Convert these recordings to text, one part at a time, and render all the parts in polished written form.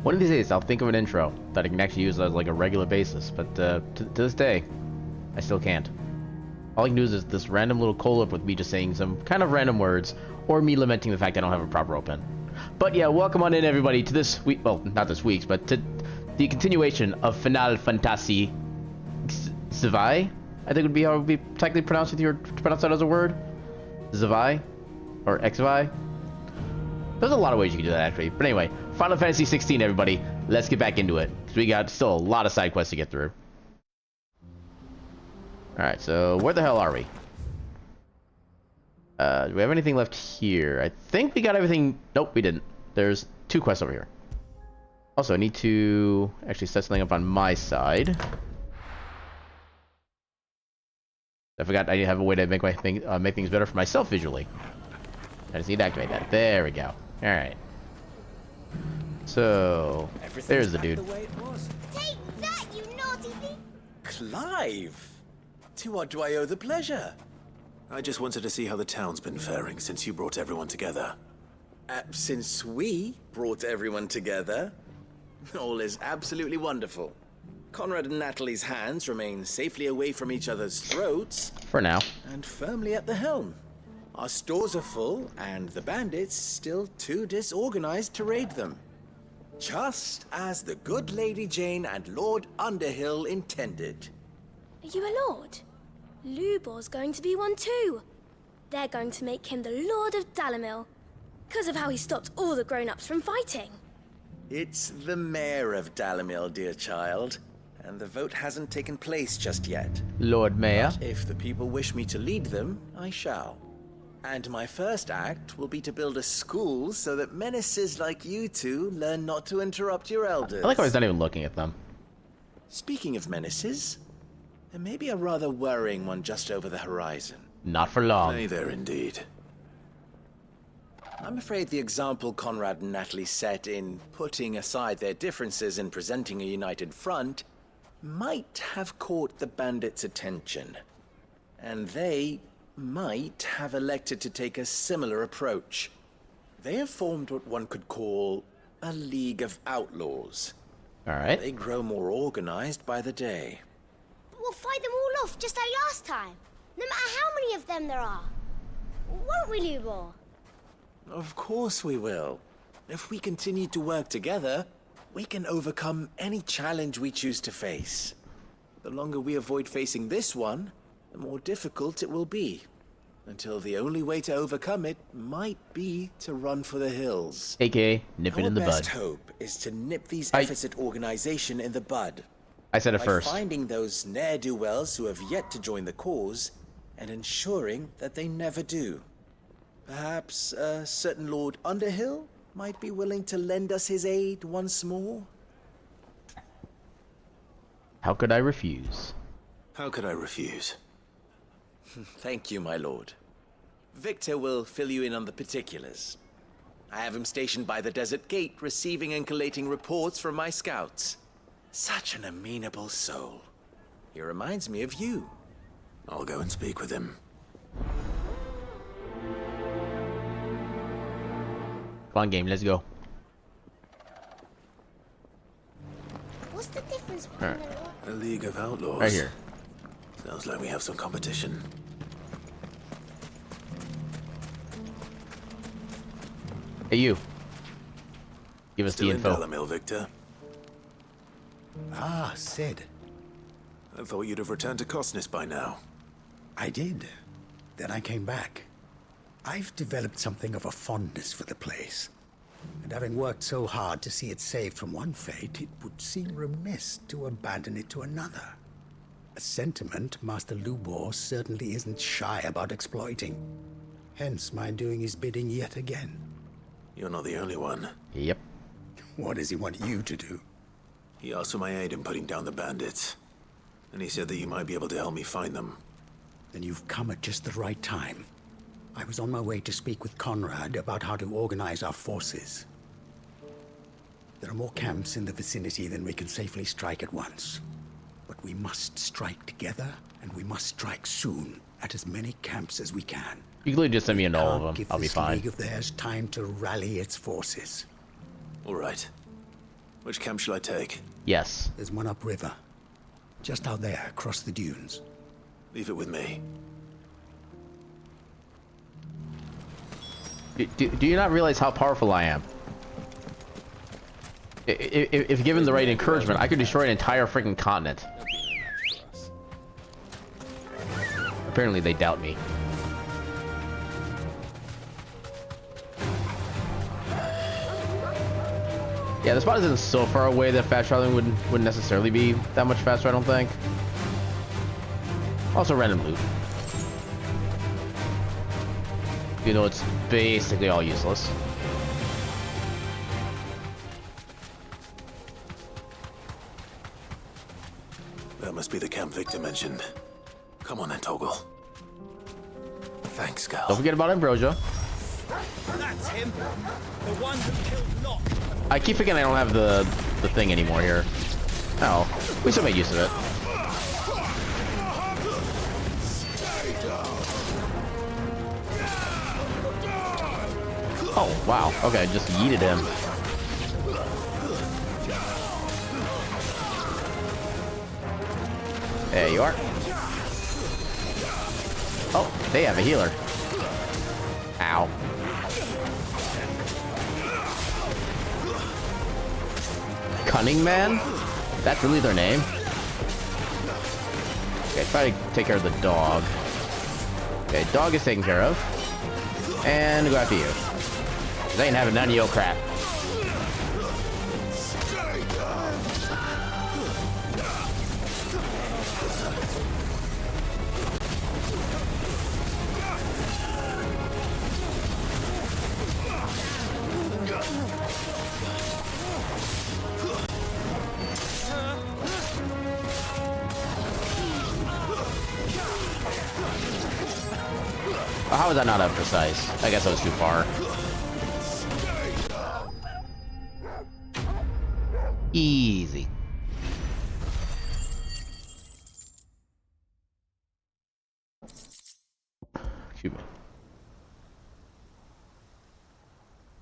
One of these days, I'll think of an intro that I can actually use as like a regular basis, but to this day, I still can't. All I can do is this random little collab with me just saying some kind of random words, or me lamenting the fact I don't have a proper open. But yeah, welcome on in everybody to this week, well, not this week's, but to the continuation of Final Fantasy XVI, I think would be how it would be technically pronounced if you were to pronounce that as a word. XVI? Or XVI? There's a lot of ways you can do that actually. But anyway, Final Fantasy 16 everybody, let's get back into it. Because we got still a lot of side quests to get through. Alright, so where the hell are we? Do we have anything left here? I think we got everything. Nope, we didn't. There's 2 quests over here. Also, I need to actually set something up on my side. I forgot I have a way to make make things better for myself visually. I just need to activate that. There we go. Alright. So, there's the dude. Take that, you naughty thing! Clive! To what do I owe the pleasure? I just wanted to see how the town's been faring since you brought everyone together. Since we brought everyone together, all is absolutely wonderful. Conrad and Natalie's hands remain safely away from each other's throats. For now. And firmly at the helm. Our stores are full, and the bandits still too disorganized to raid them. Just as the good Lady Jane and Lord Underhill intended. Are you a lord? Lubor's going to be one too. They're going to make him the Lord of Dalamil, because of how he stopped all the grown-ups from fighting. It's the mayor of Dalamil, dear child, and the vote hasn't taken place just yet. Lord Mayor. But if the people wish me to lead them, I shall. And my first act will be to build a school so that menaces like you two learn not to interrupt your elders. I like how he's not even looking at them. Speaking of menaces, there may be a rather worrying one just over the horizon. Not for long. Nay, there indeed. I'm afraid the example Conrad and Natalie set in putting aside their differences and presenting a united front might have caught the bandits' attention. And they might have elected to take a similar approach. They have formed what one could call a League of Outlaws. Alright. They grow more organized by the day. But we'll fight them all off just like last time, no matter how many of them there are. Won't we, Lubor? Of course we will. If we continue to work together, we can overcome any challenge we choose to face. The longer we avoid facing this one, the more difficult it will be. Until the only way to overcome it might be to run for the hills. AKA, nip it in the bud. Our best hope is to nip these efforts at organization in the bud. I said it first. By finding those ne'er-do-wells who have yet to join the cause, and ensuring that they never do. Perhaps a certain Lord Underhill might be willing to lend us his aid once more? How could I refuse? How could I refuse? Thank you, my lord. Victor will fill you in on the particulars. I have him stationed by the desert gate, receiving and collating reports from my scouts. Such an amenable soul. He reminds me of you. I'll go and speak with him. Come on, game, let's go. What's the difference between the Lord? A League of Outlaws. Right here. Sounds like we have some competition. Hey, you. Give us Still the in info. Dalamil, Victor? Ah, Sid. I thought you'd have returned to Cosnus by now. I did. Then I came back. I've developed something of a fondness for the place. And having worked so hard to see it saved from one fate, it would seem remiss to abandon it to another. A sentiment Master Lubor certainly isn't shy about exploiting. Hence my doing his bidding yet again. You're not the only one. Yep. What does he want you to do? He asked for my aid in putting down the bandits. And he said that you might be able to help me find them. Then you've come at just the right time. I was on my way to speak with Conrad about how to organize our forces. There are more camps in the vicinity than we can safely strike at once. But we must strike together, and we must strike soon at as many camps as we can. You can just send me into all of them. Give I'll be this fine. League of theirs time to rally its forces. All right. Which camp shall I take? Yes. There's one upriver. Just out there, across the dunes. Leave it with me. Do you not realize how powerful I am? If given the right encouragement, I could destroy an entire freaking continent. Apparently they doubt me. Yeah, the spot isn't so far away that fast traveling wouldn't necessarily be that much faster, I don't think. Also random loot. You know, it's basically all useless. That must be the camp Victor mentioned. Come on then, Toggle. Thanks, Gal. Don't forget about Ambrosia. That's him. The one who killed Locke. I keep forgetting I don't have the thing anymore here. Oh, we still make use of it. Oh, wow. Okay, just yeeted him. There you are. Oh, they have a healer. Ow. Cunning Man? That's really their name? Okay, try to take care of the dog. Okay, dog is taken care of. And go after you. They ain't having none of your crap. Oh, how was that not that precise? I guess I was too far. Easy. Excuse me.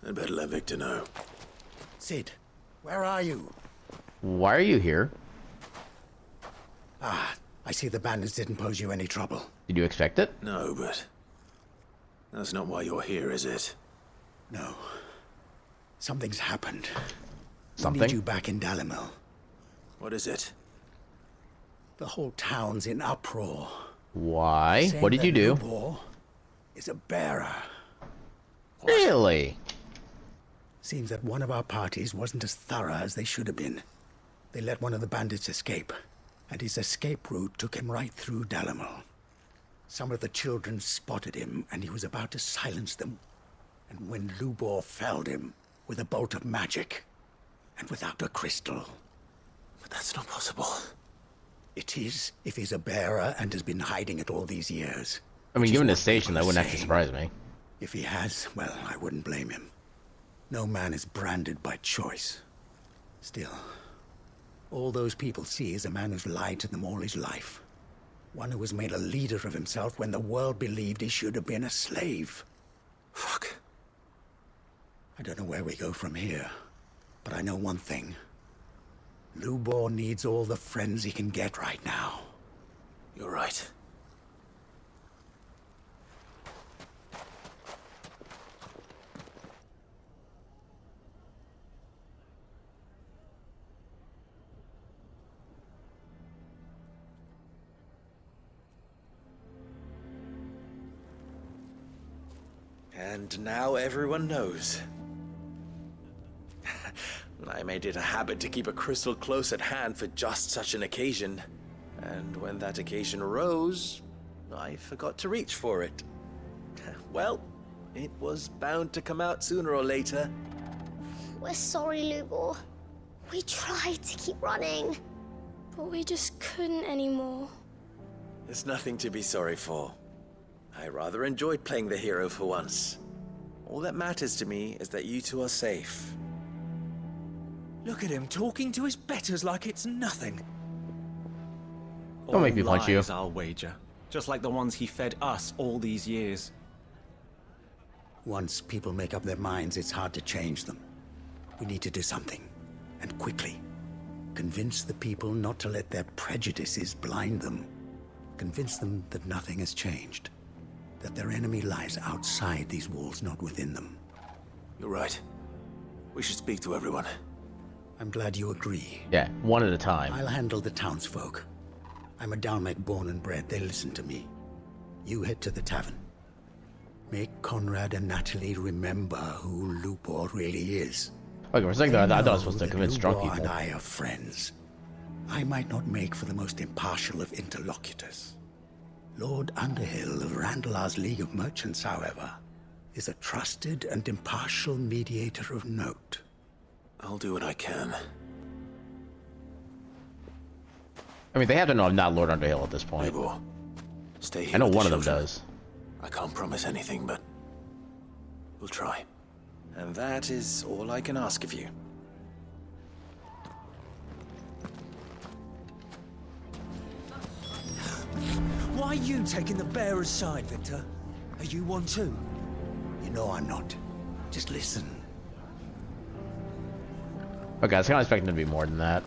I'd better let Victor know. Sid, where are you? Why are you here? Ah, I see the bandits didn't pose you any trouble. Did you expect it? No, but that's not why you're here, is it? No. Something's happened. Something? We need you back in Dalimil. What is it? The whole town's in uproar. Why? Saying What did you that do? Lubor is a bearer. Really? Seems that one of our parties wasn't as thorough as they should have been. They let one of the bandits escape, and his escape route took him right through Dalimil. Some of the children spotted him, and he was about to silence them. And when Lubor felled him with a bolt of magic, and without a crystal. But that's not possible. It is, if he's a bearer and has been hiding it all these years. I mean, Which is given what his station, that people are wouldn't actually saying. surprise me. If he has, well, I wouldn't blame him. No man is branded by choice. Still, all those people see is a man who's lied to them all his life. One who has made a leader of himself when the world believed he should have been a slave. Fuck. I don't know where we go from here, but I know one thing. Lubor needs all the friends he can get right now. You're right. And now everyone knows. I made it a habit to keep a crystal close at hand for just such an occasion. And when that occasion arose, I forgot to reach for it. Well, it was bound to come out sooner or later. We're sorry, Lubor. We tried to keep running. But we just couldn't anymore. There's nothing to be sorry for. I rather enjoyed playing the hero for once. All that matters to me is that you two are safe. Look at him talking to his betters like it's nothing. Don't make me All punch you. lies, I'll wager. Just like the ones he fed us all these years. Once people make up their minds, it's hard to change them. We need to do something. and quickly. Convince the people not to let their prejudices blind them. Convince them that nothing has changed. That their enemy lies outside these walls, not within them. You're right. We should speak to everyone. I'm glad you agree. Yeah, one at a time. I'll handle the townsfolk. I'm a Dalmec born and bred. They listen to me. You head to the tavern. Make Conrad and Natalie remember who Lupor really is. Okay, for a second, I thought I was supposed to They know convince that drunk Lupor people. and I are friends. I might not make for the most impartial of interlocutors. Lord Underhill of Randalar's League of Merchants, however, is a trusted and impartial mediator of note. I'll do what I can. I mean, they have to know I'm not Lord Underhill at this point. Lubor, stay here. I know with the one of them children. does. I can't promise anything, but we'll try. And that is all I can ask of you. Why are you taking the bearer's side, Victor? Are you one too? You know I'm not. Just listen. Okay, I was kind of expecting it to be more than that.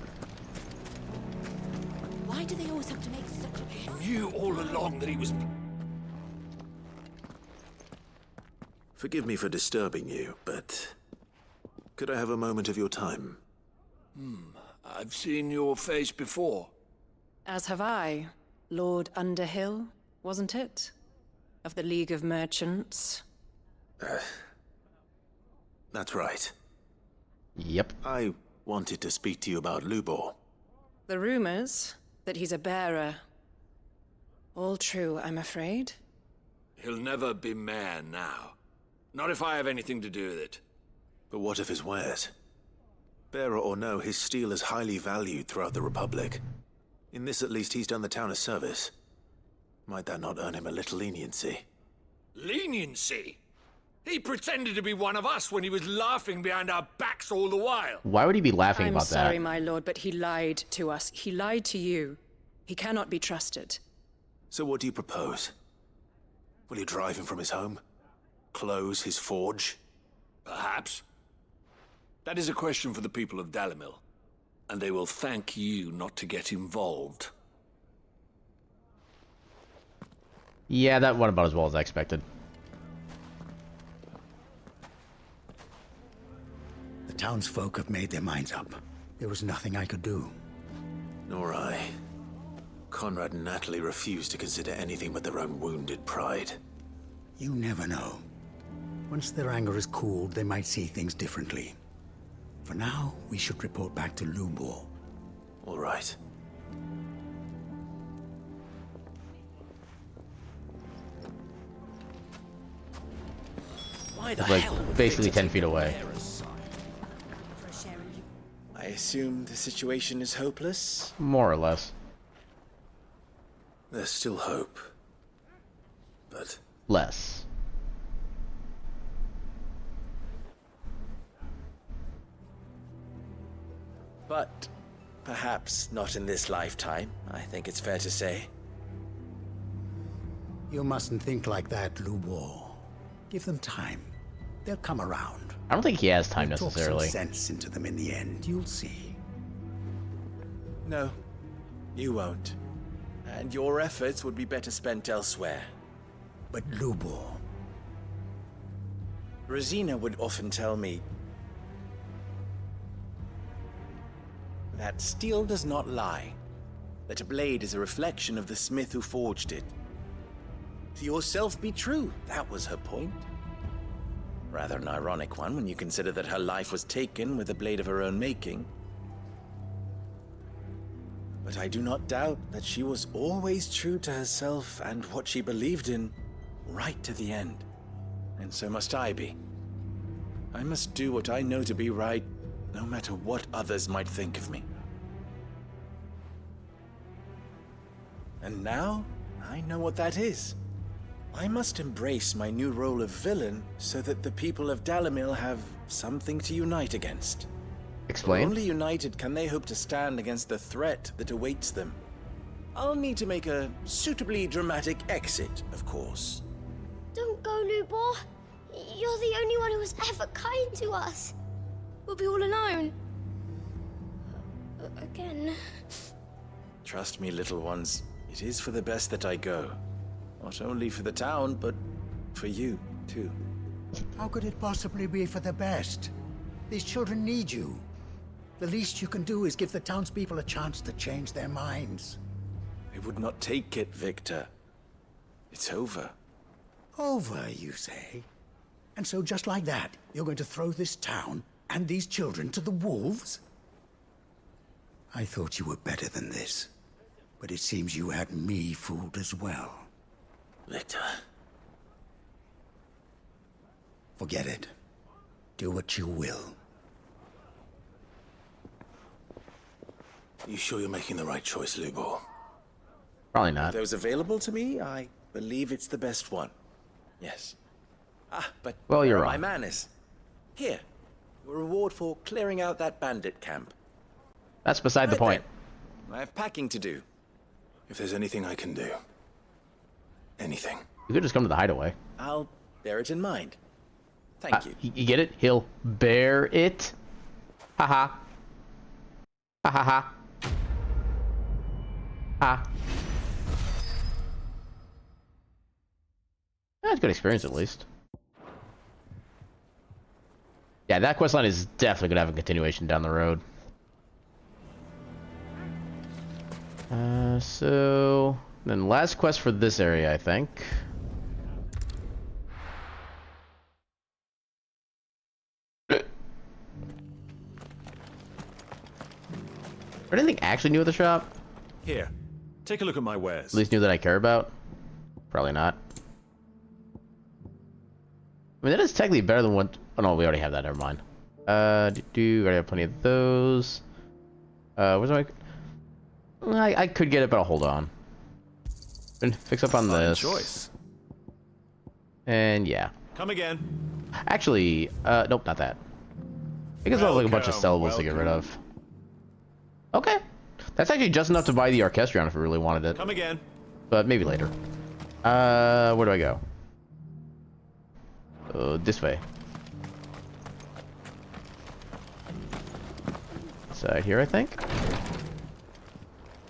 Why do they always have to make such a... Knew all along that he was... Forgive me for disturbing you, but... could I have a moment of your time? I've seen your face before. As have I. Lord Underhill, wasn't it? Of the League of Merchants. That's right. Yep. I wanted to speak to you about Lubor. The rumors that he's a bearer. All true, I'm afraid. He'll never be mayor now. Not if I have anything to do with it. But what of his wares? Bearer or no, his steel is highly valued throughout the Republic. In this, at least, he's done the town a service. Might that not earn him a little leniency? Leniency? He pretended to be one of us when he was laughing behind our backs all the while. Why would he be laughing I'm about sorry, that? my lord, but he lied to us. He lied to you. He cannot be trusted. So what do you propose? Will you drive him from his home? Close his forge? Perhaps. That is a question for the people of Dalimil. And they will thank you not to get involved. Yeah, that went about as well as I expected. The townsfolk have made their minds up. There was nothing I could do. Nor I. Conrad and Natalie refuse to consider anything but their own wounded pride. You never know. Once their anger is cooled, they might see things differently. For now, we should report back to Lubor. All right. Why the It's like hell would basically Victor 10 take feet the away. bearer's side? I assume the situation is hopeless? More or less. There's still hope. But Less. But perhaps not in this lifetime, I think it's fair to say. You mustn't think like that, Lubor. Give them time. They'll come around. I don't think he has time Talk some necessarily. sense into them in the end, you'll see. No, you won't. And your efforts would be better spent elsewhere. But Lubor, Rosina would often tell me that steel does not lie, that a blade is a reflection of the smith who forged it. To yourself be true, that was her point. Rather an ironic one when you consider that her life was taken with a blade of her own making. But I do not doubt that she was always true to herself and what she believed in, right to the end. And so must I be. I must do what I know to be right, no matter what others might think of me. And now, I know what that is. I must embrace my new role of villain so that the people of Dalimil have something to unite against. Explain. Only united can they hope to stand against the threat that awaits them. I'll need to make a suitably dramatic exit, of course. Don't go, Lubor. You're the only one who was ever kind to us. We'll be all alone. again. Trust me, little ones, it is for the best that I go. Not only for the town, but for you, too. How could it possibly be for the best? These children need you. The least you can do is give the townspeople a chance to change their minds. I would not take it, Victor. It's over. Over, you say? And so just like that, you're going to throw this town and these children to the wolves? I thought you were better than this. But it seems you had me fooled as well. Victor. Forget it. Do what you will. You sure you're making the right choice, Lubor? Probably If not. those available to me, I believe it's the best one. Yes. But Well, you're where are wrong. my manners. Here. Your reward for clearing out that bandit camp. That's beside the Right point. then. I have packing to do. If there's anything I can do. Anything. You could just come to the hideaway. I'll bear it in mind. Thank you. You get it? He'll bear it. Haha. Ha ha ha. Ha. That's good experience at least. Yeah, that questline is definitely gonna have a continuation down the road. So then last quest for this area, I think. Anything actually new at the shop? Here, take a look at my wares. At least new that I care about? Probably not. I mean, that is technically better than what... Oh, no, we already have that. Never mind. We already have plenty of those. Where's my... I could get it, but I'll hold on. And fix up on Fine this. choice. And yeah. Come again. Actually, nope, not that. I guess I have like a bunch of Welcome, sellables to get rid welcome. of. Okay. That's actually just enough to buy the Orchestrion if we really wanted it. Come again. But maybe later. Where do I go? This way. Side here, I think.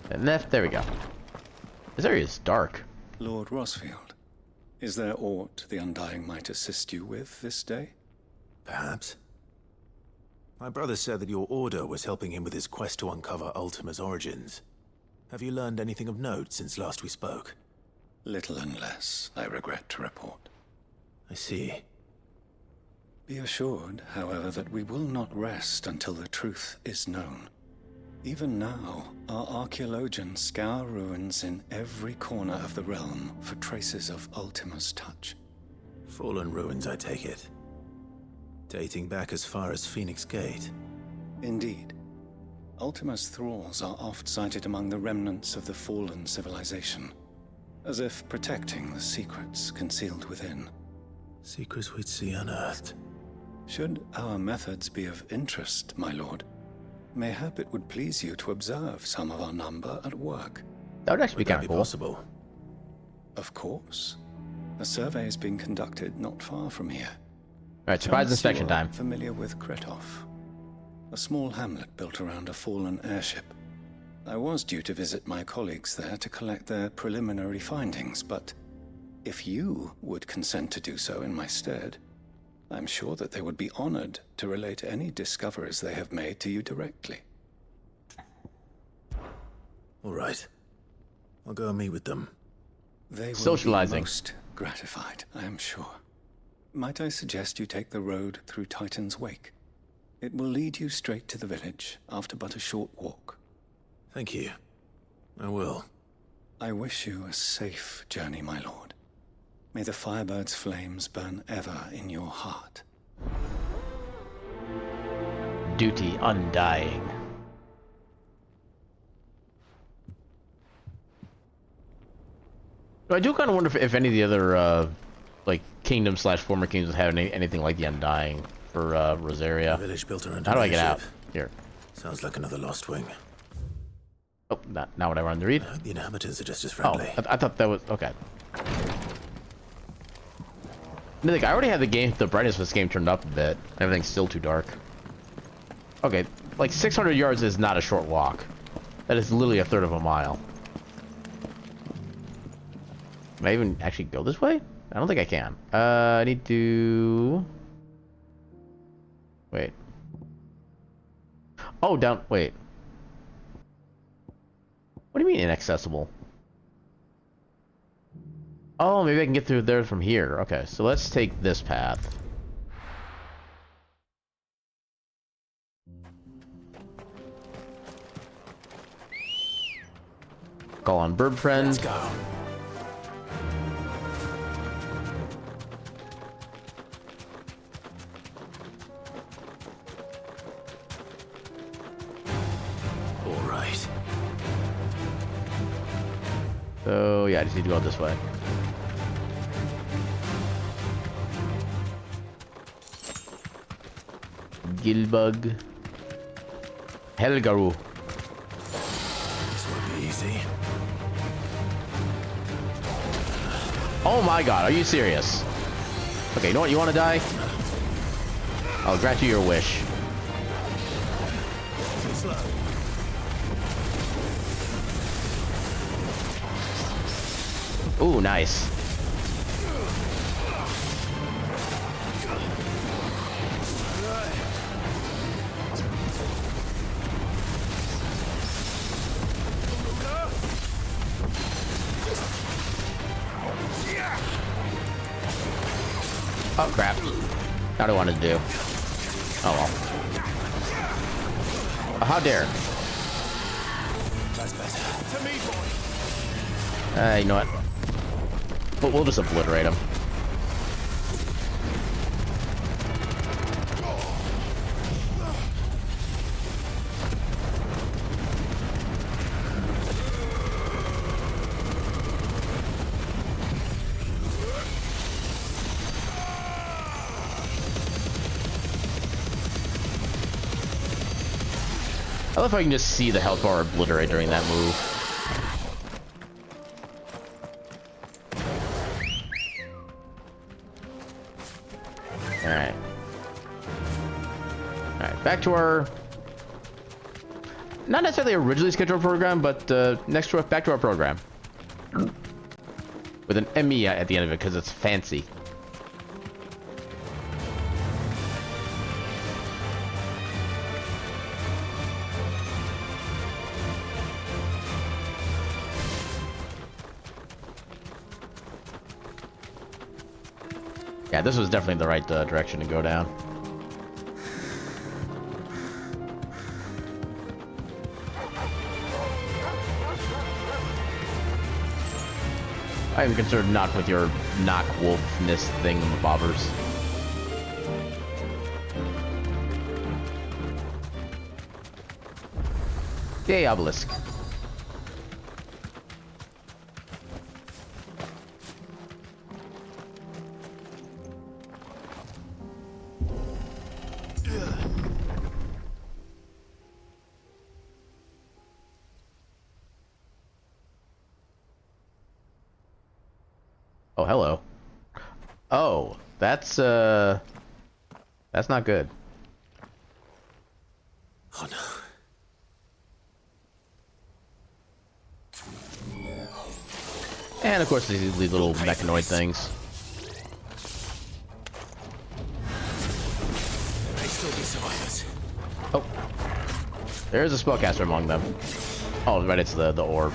And left, there we go. This area is dark. Lord Rosfield, is there aught the Undying might assist you with this day? Perhaps. My brother said that your order was helping him with his quest to uncover Ultima's origins. Have you learned anything of note since last we spoke? Little unless, I regret to report. I see. Be assured, however, that we will not rest until the truth is known. Even now, our archaeologians scour ruins in every corner of the realm for traces of Ultima's touch. Fallen ruins, I take it. Dating back as far as Phoenix Gate. Indeed. Ultima's thralls are oft sighted among the remnants of the fallen civilization, as if protecting the secrets concealed within. Secrets we'd see unearthed. Should our methods be of interest, my lord, mayhap it would please you to observe some of our number at work. That would actually be Would that kind be of cool. possible? Of course. A survey is being conducted not far from here. Alright, surprise Chance inspection you are time. Familiar with Kretov, a small hamlet built around a fallen airship. I was due to visit my colleagues there to collect their preliminary findings, but if you would consent to do so in my stead, I'm sure that they would be honored to relate any discoveries they have made to you directly. All right. I'll go and meet with them. They will Socializing. be most gratified, I am sure. Might I suggest you take the road through Titan's Wake? It will lead you straight to the village after but a short walk. Thank you. I will. I wish you a safe journey, my lord. May the Firebird's flames burn ever in your heart. Duty undying. I do kind of wonder if any of the other, like, kingdoms / former kingdoms have anything like the Undying for, Rosaria. A village built around How do I get out? airship. Here. Sounds like another lost wing. Oh, not what I wanted to read. I hope the inhabitants are just as Oh, friendly. I thought that was... Okay. I already have the brightness of this game turned up a bit. Everything's still too dark. Okay, Like, 600 yards is not a short walk. That is literally a third of a mile. Can I even actually go this way? I don't think I can. I need to... Wait. Oh, down... Wait. What do you mean inaccessible? Oh, maybe I can get through there from here. Okay, so let's take this path. Call on bird friend. Let's go. All right. So yeah, I just need to go this way. Gilbug. Helgaru. This will be easy. Oh my god, are you serious? Okay, you know what? You want to die? I'll grant you your wish. Too slow. Ooh, nice. Oh crap. Not what I wanted to do. Oh well. Oh, how dare. That's better. To me, boy. You know what? But we'll just obliterate him. I love how you can just see the health bar obliterate during that move. Alright. Alright, back to our... Not necessarily originally scheduled program, but back to our program. With an ME at the end of it, because it's fancy. Yeah, this was definitely the right direction to go down. I am concerned not with your knock wolfness thingamabobbers. Yay, obelisk. Oh, hello. Oh, that's not good. Oh no. And of course these little mechanoid things. There may still be survivors. Oh. There's a spellcaster among them. Oh, right, it's the orb.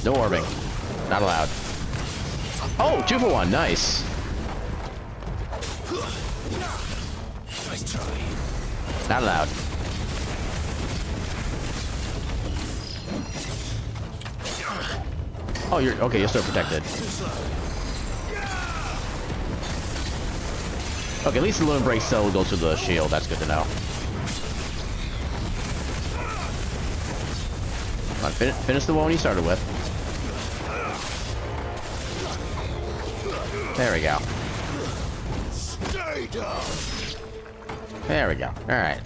No orbing. Not allowed. Oh, 2 for 1. Nice. Nice try. Not allowed. Oh, you're okay. You're still protected. Okay, at least the Lumen Break still goes to the shield. That's good to know. Come on, finish the one you started with. There we go. There we go. Alright.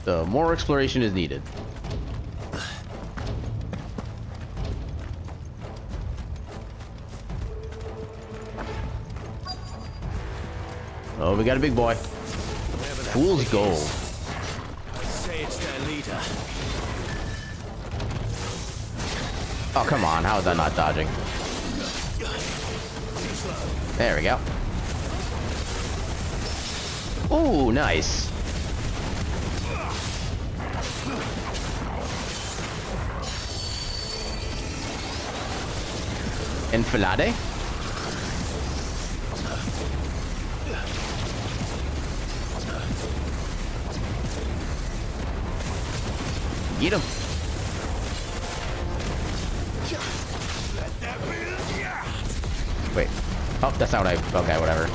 So, more exploration is needed. Oh, we got a big boy. We have an Fool's gold. Say it's their leader. Oh, come on. How is that not dodging? There we go. Ooh, nice. Enfilade? Get him. Wait. Oh, that's not what I... Okay, whatever.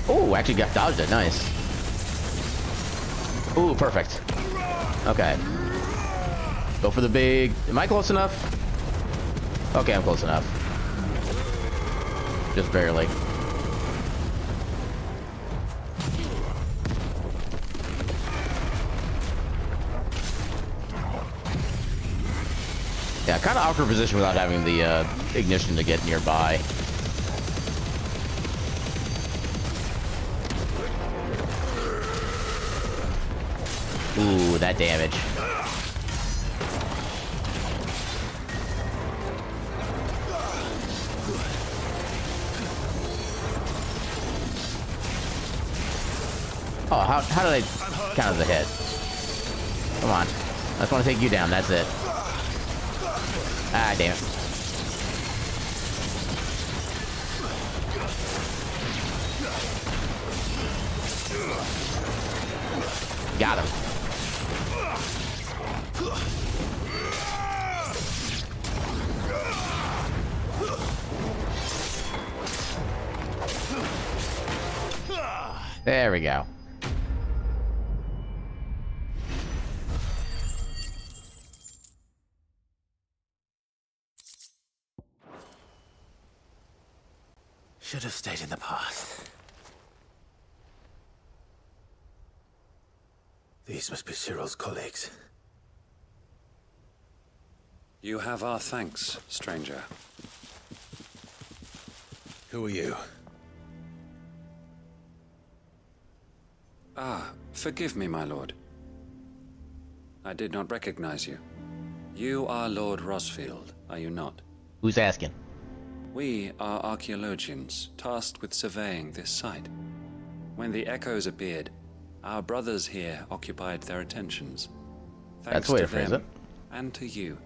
Oh, actually got dodged it. Nice. Ooh, perfect. Okay. Go for the big... Am I close enough? Okay, I'm close enough. Just barely. Yeah, kind of awkward position without having the ignition to get nearby. Ooh, that damage. Oh, how did I count as a hit? Come on. I just want to take you down, that's it. Ah, damn it. Got him. There we go. Should have stayed in the past. These must be Cyril's colleagues. You have our thanks, stranger. Who are you? Ah, forgive me, my lord. I did not recognize you. You are Lord Rosfield, are you not? Who's asking? We are archaeologians, tasked with surveying this site. When the echoes appeared, our brothers here occupied their attentions. That's the way to phrase it. And to you,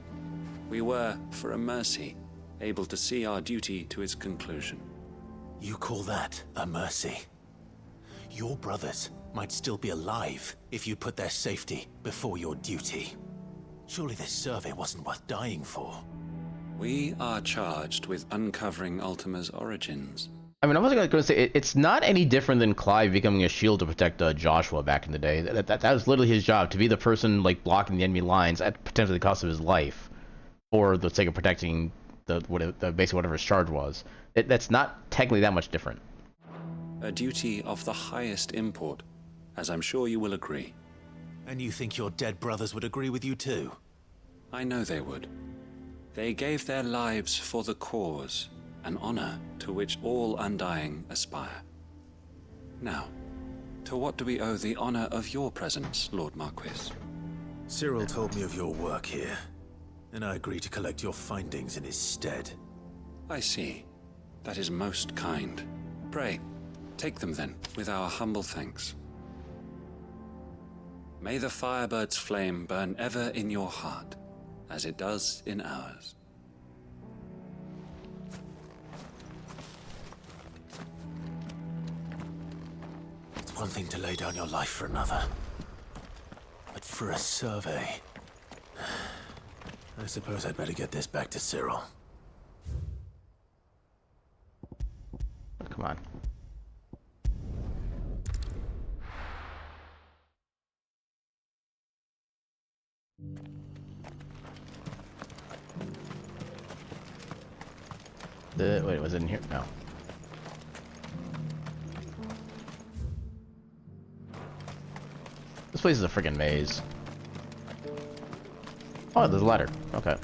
we were, for a mercy, able to see our duty to its conclusion. You call that a mercy? Your brothers might still be alive if you put their safety before your duty. Surely this survey wasn't worth dying for. We are charged with uncovering Ultima's origins. I mean, I was going to say, it's not any different than Clive becoming a shield to protect Joshua back in the day. That was literally his job, to be the person, like, blocking the enemy lines at potentially the cost of his life for the sake of protecting basically whatever his charge was. That's not technically that much different. A duty of the highest import, as I'm sure you will agree. And you think your dead brothers would agree with you too? I know they would. They gave their lives for the cause, an honor to which all undying aspire. Now, to what do we owe the honor of your presence, Lord Marquis? Cyril told me of your work here, and I agreed to collect your findings in his stead. I see. That is most kind. Pray, take them then, with our humble thanks. May the Firebird's flame burn ever in your heart, as it does in ours. It's one thing to lay down your life for another, but for a survey... I suppose I'd better get this back to Cyril. Oh, come on. Wait, was it in here? No. This place is a freaking maze. Oh, there's a ladder. Okay.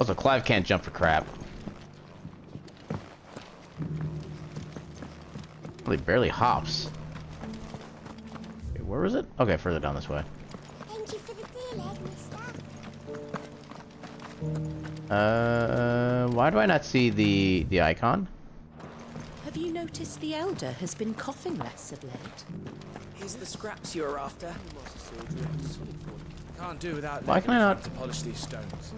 Also, Clive can't jump for crap. Well, he barely hops. Wait, where was it? Okay, further down this way. Thank you for the deal, egg, mister. Why do I not see the icon? Have you noticed the Elder has been coughing less of late? Here's the scraps you're after. Can't do without Why can I not to polish these stones.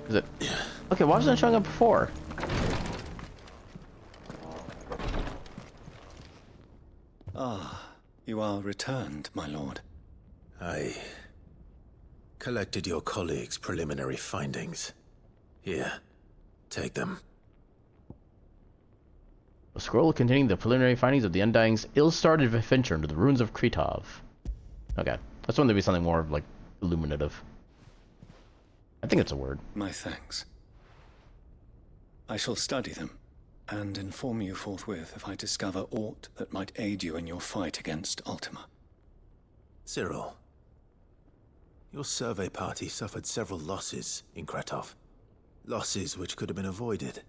Is it? Okay, why wasn't it showing up before? Ah, you are returned, my lord. I collected your colleagues' preliminary findings. Here, take them. A scroll containing the preliminary findings of the Undying's ill-started venture into the ruins of Kretov. Okay, that's one to be something more like illuminative. I think it's a word. My thanks. I shall study them, and inform you forthwith if I discover aught that might aid you in your fight against Ultima. Cyril, your survey party suffered several losses in Kretov. Losses which could have been avoided,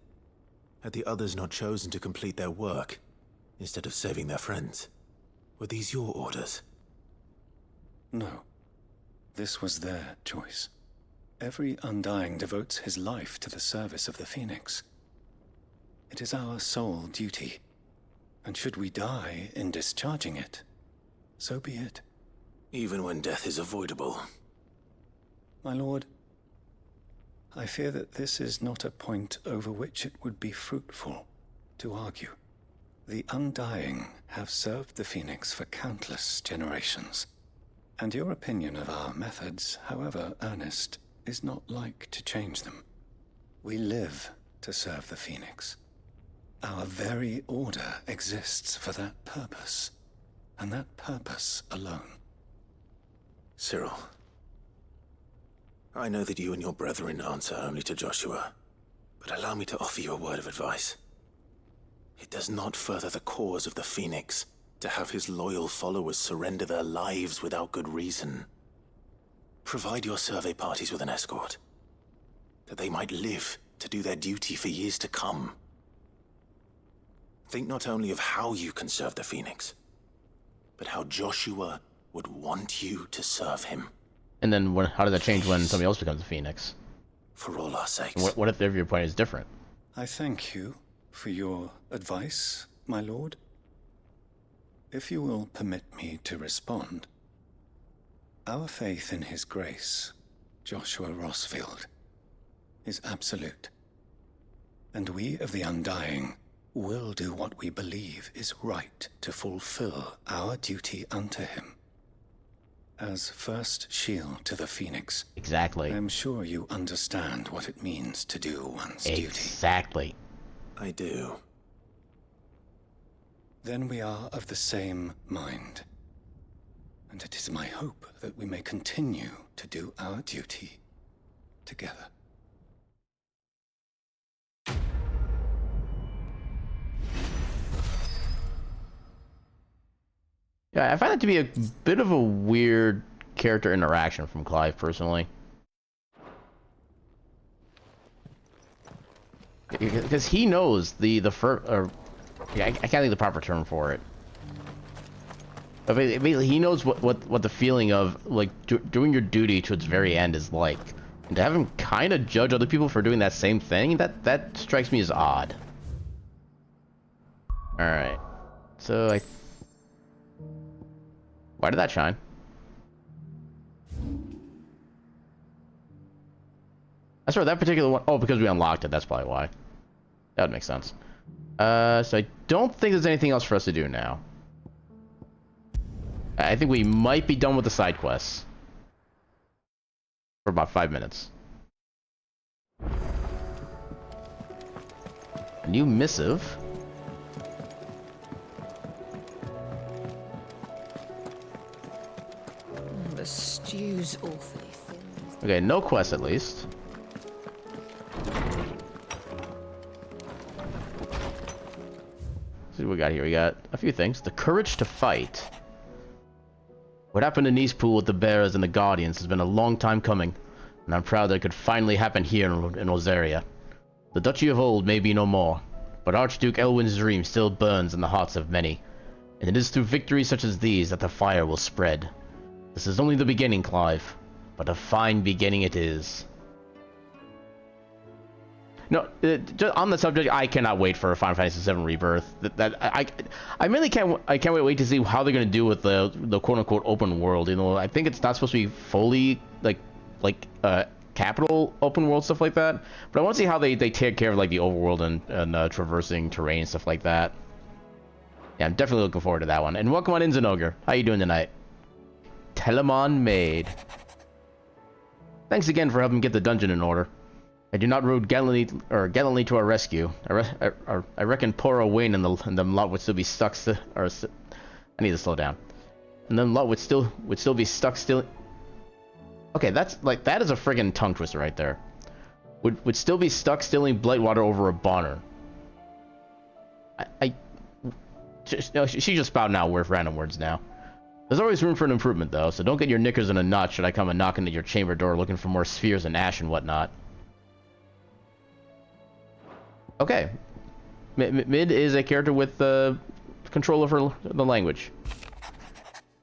had the others not chosen to complete their work, instead of saving their friends. Were these your orders? No. This was their choice. Every Undying devotes his life to the service of the Phoenix. It is our sole duty, and should we die in discharging it, so be it. Even when death is avoidable. My lord, I fear that this is not a point over which it would be fruitful to argue. The Undying have served the Phoenix for countless generations, and your opinion of our methods, however earnest, is not like to change them. We live to serve the Phoenix. Our very order exists for that purpose, and that purpose alone. Cyril, I know that you and your brethren answer only to Joshua, but allow me to offer you a word of advice. It does not further the cause of the Phoenix to have his loyal followers surrender their lives without good reason. Provide your survey parties with an escort, that they might live to do their duty for years to come. Think not only of how you can serve the Phoenix, but how Joshua would want you to serve him. And then how does that change when somebody else becomes a Phoenix? For all our sakes. What if their viewpoint is different? I thank you for your advice, my lord. If you will permit me to respond, our faith in his grace, Joshua Rossfield, is absolute. And we of the Undying will do what we believe is right to fulfill our duty unto him. As first shield to the Phoenix. Exactly. I am sure you understand what it means to do one's duty. Exactly. I do. Then we are of the same mind. And it is my hope that we may continue to do our duty together. Yeah, I find that to be a bit of a weird character interaction from Clive, personally. Because he knows I can't think of the proper term for it. But basically, he knows what the feeling of, like, doing your duty to its very end is like. And to have him kind of judge other people for doing that same thing, that strikes me as odd. Alright. So, why did that shine? I swear that particular one. Oh, because we unlocked it. That's probably why. That would make sense. So I don't think there's anything else for us to do now. I think we might be done with the side quests for about 5 minutes. A new missive. The stew's awfully thin. Okay, no quest at least. Let's see what we got here. We got a few things. The courage to fight. What happened in Eastpool with the Bears and the Guardians has been a long time coming, and I'm proud that it could finally happen here in Rosaria. The Duchy of Old may be no more, but Archduke Elwin's dream still burns in the hearts of many, and it is through victories such as these that the fire will spread. This is only the beginning, Clive, but a fine beginning it is. No, just on the subject, I cannot wait for Final Fantasy VII Rebirth. I really can't wait to see how they're gonna do with the quote unquote open world. You know, I think it's not supposed to be fully like capital open world stuff like that, but I want to see how they take care of like the overworld and traversing terrain and stuff like that. Yeah, I'm definitely looking forward to that one. And welcome on in, Zenogre. How you doing tonight? Telemon Maid. Thanks again for helping get the dungeon in order. I do not rode gallantly to our rescue. I reckon poor Owain and them lot would still be stuck. I need to slow down. And then lot would still be stuck still. Okay, that is a friggin' tongue twister right there. Would still be stuck stealing Blightwater over a Bonner. She just spouting out random words now. There's always room for an improvement though, so don't get your knickers in a knot should I come and knock into your chamber door looking for more spheres and ash and whatnot. Okay. Mid is a character with control over the language.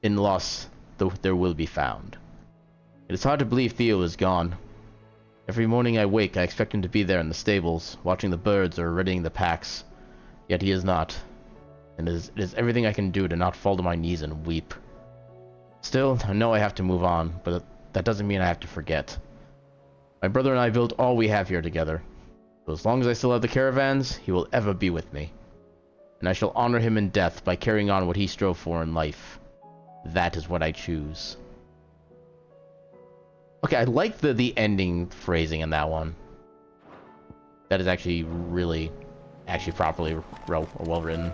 In loss, there will be found. It is hard to believe Theo is gone. Every morning I wake, I expect him to be there in the stables, watching the birds or readying the packs. Yet he is not. And it is everything I can do to not fall to my knees and weep. Still, I know I have to move on, but that doesn't mean I have to forget. My brother and I built all we have here together. So as long as I still have the caravans, he will ever be with me. And I shall honor him in death by carrying on what he strove for in life. That is what I choose. Okay, I like the ending phrasing in that one. That is actually really, properly well written.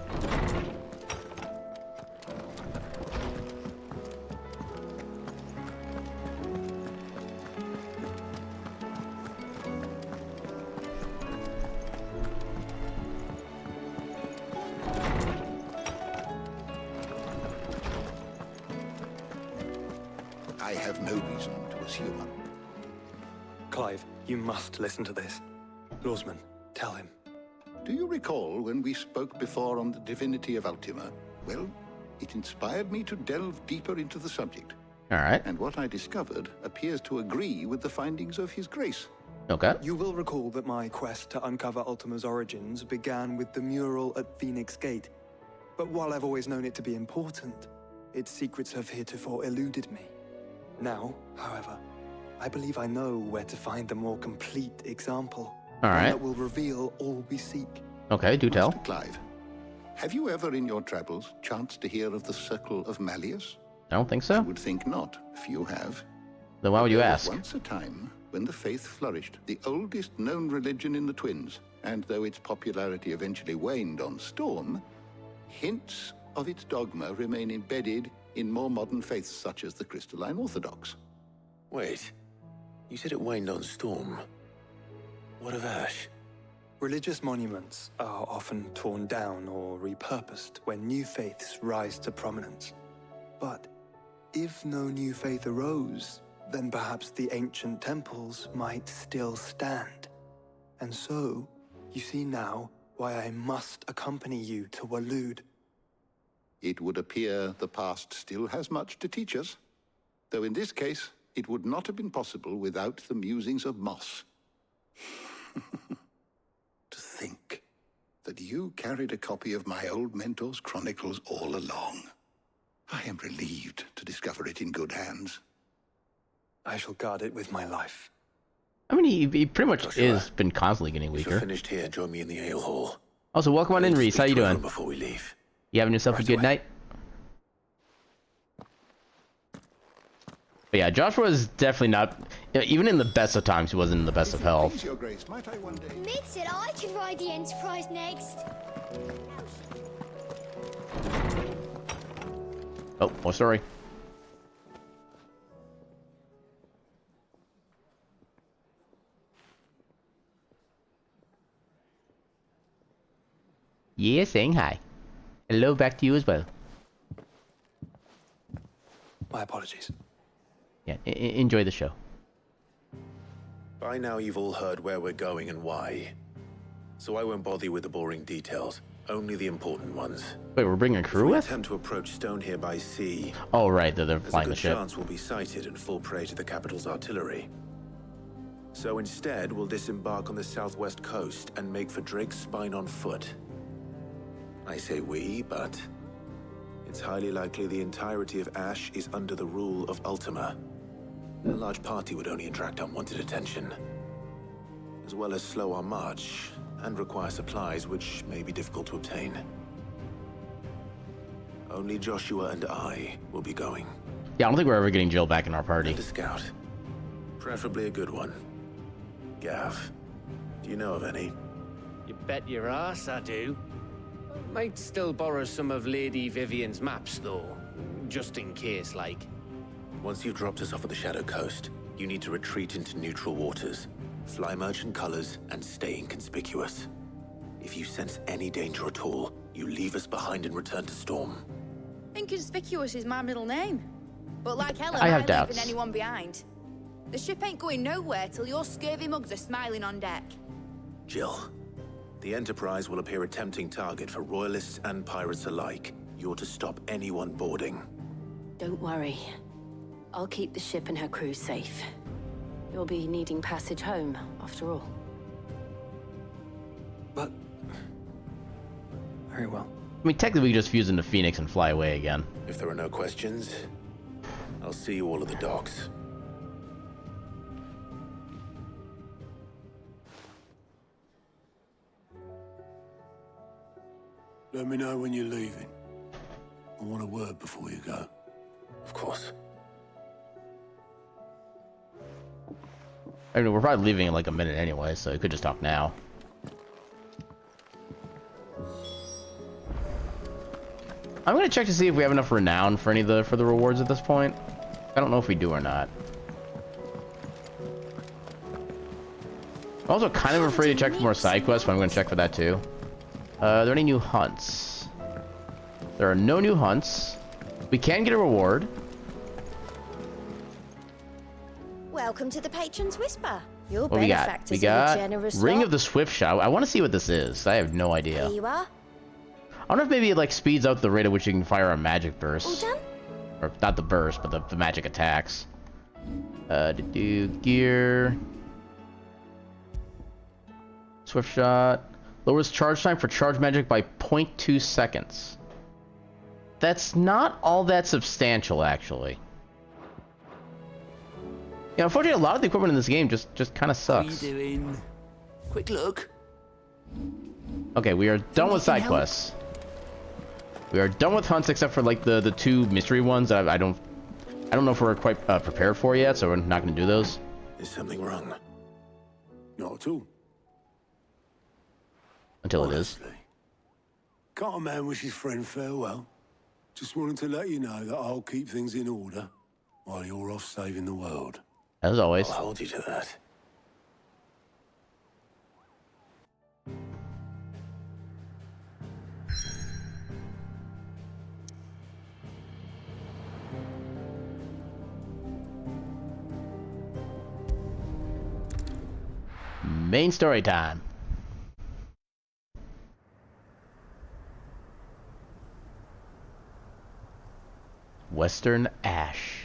I have no reason to assume. Clive, you must listen to this. Lawsman, tell him. Do you recall when we spoke before on the divinity of Ultima? Well, it inspired me to delve deeper into the subject. All right. And what I discovered appears to agree with the findings of His Grace. Okay. You will recall that my quest to uncover Ultima's origins began with the mural at Phoenix Gate. But while I've always known it to be important, its secrets have heretofore eluded me. Now, however, I believe I know where to find the more complete example. All right. One that will reveal all we seek. Okay, do tell. Master Clive, have you ever in your travels chanced to hear of the Circle of Malleus? I don't think so. I would think not, if you have. Then why would you ask? Once a time when the faith flourished, the oldest known religion in the Twins, and though its popularity eventually waned on Storm, hints of its dogma remain embedded in more modern faiths such as the Crystalline Orthodox. Wait, you said it waned on Storm. What of Ash? Religious monuments are often torn down or repurposed when new faiths rise to prominence. But if no new faith arose, then perhaps the ancient temples might still stand. And so, you see now why I must accompany you to Waloed. It would appear the past still has much to teach us, though in this case, it would not have been possible without the musings of Moss. To think that you carried a copy of my old mentor's chronicles all along. I am relieved to discover it in good hands. I shall guard it with my life. I mean, he pretty much is been constantly getting If weaker. you're finished here, join me in the ale hall. Also, welcome on in, Reese. How you doing? Before we leave. You having yourself a good night? But yeah, Joshua is definitely not, even in the best of times, he wasn't in the best of health. Your Grace, might I one day... Mid said I could ride the Enterprise next. Oh, sorry. Yeah, saying hi. Hello back to you as well. My apologies. Yeah, enjoy the show. By now you've all heard where we're going and why. So I won't bother you with the boring details, only the important ones. Wait, we're bringing a crew If we with? attempt to approach Stone here by sea, Oh, right, they're there's a flying good the ship. chance we'll be sighted and fall prey to the capital's artillery. So instead, we'll disembark on the southwest coast and make for Drake's Spine on foot. I say we, but it's highly likely the entirety of Ash is under the rule of Ultima. A large party would only attract unwanted attention, as well as slow our march and require supplies which may be difficult to obtain. Only Joshua and I will be going. Yeah, I don't think we're ever getting Jill back in our party. And a scout. Preferably a good one. Gav, do you know of any? You bet your ass I do. Might still borrow some of Lady Vivian's maps, though. Just in case, like. Once you've dropped us off at the Shadow Coast, you need to retreat into neutral waters, fly merchant colors, and stay inconspicuous. If you sense any danger at all, you leave us behind and return to Storm. Inconspicuous is my middle name. But like hell, I have am I doubts. leaving anyone behind? The ship ain't going nowhere till your scurvy mugs are smiling on deck. Jill, the Enterprise will appear a tempting target for royalists and pirates alike. You're to stop anyone boarding. Don't worry. I'll keep the ship and her crew safe. You'll be needing passage home, after all. But... very well. I mean, technically we could just fuse into Phoenix and fly away again. If there are no questions, I'll see you all at the docks. Let me know when you're leaving. I want a word before you go. Of course. I mean, we're probably leaving in like a minute anyway, so we could just talk now. I'm gonna check to see if we have enough renown for any of the rewards at this point. I don't know if we do or not. I'm also kind of afraid to check for more side quests, but I'm gonna check for that too. Are there any new hunts? There are no new hunts. We can get a reward. Welcome to the Patron's Whisper. Your What we got? benefactors We are got the generous Ring lot. of the Swift Shot. I want to see what this is. I have no idea. Here you are. I wonder if maybe it like speeds up the rate at which you can fire a magic burst. All done? Or not the burst, but the magic attacks. To do gear. Swift Shot. Lowers charge time for charge magic by 0.2 seconds. That's not all that substantial, actually. Yeah, unfortunately, a lot of the equipment in this game just kind of sucks. What are you doing? Quick look. Okay, we are done with side quests. We are done with hunts except for like the two mystery ones that I don't know if we're quite prepared for yet, so we're not going to do those. Is something wrong? Not at all. Until it is. Can't a man wish his friend farewell? Just wanted to let you know that I'll keep things in order while you're off saving the world. As always. I'll hold you to that. Main story time. Western Ash.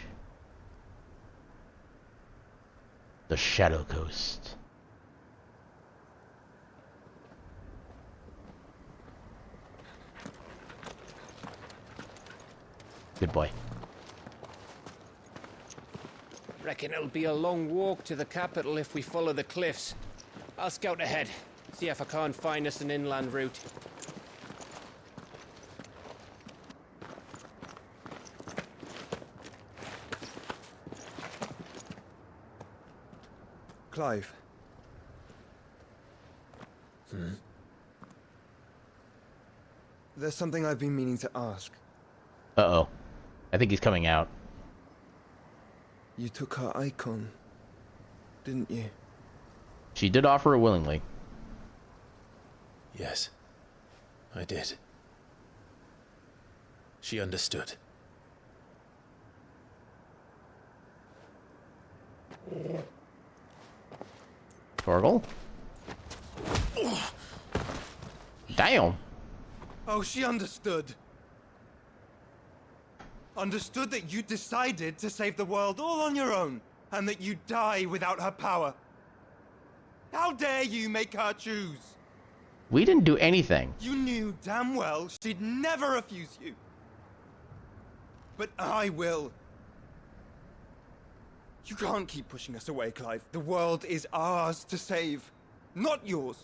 The Shadow Coast. Good boy. Reckon it'll be a long walk to the capital if we follow the cliffs. I'll scout ahead, see if I can't find us an inland route. Clive. There's something I've been meaning to ask. Uh-oh. I think he's coming out. You took her icon, didn't you? She did offer it willingly. Yes, I did. She understood. Torgal? Damn. Oh, she understood. Understood that you decided to save the world all on your own, and that you'd die without her power. How dare you make her choose? We didn't do anything. You knew damn well she'd never refuse you. But I will. You can't keep pushing us away, Clive. The world is ours to save, not yours.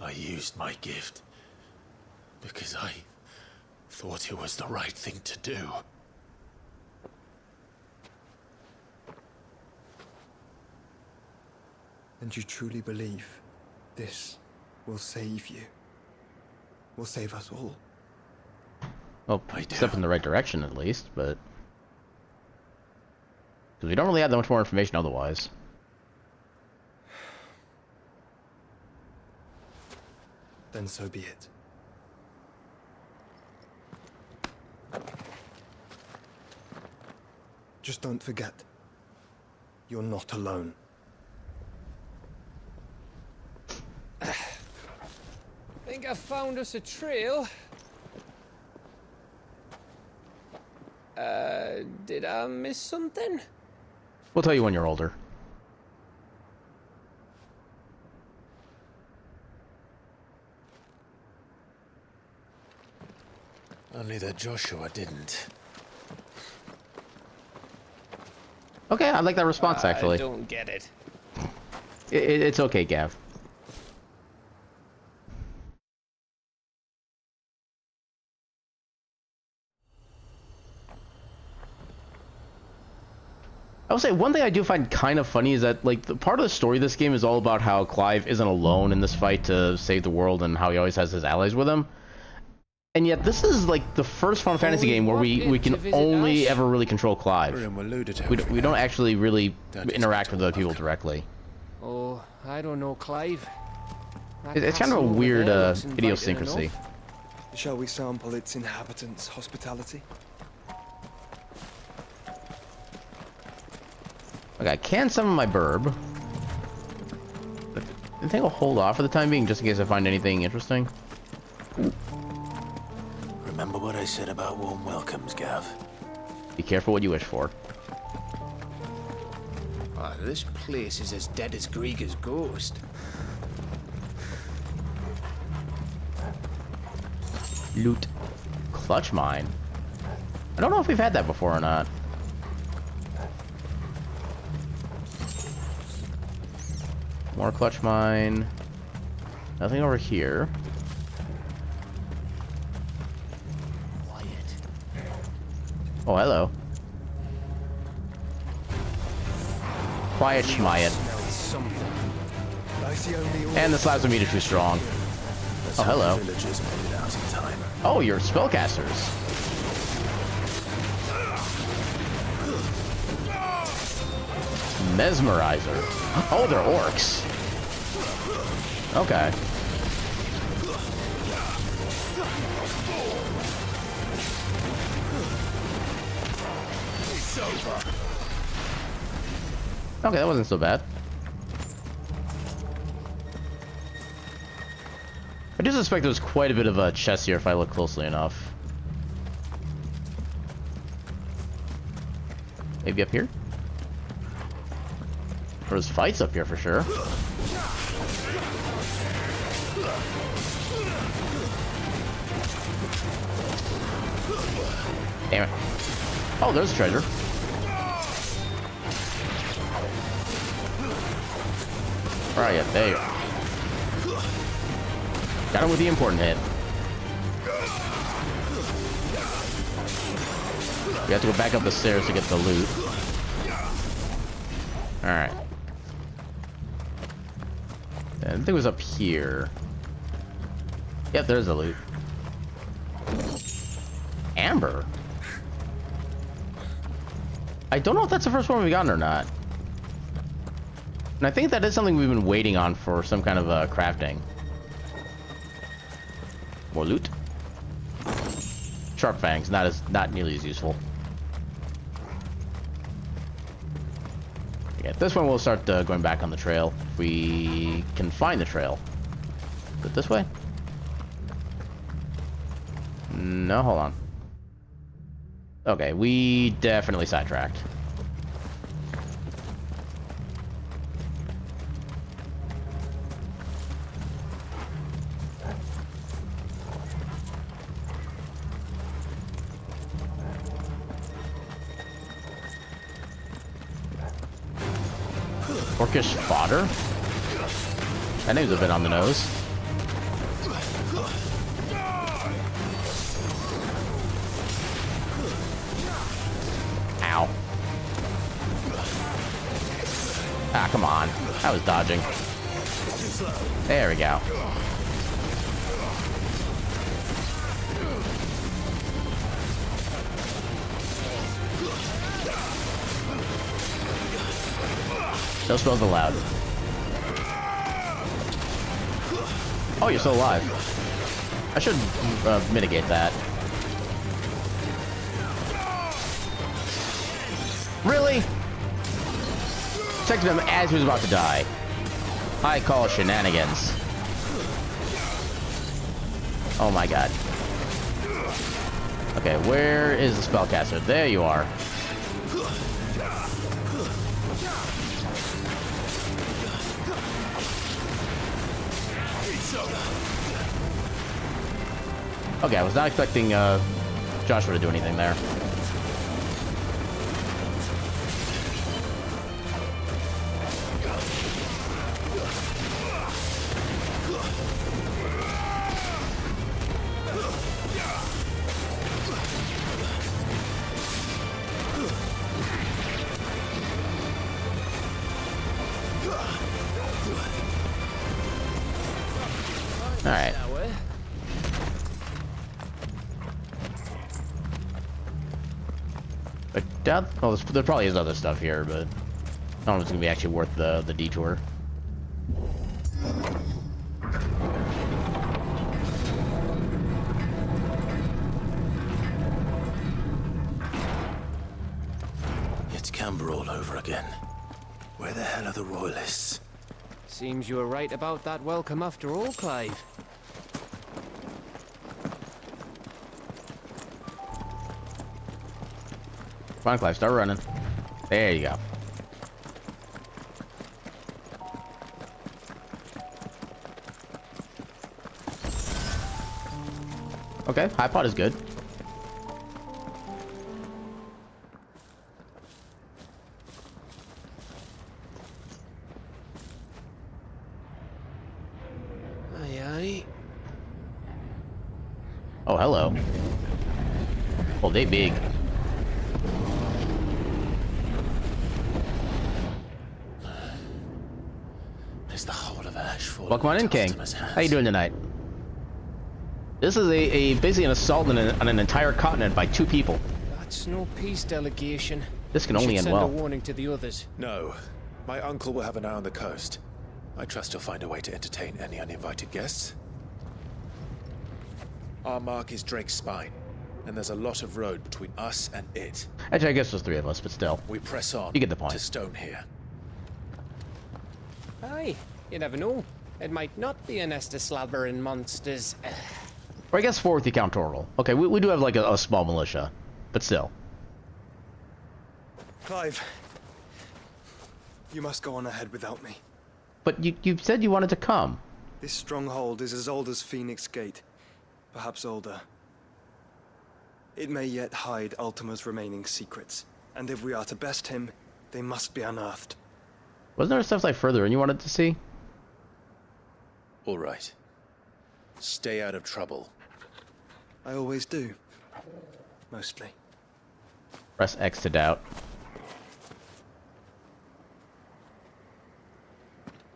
I used my gift because I thought it was the right thing to do. And you truly believe this will save you? Will save us all? Well, step in the right direction at least, but... because we don't really have that much more information otherwise. Then so be it. Just don't forget, you're not alone. Think I found us a trail. Did I miss something? We'll tell you when you're older. Only that Joshua didn't. Okay, I like that response, actually. I don't get it. It's okay, Gav. I will say, one thing I do find kind of funny is that, like, the part of the story of this game is all about how Clive isn't alone in this fight to save the world and how he always has his allies with him. And yet, this is, like, the first Final Fantasy game where we can only ever really control Clive. We don't actually really interact with other people directly. Oh, I don't know, Clive. It's kind of a weird idiosyncrasy. Shall we sample its inhabitants' hospitality? Okay, I can summon my burb. I think I'll hold off for the time being, just in case I find anything interesting. Remember what I said about warm welcomes, Gav? Be careful what you wish for. Oh, this place is as dead as Grieger's ghost. Loot. Clutch mine. I don't know if we've had that before or not. More clutch mine. Nothing over here. Oh, hello. Quiet Schmiet. And the slabs of meat are too strong. Oh, hello. Oh, you're spellcasters. Mesmerizer. Oh, they're orcs. Okay. Okay, that wasn't so bad. I do suspect there's quite a bit of a chest here if I look closely enough. Maybe up here? There's fights up here for sure. Damn it. Oh, there's treasure. Where are you? There you are. Got him with the important hit. We have to go back up the stairs to get the loot. Alright. I think it was up here. Yep, there's the loot. Amber. I don't know if that's the first one we've gotten or not. And I think that is something we've been waiting on for some kind of crafting. More loot. sharp fangs, not nearly as useful. Yeah, this one we'll start going back on the trail if we can find the trail. Is it this way? No, hold on. Okay, we definitely sidetracked. Orcish fodder? That name's a bit on the nose. Ow. Ah, come on. I was dodging. There we go. No spells allowed. Oh, you're still alive. I should mitigate that. Really? Protected him as he was about to die. I call shenanigans. Oh my god. Okay, where is the spellcaster? There you are. Okay, I was not expecting Joshua to do anything there. Alright. I doubt... Well, there probably is other stuff here, but... I don't know if it's going to be actually worth the detour. It's Camber all over again. Where the hell are the royalists? Seems you were right about that welcome after all, Clive. Come on, Clive, start running. There you go. Okay, high pot is good. Aye, aye. Oh, hello. Oh, they big. Is the whole of Ash falling Welcome on in, into King. Optimus' hands? How you doing tonight? This is basically an assault on an entire continent by 2 people. That's no peace delegation. This can We only should end send well. a warning to the others. No. My uncle will have an eye on the coast. I trust he'll find a way to entertain any uninvited guests. Our mark is Drake's Spine, and there's a lot of road between us and it. Actually, I guess there's 3 of us, but still. We press on. You get the point. To Stone here. Aye, you never know. It might not be a nest of slabbering monsters. Or I guess 4 if you count Torgal. Okay, we do have like a small militia, but still. Clive, you must go on ahead without me. But you said you wanted to come. This stronghold is as old as Phoenix Gate, perhaps older. It may yet hide Ultima's remaining secrets, and if we are to best him, they must be unearthed. Wasn't there stuff like further in you wanted to see? All right. Stay out of trouble. I always do. Mostly. Press X to doubt.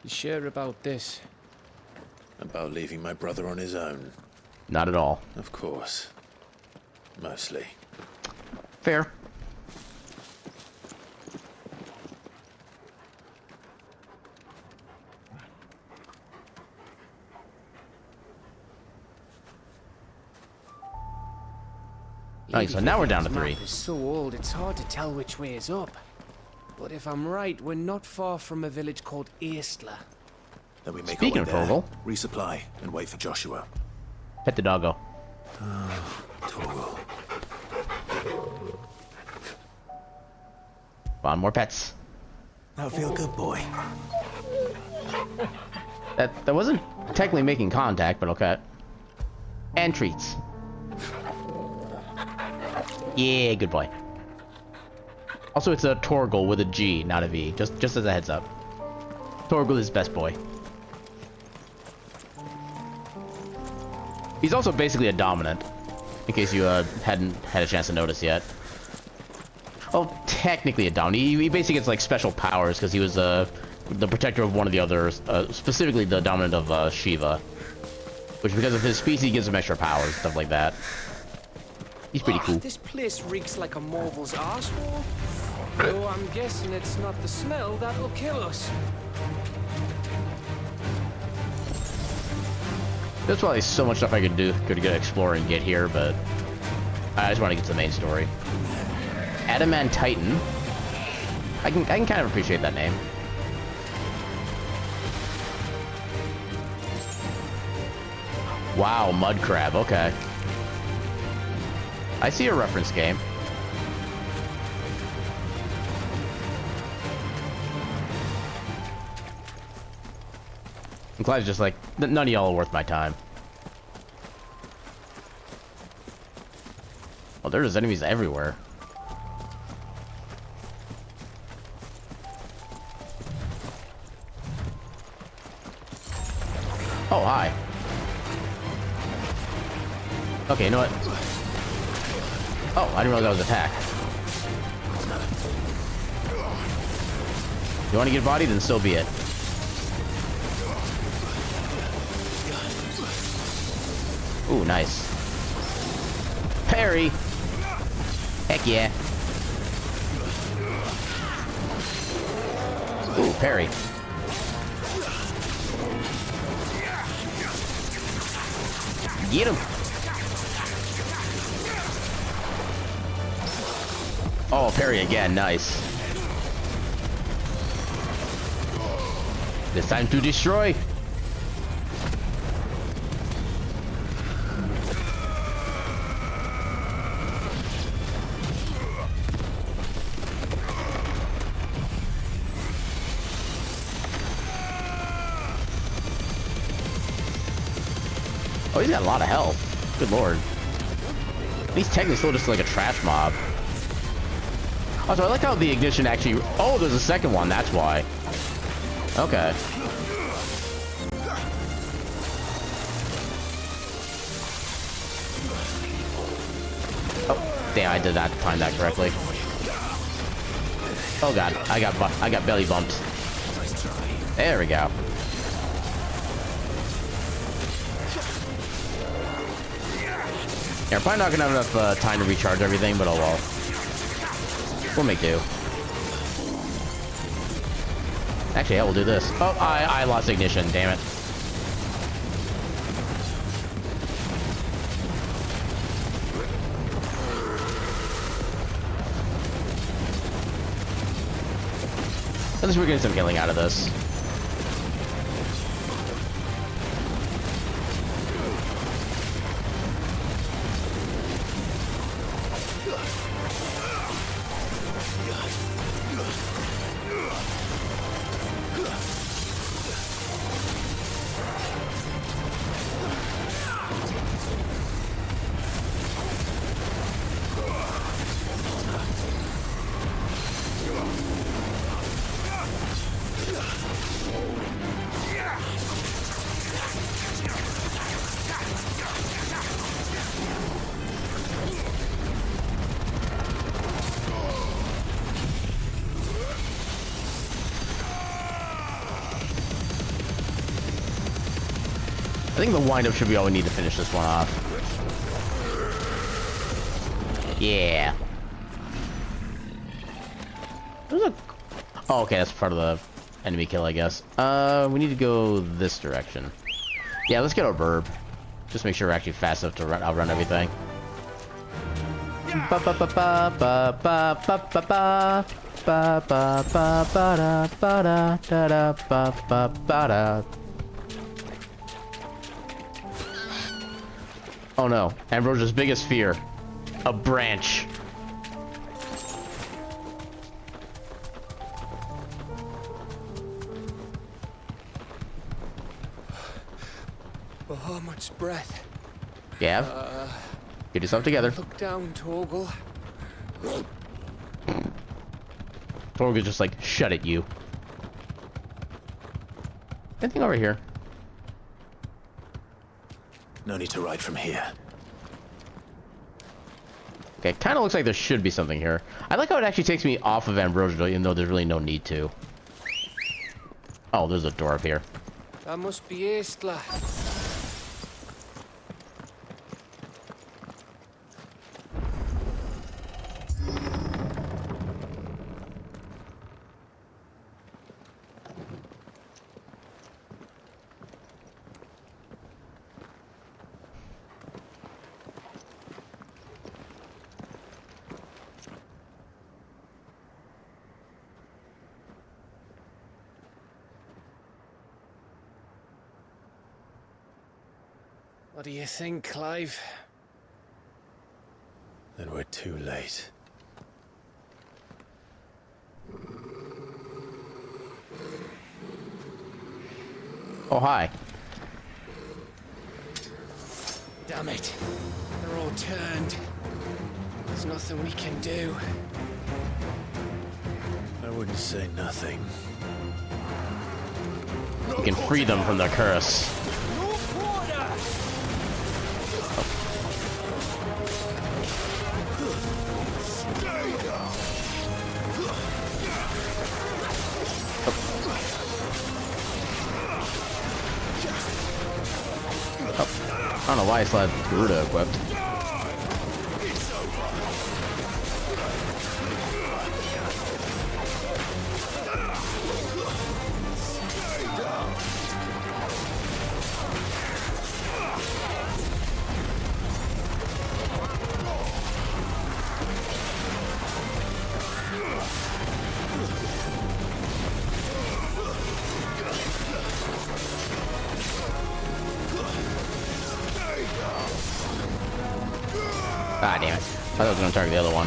You sure about this? About leaving my brother on his own? Not at all. Of course. Mostly. Fair. Alright, so now we're down to This 3. map is so old, it's hard to tell which way is up. But if I'm right, we're not far from a village called Eastla. Then we make Speaking our of way there, Torgal. resupply, and wait for Joshua. Pet the doggo. Torgal. Come on, more pets. Now feel good, boy. That wasn't technically making contact, but okay. And treats. Yeah, good boy. Also, it's a Torgal with a G, not a V. Just as a heads up. Torgal is best boy. He's also basically a dominant, in case you hadn't had a chance to notice yet. Well, technically a dominant. He basically gets like special powers because he was the protector of one of the others, specifically the dominant of Shiva, which because of his species gives him extra powers, stuff like that. He's pretty cool. This place reeks like a Marvel's arsehole. Though I'm guessing it's not the smell that'll kill us. There's probably so much stuff I could do, could get explore and get here, but I just want to get to the main story. Adamant Titan. I can kind of appreciate that name. Wow, mud crab. Okay. I see a reference game. And Clyde's just like, none of y'all are worth my time. Well, there's enemies everywhere. Oh, hi. Okay, you know what? Oh, I didn't realize that was an attack. You want to get bodied, then so be it. Ooh, nice. Parry! Heck yeah. Ooh, parry. Get him! Oh, parry again, nice. It's time to destroy! Oh, he's got a lot of health. Good lord. He's technically still just like a trash mob. Also, I like how the ignition actually... Oh, there's a second one, that's why. Okay. Oh, damn, I did not time that correctly. Oh god, I got belly bumped. There we go. Yeah, we're probably not gonna have enough time to recharge everything, but oh well. We'll make do. Actually, I will do this. Oh, I lost ignition, damn it. At least we're getting some killing out of this. I think the windup should be all we need to finish this one off. Yeah. There's a... Oh, okay, that's part of the enemy kill, I guess. We need to go this direction. Yeah, let's get our burb. Just make sure we're actually fast enough to outrun everything. Ba ba ba ba ba ba ba ba ba. Ba ba ba ba da ba da da da ba ba ba da. Oh no, Ambrosia's biggest fear. A branch. Oh, much breath. Gav? Get yourself together. Look down, Torgal. Torgal's just like, shut it, you. Anything over here? No need to ride from here. Okay, kind of looks like there should be something here. I like how it actually takes me off of Ambrosia, even though there's really no need to. Oh, there's a door up here. That must be Estla. What do you think, Clive? Then we're too late. Oh, hi. Damn it. They're all turned. There's nothing we can do. I wouldn't say nothing. We can free them from the curse. I don't know why I still have Garuda equipped. Ah, damn it. I thought I was gonna target the other one.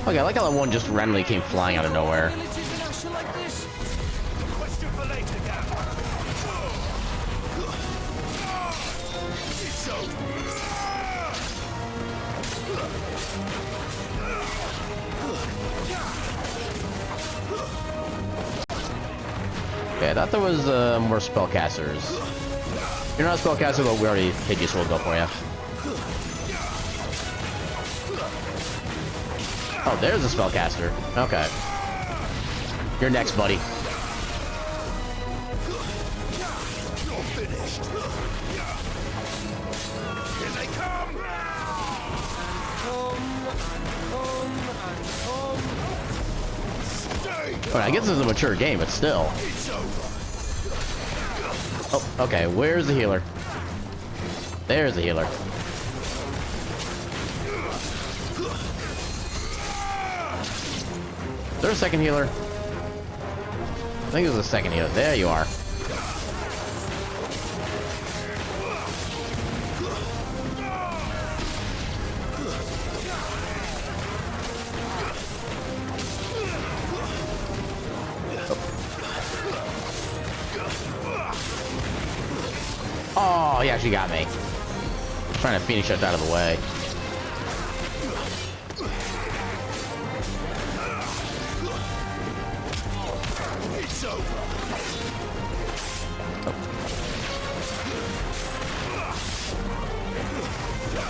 Okay, I like how that one just randomly came flying out of nowhere. Okay, I thought there was more spellcasters. You're not a spellcaster, but we already hit you, so we'll go for you. Oh, there's a spellcaster. Okay. You're next, buddy. Well, I guess this is a mature game, but still. Oh, okay. Where's the healer? There's the healer. Is there a second healer? I think there's a second healer. There you are. Oh, he actually got me. I'm trying to Phoenix Shot out of the way.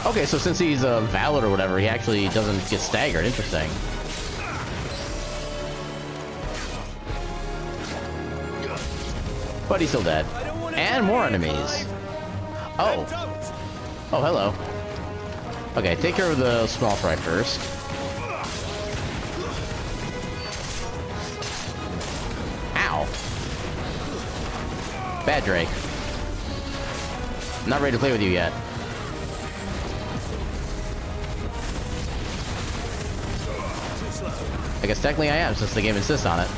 Okay, so since he's a Valid or whatever, he actually doesn't get staggered. Interesting. But he's still dead. And more enemies. Oh. Oh, hello. Okay, take care of the small fry first. Ow. Bad Drake. I'm not ready to play with you yet. I guess technically I am, since the game insists on it.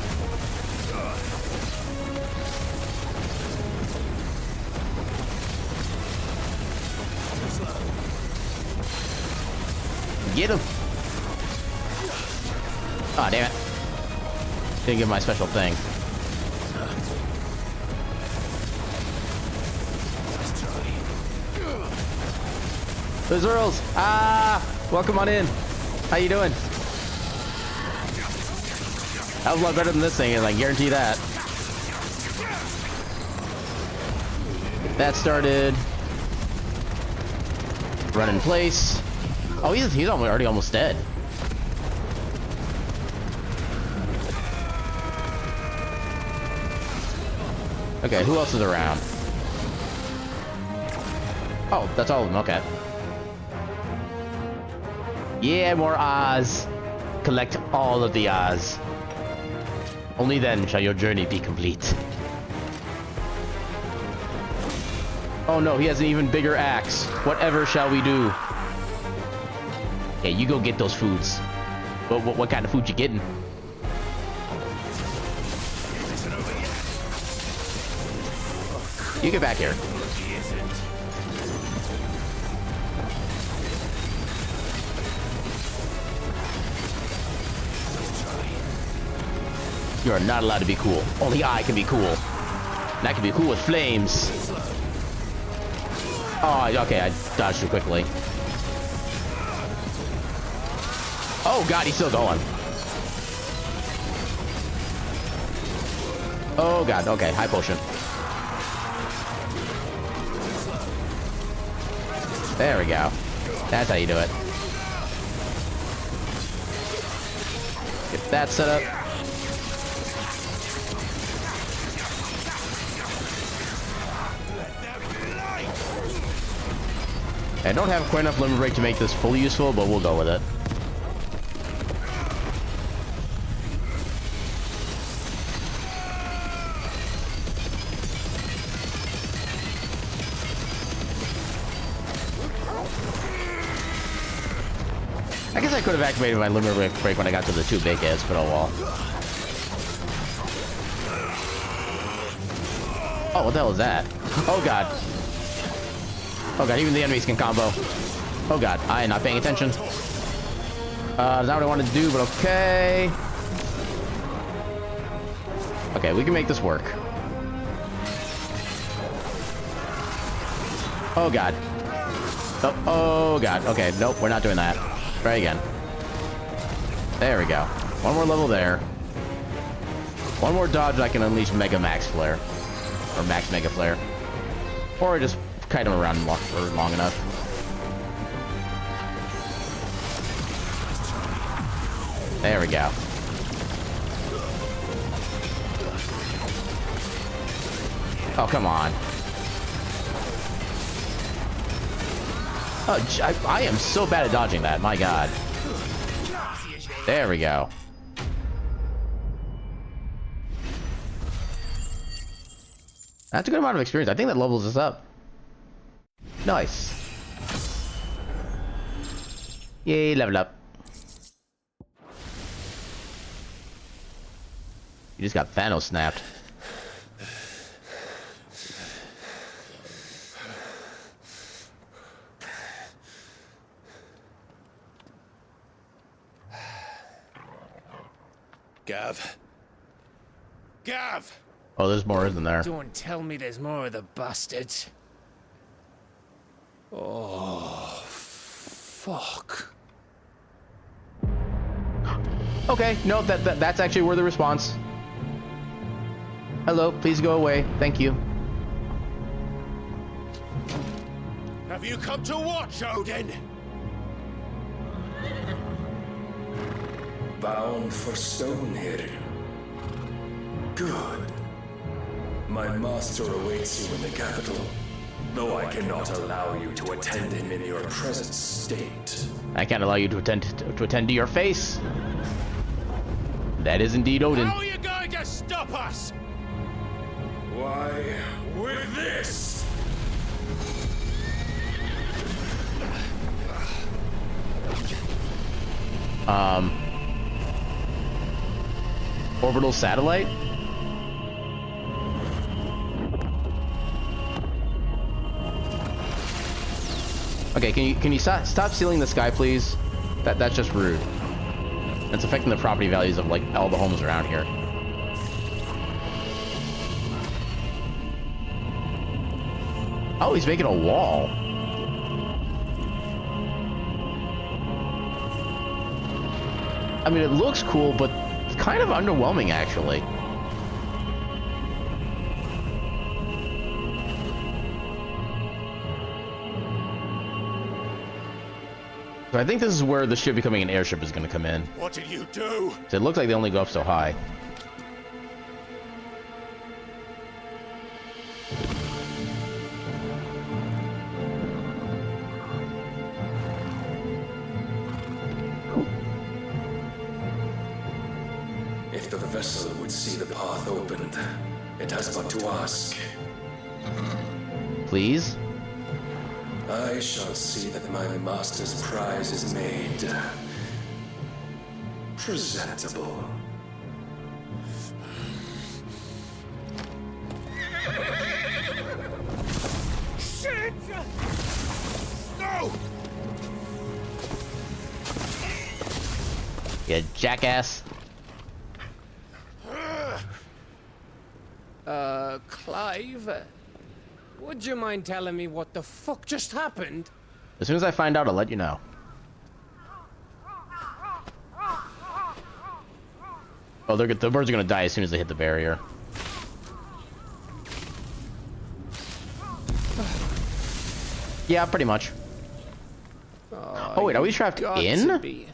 Get him! Aw, damn it. Didn't give my special thing. Those Earls! Ah! Welcome on in. How you doing? That was a lot better than this thing, and I guarantee that. That started. Run in place. Oh, he's already almost dead. Okay, who else is around? Oh, that's all of them. Okay. Yeah, more Oz. Collect all of the Oz. Only then shall your journey be complete. Oh no, he has an even bigger axe. Whatever shall we do? Yeah, you go get those foods. What kind of food you getting? You get back here. You are not allowed to be cool. Only I can be cool. And I can be cool with flames. Oh, okay, I dodged too quickly. Oh god, he's still going. Oh god, okay, high potion. There we go. That's how you do it. Get that set up. I don't have quite enough limit break to make this fully useful, but we'll go with it. I guess I could have activated my limit break when I got to the two big hits, but oh well. Oh, what the hell is that? Oh god. Oh god, even the enemies can combo. Oh god, I am not paying attention. That's not what I wanted to do, but okay. Okay, we can make this work. Oh god. Oh god. Okay, nope, we're not doing that. Try again. There we go. One more level there. One more dodge and I can unleash Mega Max Flare. Or Max Mega Flare. Or just kite him around for long enough. There we go. Oh, come on. Oh, I am so bad at dodging that. My god. There we go. That's a good amount of experience. I think that levels us up. Nice. Yay, level up. You just got Thanos snapped. Gav. Gav! Oh, there's more, isn't there? Don't tell me there's more of the bastards. Oh, fuck. Okay, no, that's actually worth a response. Hello, please go away. Thank you. Have you come to watch, Odin? Bound for Stonehill. Good. My master awaits you in the capital, though I cannot allow you to attend him in your present state. I can't allow you to attend to your face. That is indeed Odin. How are you going to stop us? Why, with this! Orbital satellite? Okay, can you stop sealing the sky, please? That's just rude. It's affecting the property values of like all the homes around here. Oh, he's making a wall. I mean, it looks cool, but it's kind of underwhelming, actually. So I think this is where the ship becoming an airship is going to come in. What did you do? So it looks like they only go up so high. If the vessel would see the path opened, it has but to ask. Please? I shall see that my master's prize is made presentable. Shit! No! You jackass. Clive, would you mind telling me what the fuck just happened? As soon as I find out, I'll let you know. Oh, the birds are gonna die as soon as they hit the barrier. Yeah, pretty much. Oh wait, are we trapped in?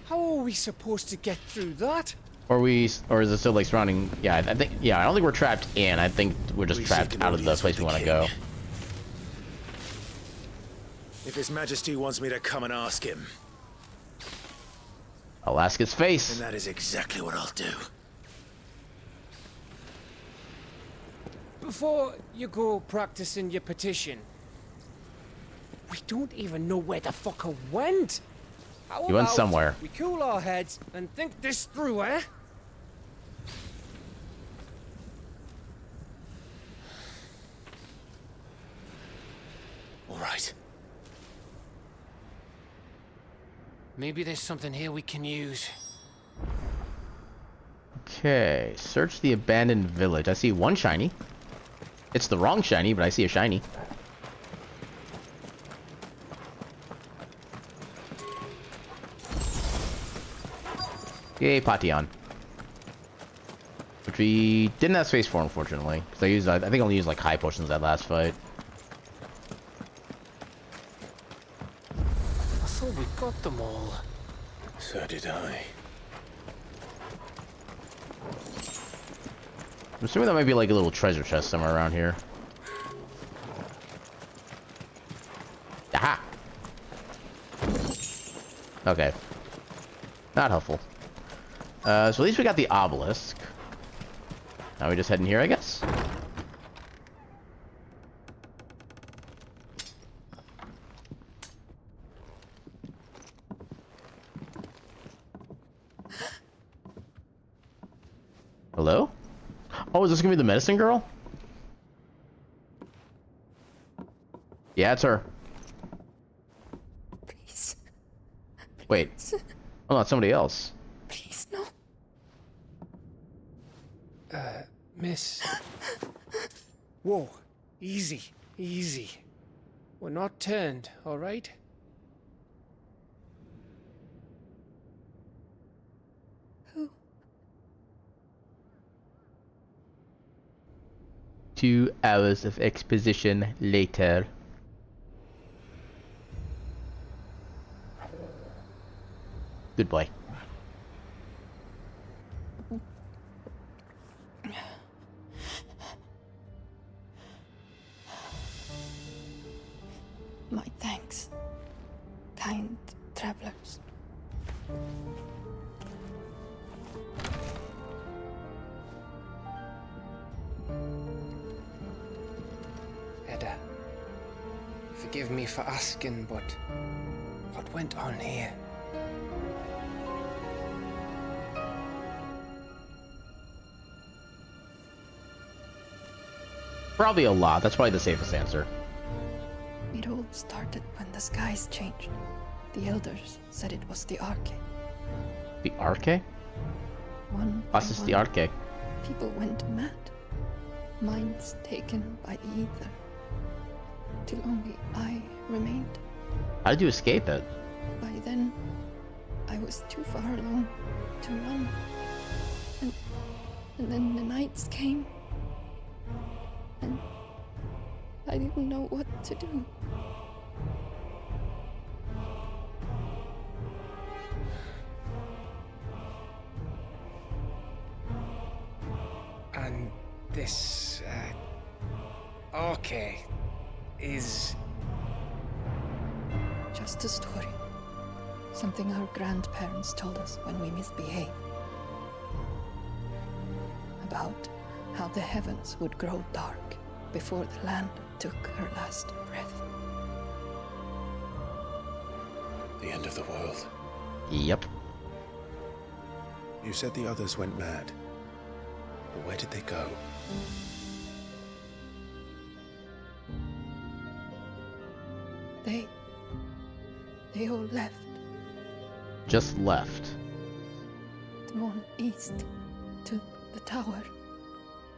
How are we supposed to get through that? Or is it still like surrounding? Yeah, I think. Yeah, I don't think we're trapped in. I think we're just trapped out of the place we want to go. If His Majesty wants me to come and ask him, I'll ask his face. then that is exactly what I'll do. Before you go practicing your petition, we don't even know where the fucker went. How He went about somewhere. we cool our heads and think this through, eh? All right. Maybe there's something here we can use. Okay, search the abandoned village. I see one shiny. It's the wrong shiny, but I see a shiny. Yay, Patillon. Which we didn't have space for, unfortunately. Because I think I only used like high potions that last fight. I thought we got them all. So did I. I'm assuming that might be like a little treasure chest somewhere around here. Aha! Okay. Not helpful. So at least we got the obelisk. Now we just head in here, I guess. Hello? Oh, is this gonna be the medicine girl? Yeah, it's her. Please. Wait. Oh, not somebody else. Please, no. Miss. Whoa. Easy. Easy. We're not turned, all right? Who? 2 hours of exposition later. Good boy. My thanks, kind travelers. Edda, forgive me for asking, but what went on here? Probably a lot. That's probably the safest answer. It all started when the skies changed. The elders said it was the Arche. The Arche? Was ist die Arche? People went mad. Minds taken by the ether. Till only I remained. How did you escape it? By then, I was too far along to run. And then the nights came. And I didn't know what to do. And this, Arche is... Just a story. Something our grandparents told us when we misbehaved. About how the heavens would grow dark before the land took her last breath. The end of the world. Yep. You said the others went mad. But where did they go? They all left. Just left. Drawn east to the tower.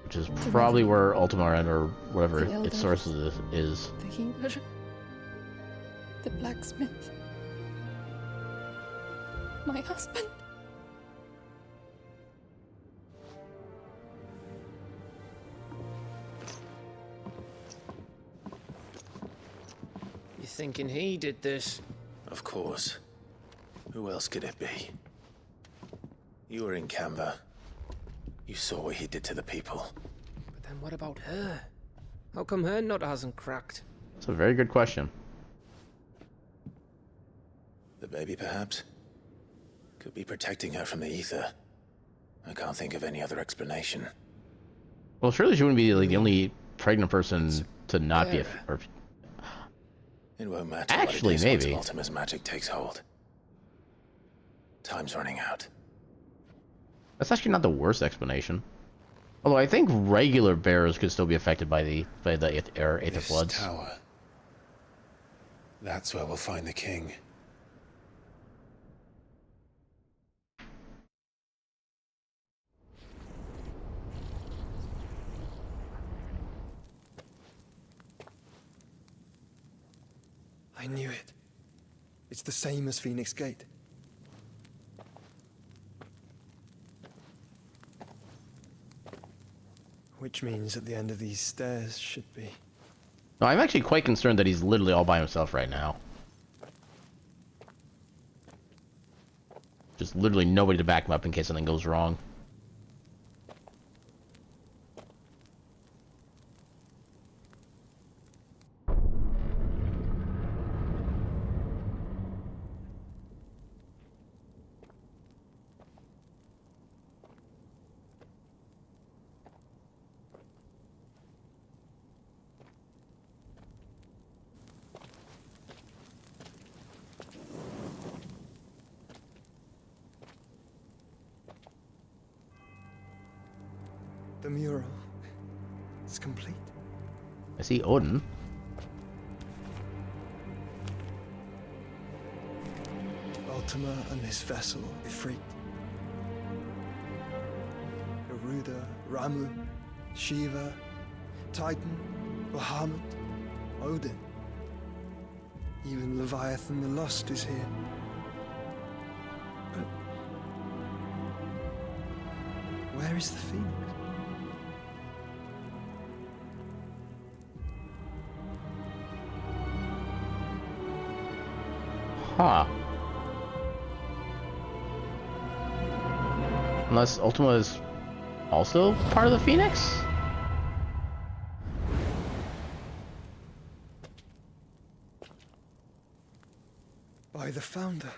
Which is probably where Ultima or whatever The its source is. The healer. The blacksmith. My husband. You thinking he did this? Of course. Who else could it be? You were in Canva. You saw what he did to the people. But then what about her? How come her nut hasn't cracked? That's a very good question. The baby, perhaps? Could be protecting her from the ether. I can't think of any other explanation. Well, surely she wouldn't be like the only pregnant person to not be a... Or, It won't matter. actually, what it is maybe. Once Ultima's magic takes hold. Time's running out. That's actually not the worst explanation. Although I think regular bearers could still be affected by the Aether This Floods. tower. That's where we'll find the king. I knew it. It's the same as Phoenix Gate. Which means at the end of these stairs should be... No, I'm actually quite concerned that he's literally all by himself right now. Just literally nobody to back him up in case something goes wrong. The mural is complete. I see Odin. Ultima and his vessel, Ifrit. Garuda, Ramu, Shiva, Titan, Bahamut, Odin. Even Leviathan the Lost is here. But where is the Phoenix? Huh. Unless Ultima is also part of the Phoenix? By the Founder.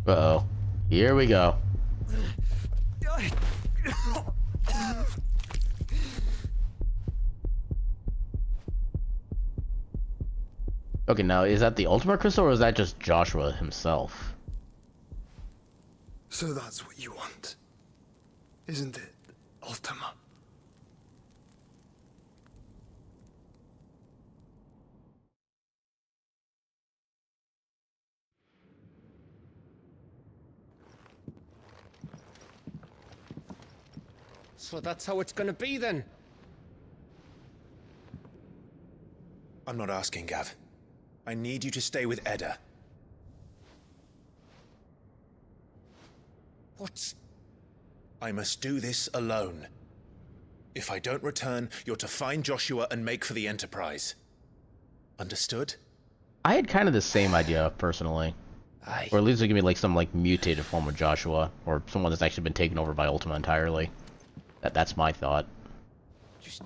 Uh-oh. Here we go. Okay, now, is that the Ultima Crystal, or is that just Joshua himself? So that's what you want. isn't it, Ultima? So that's how it's gonna be then? I'm not asking, Gav. I need you to stay with Edda. What? I must do this alone. If I don't return, you're to find Joshua and make for the Enterprise. Understood? I had kind of the same idea, personally. Aye. Or at least it could be like some like mutated form of Joshua, or someone that's actually been taken over by Ultima entirely. That's my thought. Just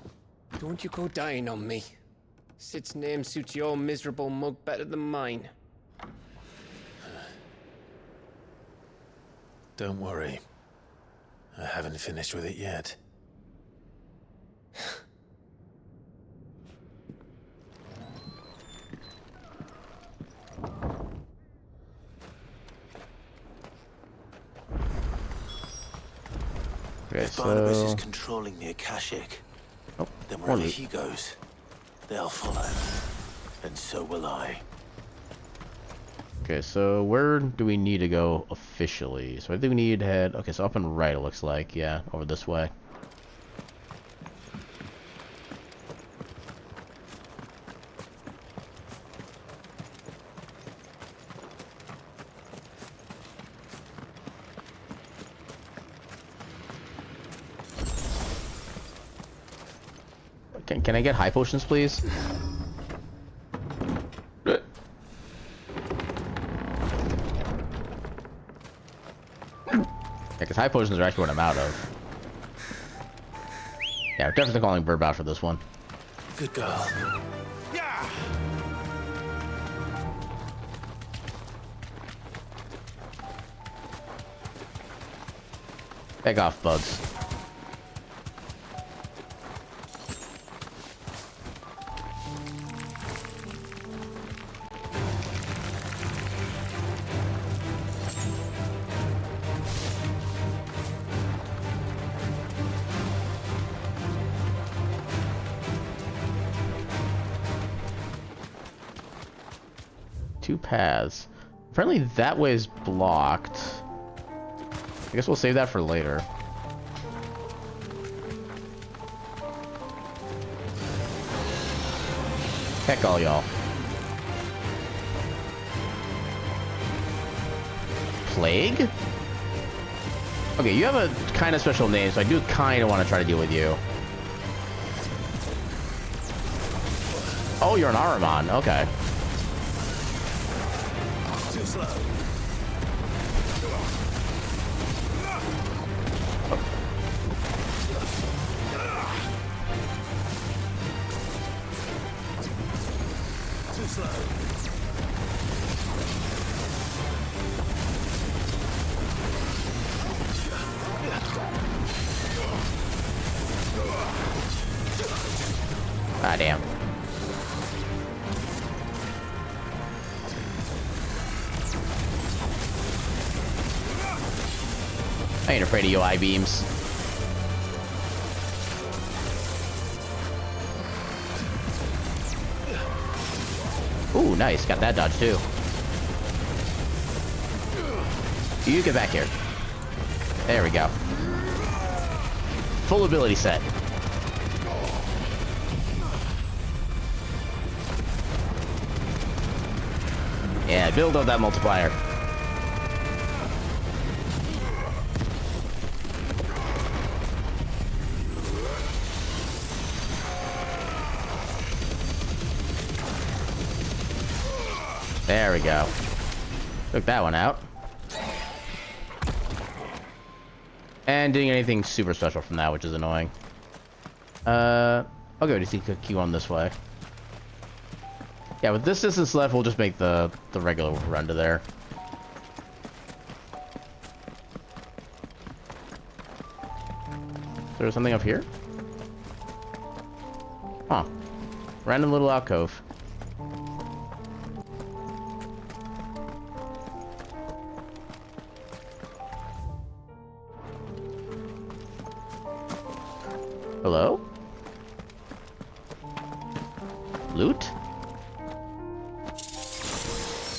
don't you go dying on me. Sid's name suits your miserable mug better than mine. Don't worry. I haven't finished with it yet. Okay, If Barnabas is so... controlling the Akashic, Oh, then wherever one he goes, they'll follow. And so will I. Okay, so where do we need to go officially? So I think we need to head... Okay, so up and right it looks like. Yeah, over this way. Can I get high potions, please? Because high potions are actually what I'm out of. Yeah, we're definitely calling Bird out for this one. Good girl. Back off, bugs. Two paths. Apparently that way is blocked. I guess we'll save that for later. Heck all y'all. Plague? Okay, you have a kind of special name, so I do kind of want to try to deal with you. Oh, you're an Ahriman. Okay. Too slow. Too slow. Ah, damn. I ain't afraid of you, I-beams. Ooh, nice. Got that dodge, too. You get back here. There we go. Full ability set. Yeah, build up that multiplier. There we go. Took that one out. And didn't get anything super special from that, which is annoying. Okay, we just need to keep on this way. Yeah, with this distance left, we'll just make the regular run to there. Is there something up here? Huh. Random little alcove. Hello? Loot?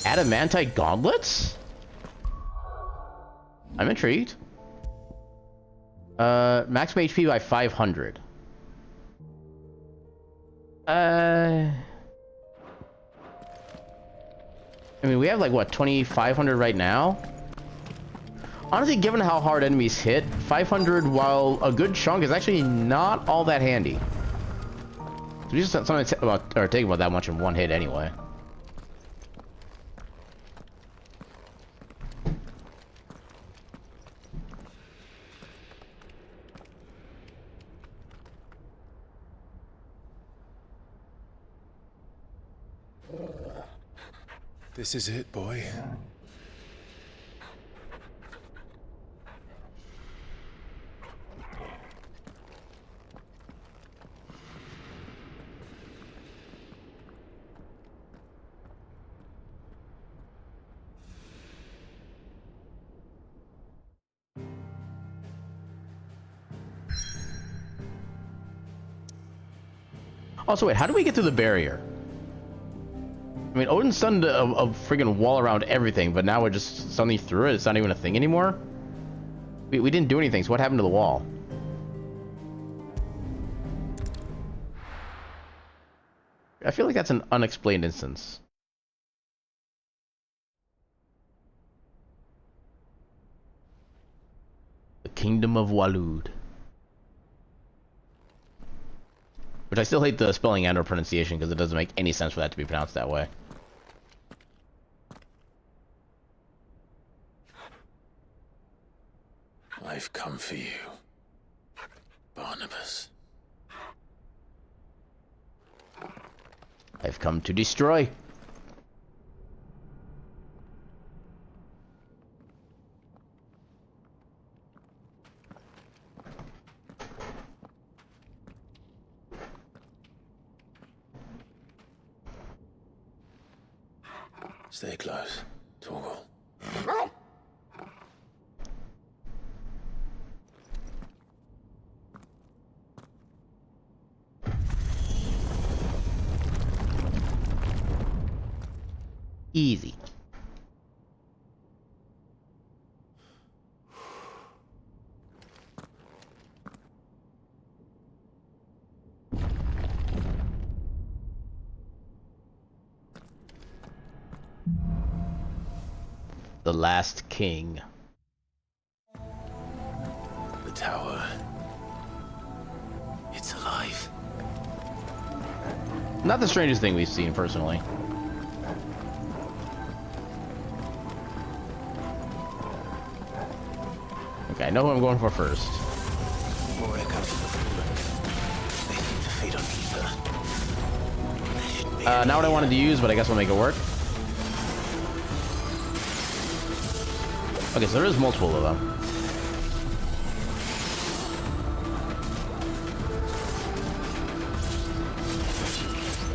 Adamantite gauntlets? I'm intrigued. Maximum HP by 500. I mean, we have like, what, 2,500 right now? Honestly, given how hard enemies hit, 500, while a good chunk, is actually not all that handy. So we just sometimes take about that much in one hit anyway. This is it, boy. Also, wait, how do we get through the barrier? I mean, Odin stunned a friggin' wall around everything, but now we're just suddenly through it. It's not even a thing anymore. We didn't do anything, so what happened to the wall? I feel like that's an unexplained instance. The Kingdom of Walud. Which I still hate the spelling and or pronunciation because it doesn't make any sense for that to be pronounced that way. I've come for you, Barnabas. I've come to destroy. Stay close, Torgal. Easy. The last king. The tower. It's alive. Not the strangest thing we've seen, personally. Okay, I know who I'm going for first. More echoes of the fallen. They seem to feed on ether. Not what I wanted to use, but I guess we'll make it work. Okay, so there is multiple of them.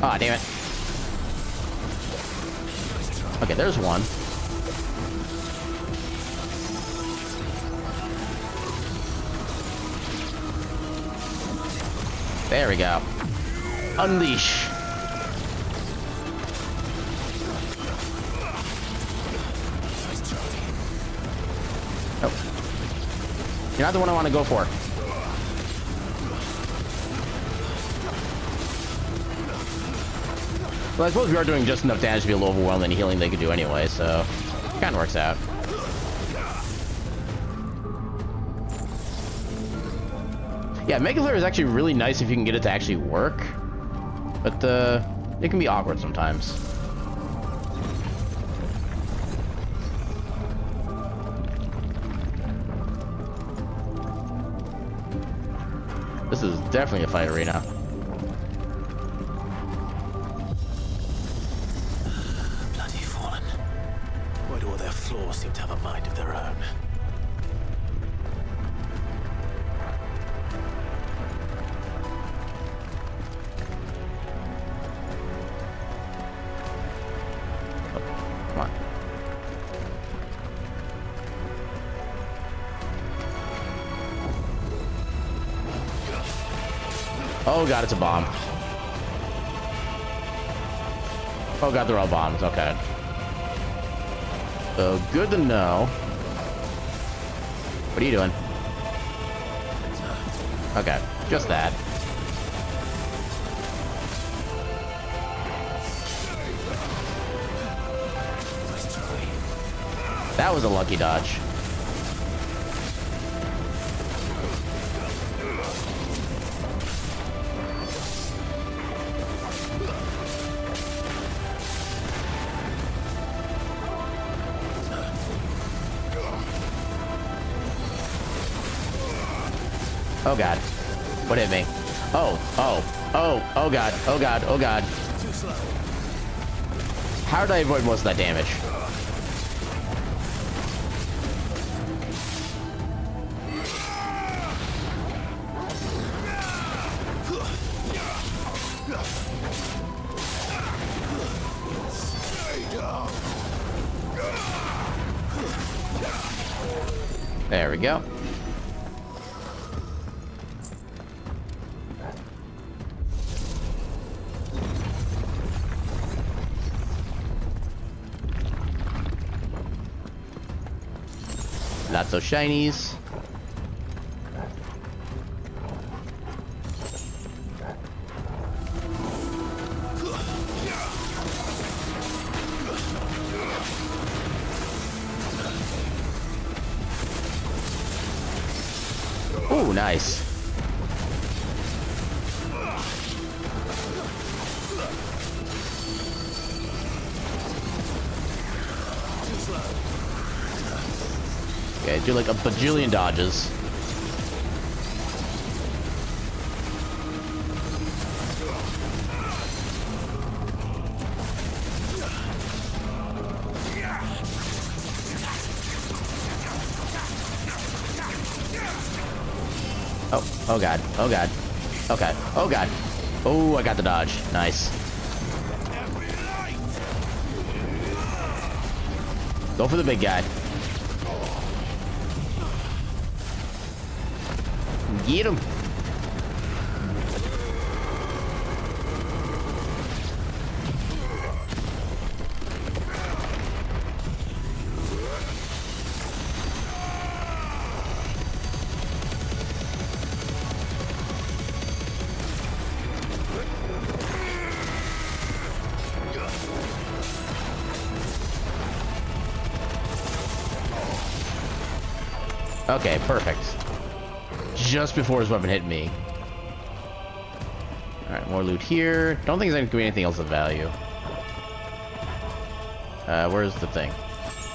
Ah, damn it. Okay, there's one. There we go. Unleash. Oh. You're not the one I want to go for. Well, I suppose we are doing just enough damage to be a little overwhelmed than healing they could do anyway, so it kind of works out. Yeah, Mega Flare is actually really nice if you can get it to actually work, but it can be awkward sometimes. This is definitely a fight arena. Bloody fallen. Why do all their flaws seem to have a mind of their own? Come on. Oh god, it's a bomb. Oh god, they're all bombs. Okay. So good to know. What are you doing? Okay, just that. That was a lucky dodge. Oh god. What hit me? Oh god, oh god, oh god. How did I avoid most of that damage? There we go. Lots of shinies. Ooh, nice. Okay, do like a bajillion dodges. Oh god, oh god. Okay, oh god. Oh, I got the dodge. Nice. Go for the big guy. Get him. Okay, perfect. Just before his weapon hit me. Alright, more loot here. Don't think there's going to be anything else of value. Where's the thing?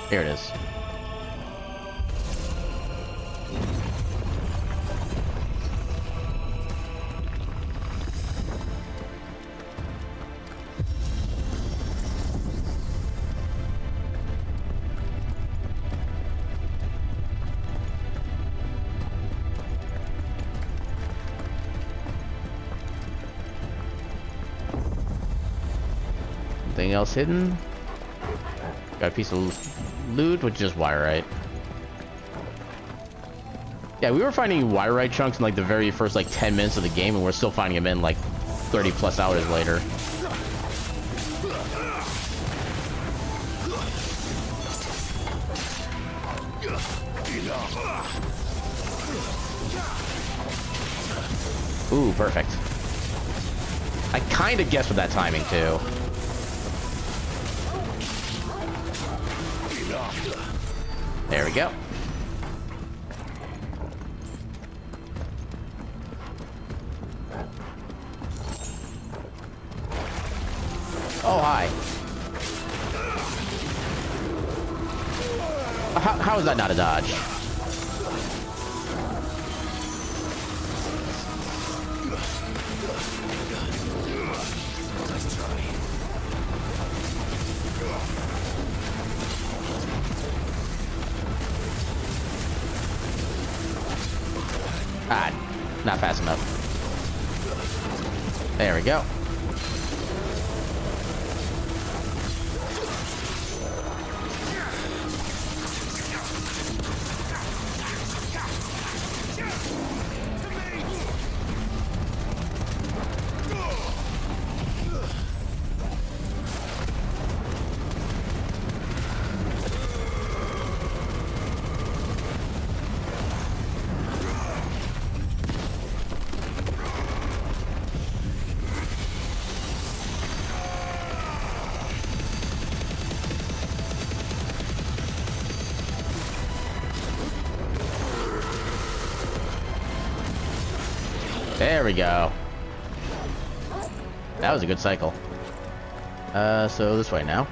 Here it is. Anything else hidden? Got a piece of loot, which is wire-right. Yeah, we were finding wire-right chunks in like the very first like 10 minutes of the game, and we're still finding them in like 30 plus hours later. Ooh, perfect. I kind of guessed with that timing too. There we go. Oh, hi. How is that not a dodge? Ah, not fast enough. There we go. There we go. That was a good cycle. So this way now.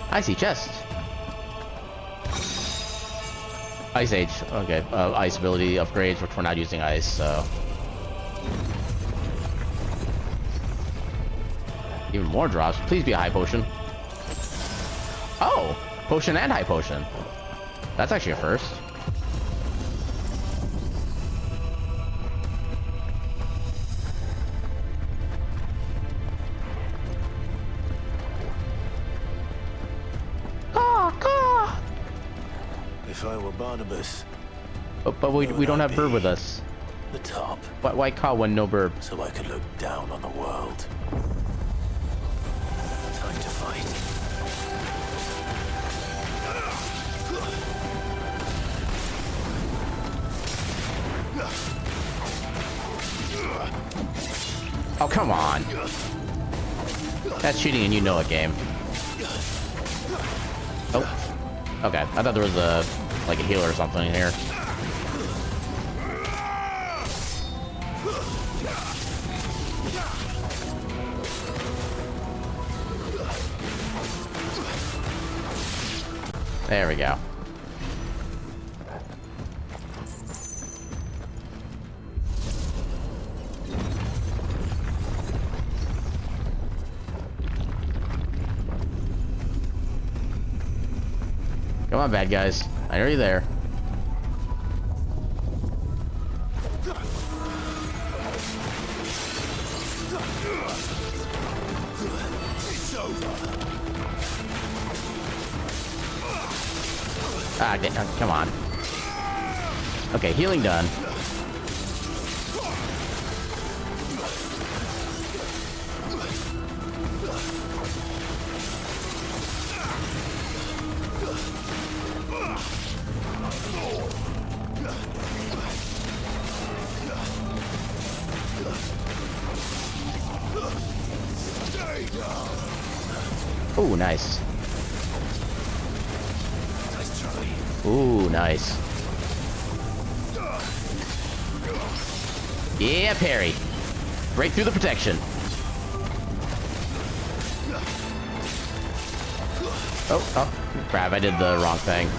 I see chest. Ice Age. Okay. Ice ability upgrades, which we're not using ice, so. Even more drops. Please be a high potion. Oh! Potion and high potion. That's actually a first. If I were Barnabas... But we don't have Burb with us. The top. Why call when no Burb? So I could look down on the world. Time to fight. Oh, come on. That's cheating and you know it, game. Oh. Okay, I thought there was a like a healer or something in here. There we go. Come on, bad guys. I know you're there. Ah, come on. Okay, healing done. Ooh, nice. Ooh, nice. Yeah, parry. Break through the protection. Oh, crap, I did the wrong thing.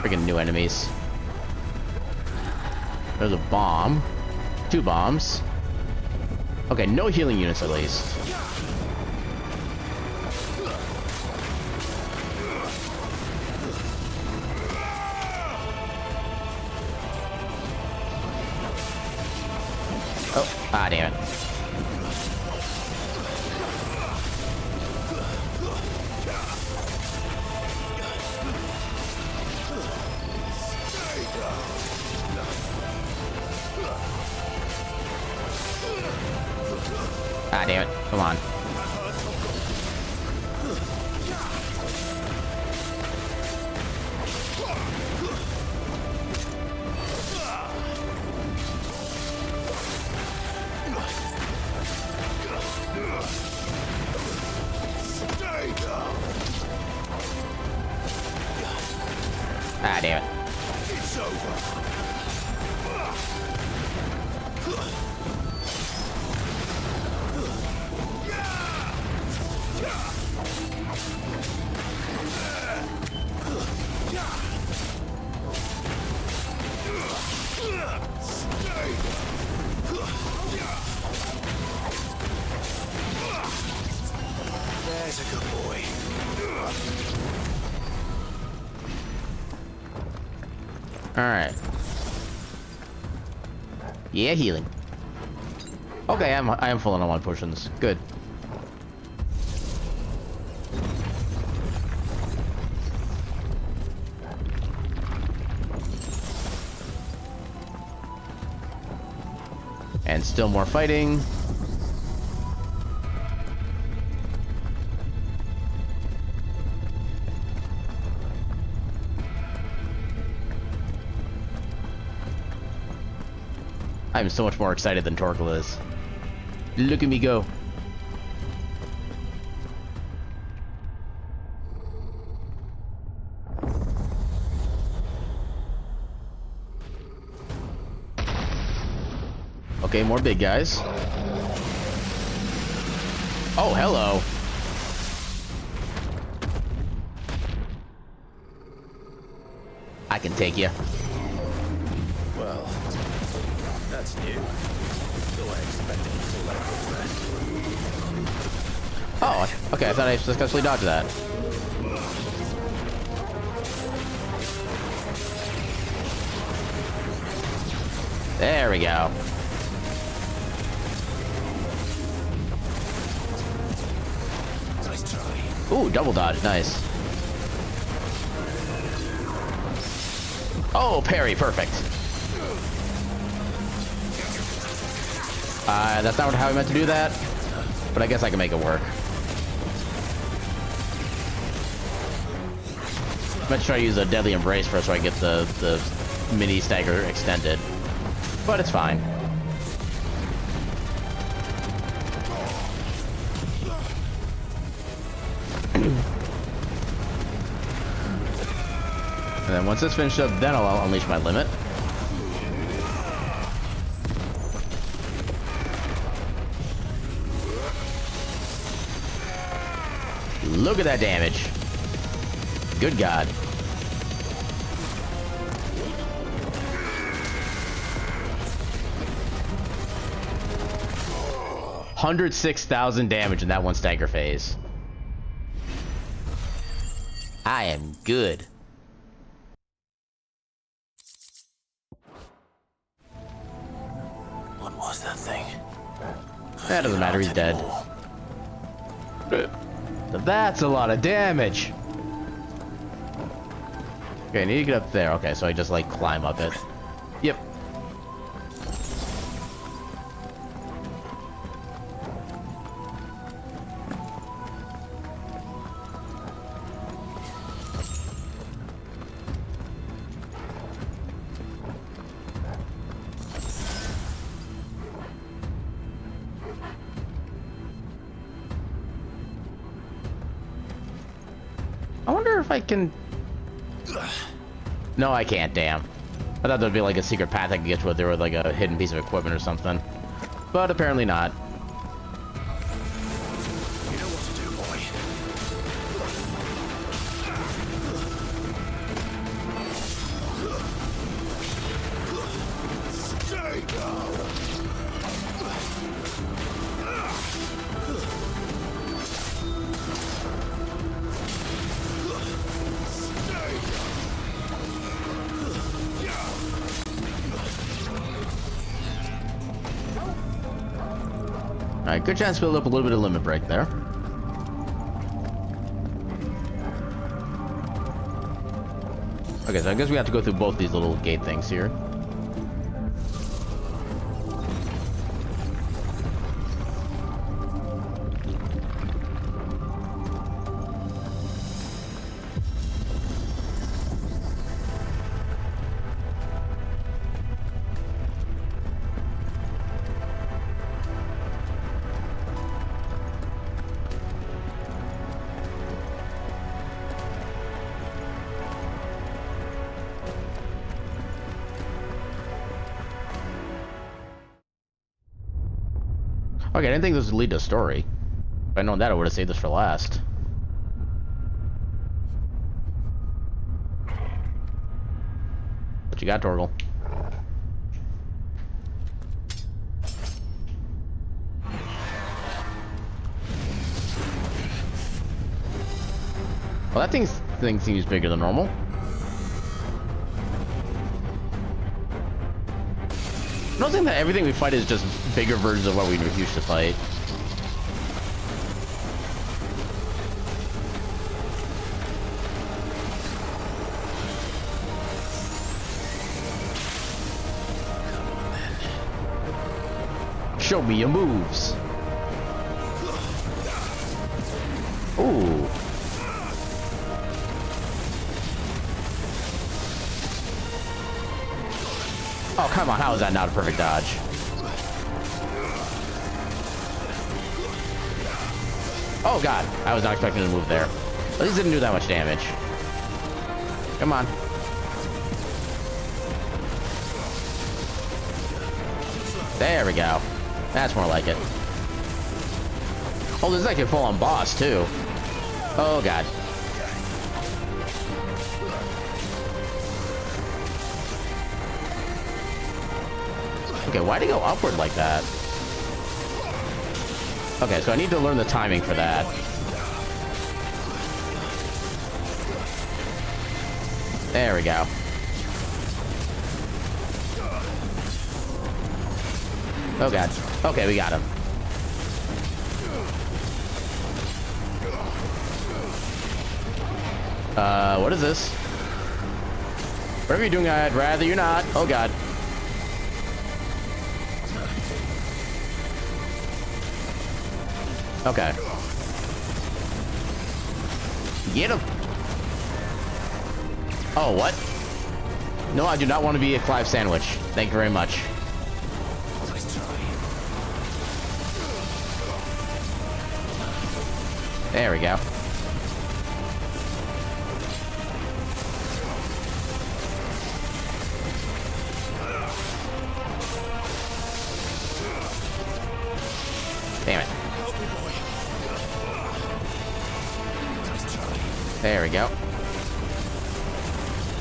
Freaking new enemies. There's a bomb. 2 bombs. Okay, no healing units at least. Oh, ah, damn it. Ah, damn it. Come on. Ah, damn it. It's over. There's a good boy. Alright. Yeah, healing. Okay, I am full on one potions. Good. And still more fighting. I'm so much more excited than Torkel is. Look at me go. Okay, more big guys. Oh, hello. I can take you. Well, that's new. Still expecting full level. Oh, okay, I thought I successfully dodged that. There we go. Nice try. Ooh, double dodge, nice. Oh, parry, perfect. That's not how I meant to do that, but I guess I can make it work. I meant to try to use a deadly embrace first so I get the mini stagger extended, but it's fine. And then once it's finished up, then I'll unleash my limit. Look at that damage. Good God. $106,000 damage in that one stagger phase. I am good. What was that thing? That doesn't matter, he's dead. That's a lot of damage. Okay, I need to get up there. Okay, so I just like climb up it. Yep. I wonder if I can... No, I can't, damn. I thought there'd be like a secret path I could get to it there with like a hidden piece of equipment or something. But apparently not. You know what to do, boy. Stay down. Alright, good chance to build up a little bit of limit break there. Okay, so I guess we have to go through both these little gate things here. Okay, I didn't think this would lead to a story. If I'd known that, I would have saved this for last. What you got, Torgal? Well, that thing seems bigger than normal. I'm not saying that everything we fight is just bigger versions of what we used to fight. Show me your moves. Ooh. Oh, come on. How is that not a perfect dodge? Oh, God. I was not expecting to move there. At least it didn't do that much damage. Come on. There we go. That's more like it. Oh, this is like a full-on boss, too. Oh, God. Okay, why'd it go upward like that? Okay, so I need to learn the timing for that. There we go. Oh, God. Okay, we got him. What is this? Whatever you're doing, I'd rather you not. Oh, God. Okay. Get him. Oh, what? No, I do not want to be a Clive sandwich. Thank you very much. There we go. Damn it. There we go.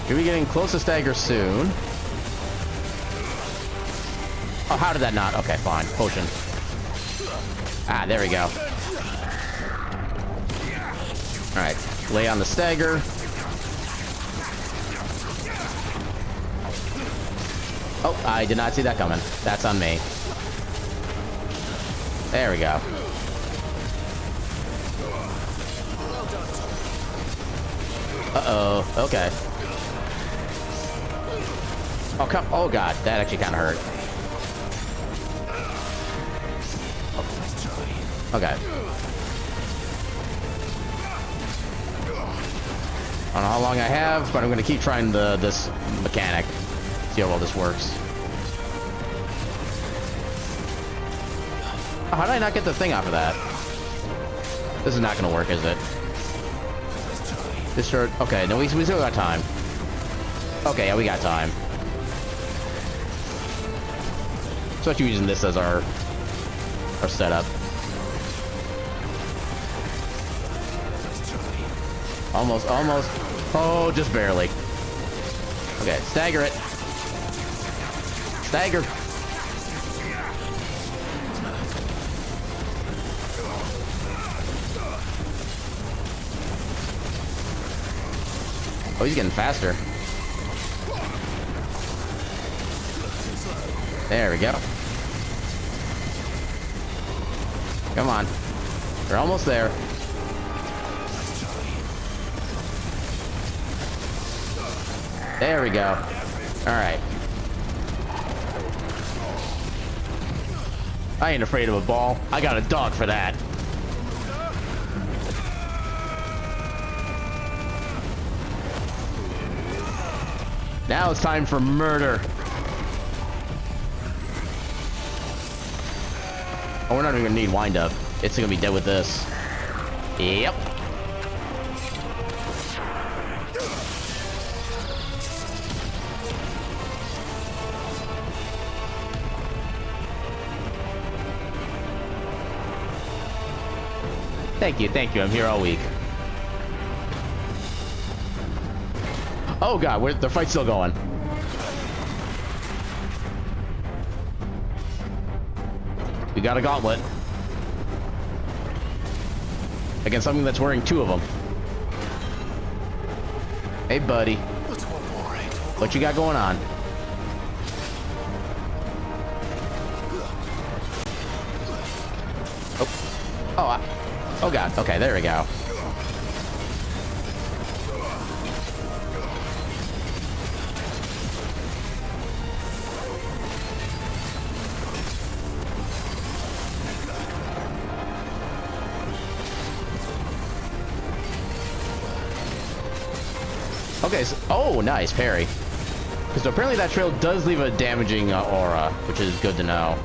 You'll be getting close to stagger soon. Oh, how did that not? Okay, fine. Potion. Ah, there we go. Alright, lay on the stagger. Oh, I did not see that coming. That's on me. There we go. Uh-oh, okay. Oh, come, oh God, that actually kind of hurt. Okay. I don't know how long I have, but I'm going to keep trying this mechanic. See how well this works. Oh, how did I not get the thing off of that? This is not going to work, is it? This shirt. Okay, no, we still got time. Okay, yeah, we got time. Especially using this as our setup. Almost, almost. Oh, just barely. Okay, stagger it. Stagger. Oh, he's getting faster. There we go. Come on. We're almost there. There we go. Alright. I ain't afraid of a ball. I got a dog for that. Now it's time for murder. Oh, we're not even gonna need wind up. It's gonna be dead with this. Yep. Thank you. I'm here all week. Oh God, the fight's still going. We got a gauntlet. Against something that's wearing two of them. Hey, buddy. What you got going on? Oh God. Okay, there we go. Okay, so, oh, nice, parry. Because apparently that trail does leave a damaging aura, which is good to know.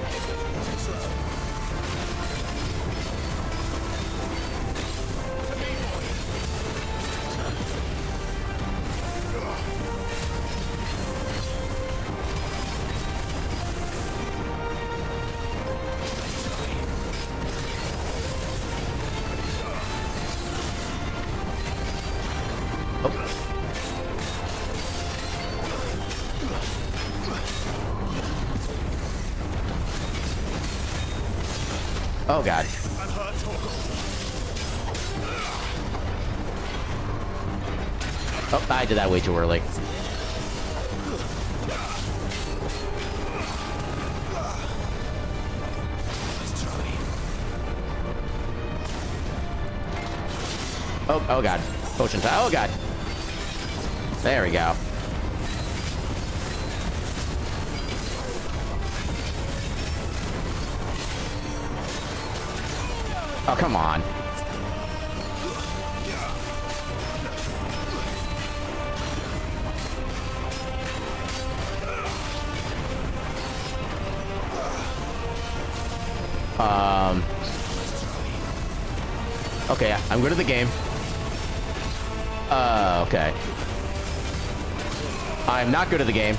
Oh god. Oh, I did that way too early. Oh god. Potion time. Oh god. There we go. Oh, come on. Okay, I'm good at the game. Okay. I'm not good at the game.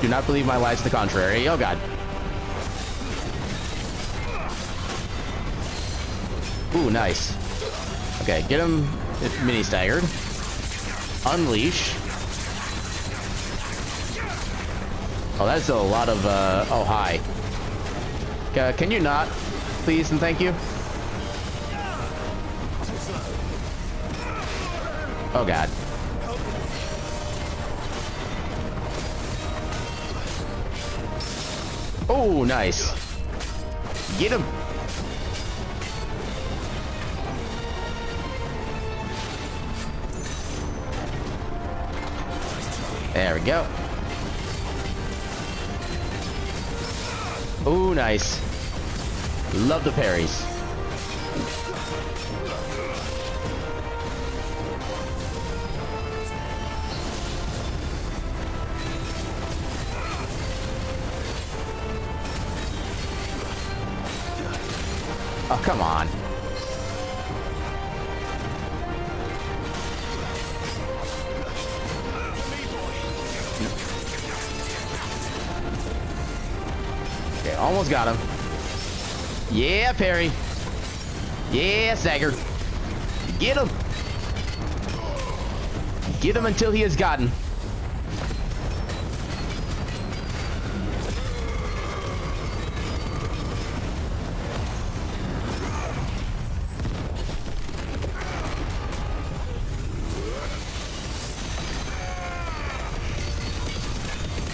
Do not believe my lies to the contrary. Oh god. Ooh, nice. Okay, get him mini staggered. Unleash. Oh, that's a lot of, oh, hi. Can you not, please and thank you? Oh, God. Oh, nice. Get him. There we go. Oh, nice. Love the parries. Oh, come on. Okay, almost got him. Yeah, parry. Yeah, stagger. Get him. Get him until he is gotten.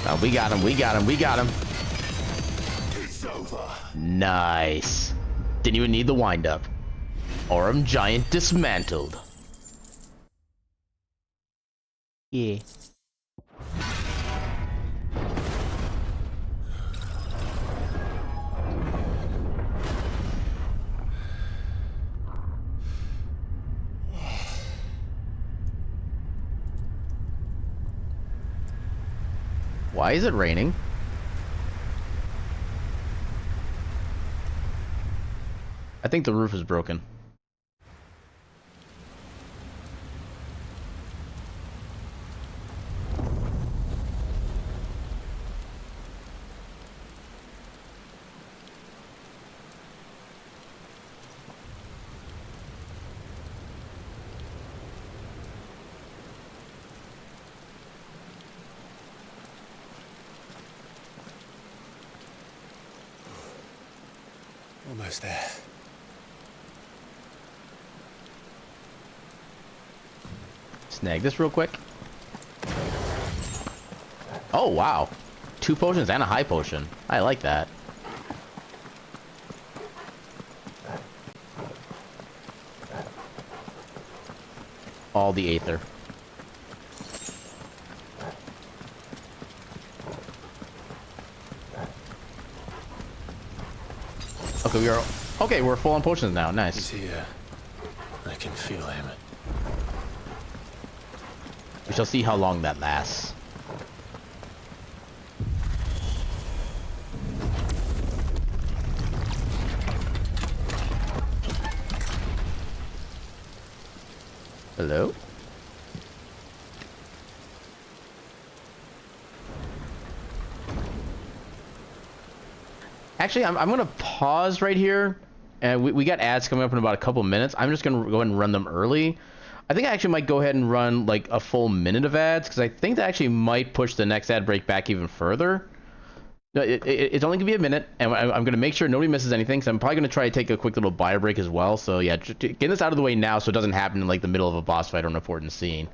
Oh, we got him, we got him, we got him. It's over. Nice. Didn't even need the wind up. Aurum Giant dismantled. Yeah. Why is it raining? I think the roof is broken. Almost there. Snag this real quick. Oh, wow. 2 potions and a high potion. I like that. All the aether. Okay, we're full on potions now. Nice. He's here. I can feel him. We shall see how long that lasts. Hello? Actually, I'm gonna pause right here, and we got ads coming up in about a couple minutes. I'm just gonna go ahead and run them early. I think I actually might go ahead and run like a full minute of ads, because I think that actually might push the next ad break back even further. No, it's only gonna be a minute, and I'm gonna make sure nobody misses anything. So I'm probably gonna try to take a quick little bio break as well. So yeah, get this out of the way now, so it doesn't happen in like the middle of a boss fight or an important scene.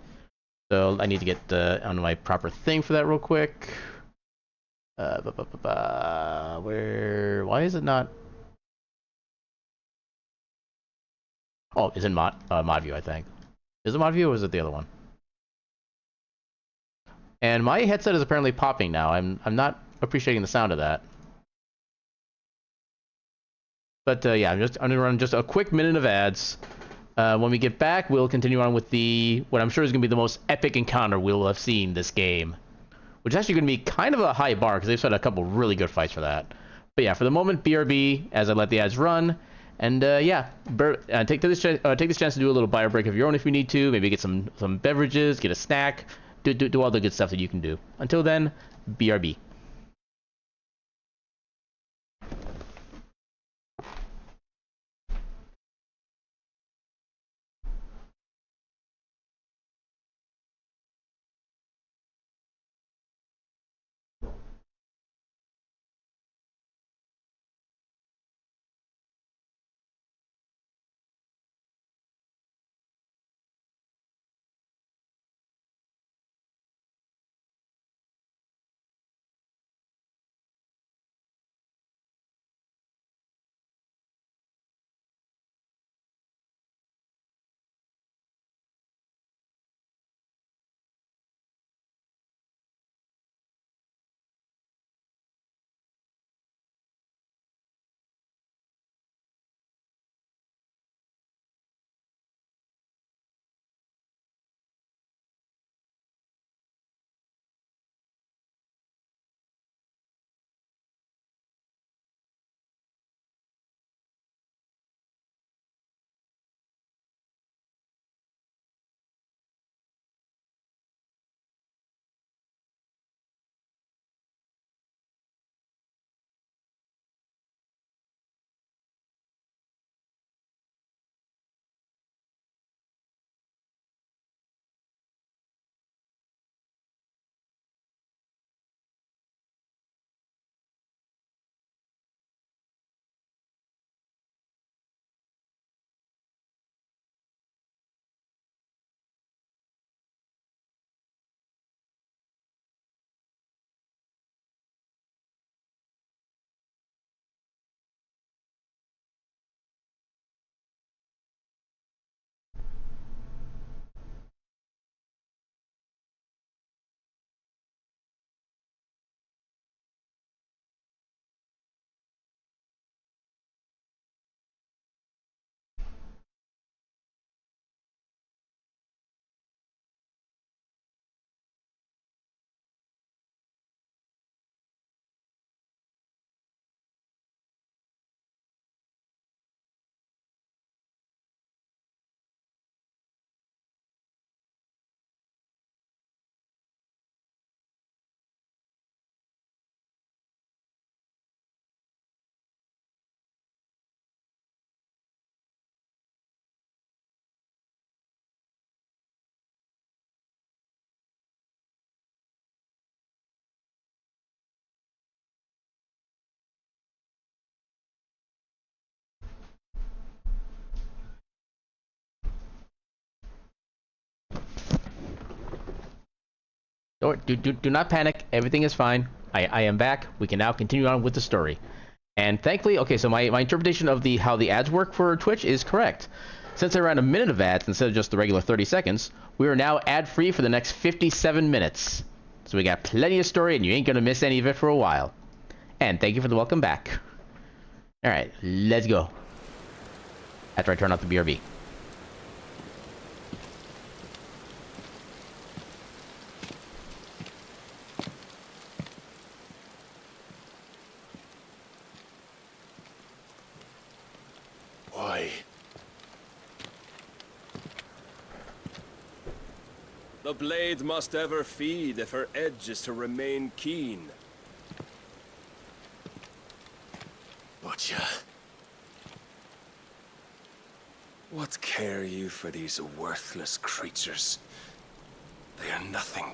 So I need to get onto my proper thing for that real quick. Where? Why is it not? Oh, it's in mod view, I think. Is it mod view or is it the other one? And my headset is apparently popping now. I'm not appreciating the sound of that. But yeah, I'm gonna run just a quick minute of ads. When we get back, we'll continue on with what I'm sure is gonna be the most epic encounter we'll have seen this game, which is actually gonna be kind of a high bar because they've set a couple really good fights for that. But yeah, for the moment, BRB as I let the ads run. And yeah, take this chance to do a little bio break of your own if you need to. Maybe get some beverages, get a snack, do all the good stuff that you can do. Until then, BRB. Do not panic. Everything is fine. I am back. We can now continue on with the story. And thankfully, okay, so my interpretation of how the ads work for Twitch is correct. Since I ran a minute of ads instead of just the regular 30 seconds, we are now ad-free for the next 57 minutes. So we got plenty of story, and you ain't gonna miss any of it for a while. And thank you for the welcome back. Alright, let's go. After I turn off the BRB. Why? The blade must ever feed if her edge is to remain keen. Butcher. What care you for these worthless creatures? They are nothing.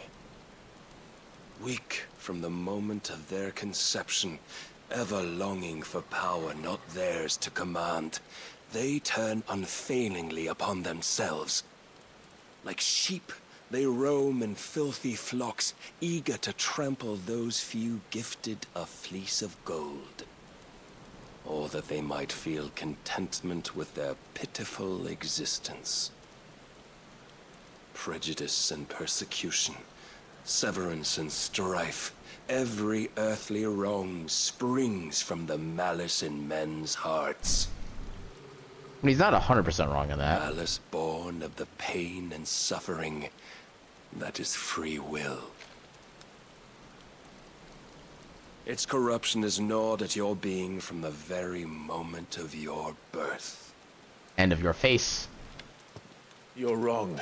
Weak from the moment of their conception, ever longing for power not theirs to command, they turn unfailingly upon themselves. Like sheep, they roam in filthy flocks, eager to trample those few gifted a fleece of gold. Or that they might feel contentment with their pitiful existence. Prejudice and persecution, severance and strife, every earthly wrong springs from the malice in men's hearts. He's not 100% wrong in that. Malice born of the pain and suffering that is free will. Its corruption is gnawed at your being from the very moment of your birth. And of your face. You're wrong.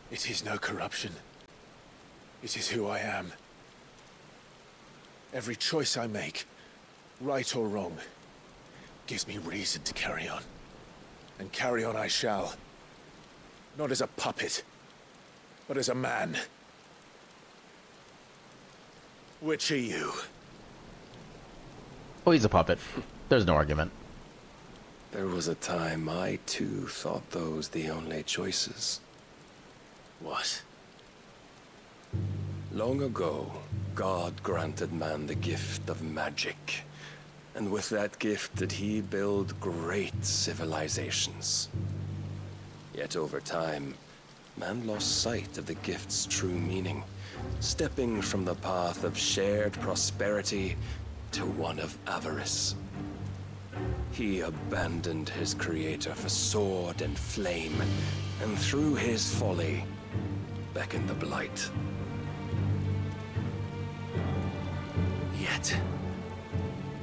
It is no corruption. It is who I am. Every choice I make, right or wrong, gives me reason to carry on. And carry on I shall. Not as a puppet, but as a man. Which are you? Oh, he's a puppet. There's no argument. There was a time I too thought those the only choices. What? Long ago, God granted man the gift of magic. And with that gift did he build great civilizations. Yet over time, man lost sight of the gift's true meaning, stepping from the path of shared prosperity to one of avarice. He abandoned his creator for sword and flame, and through his folly, beckoned the blight. Yet,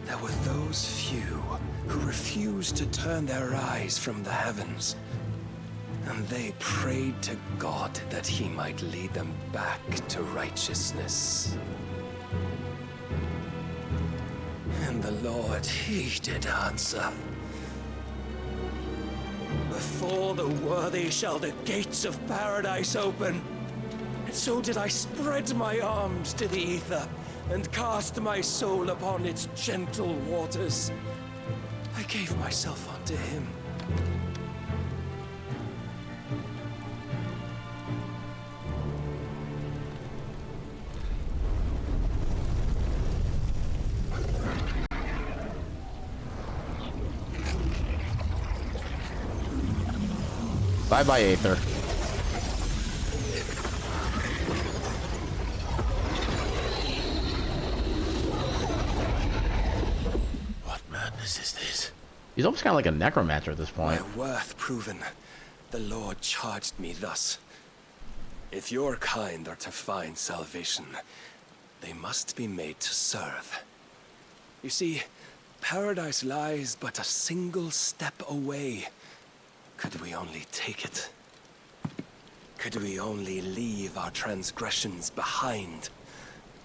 there were those few who refused to turn their eyes from the heavens, and they prayed to God that he might lead them back to righteousness. And the Lord, he did answer. Before the worthy shall the gates of paradise open. And so did I spread my arms to the ether, and cast my soul upon its gentle waters. I gave myself unto him. Bye-bye, Aether. What madness is this? He's almost kind of like a necromancer at this point. My worth proven, the Lord charged me thus. If your kind are to find salvation, they must be made to serve. You see, paradise lies but a single step away. Could we only take it? Could we only leave our transgressions behind?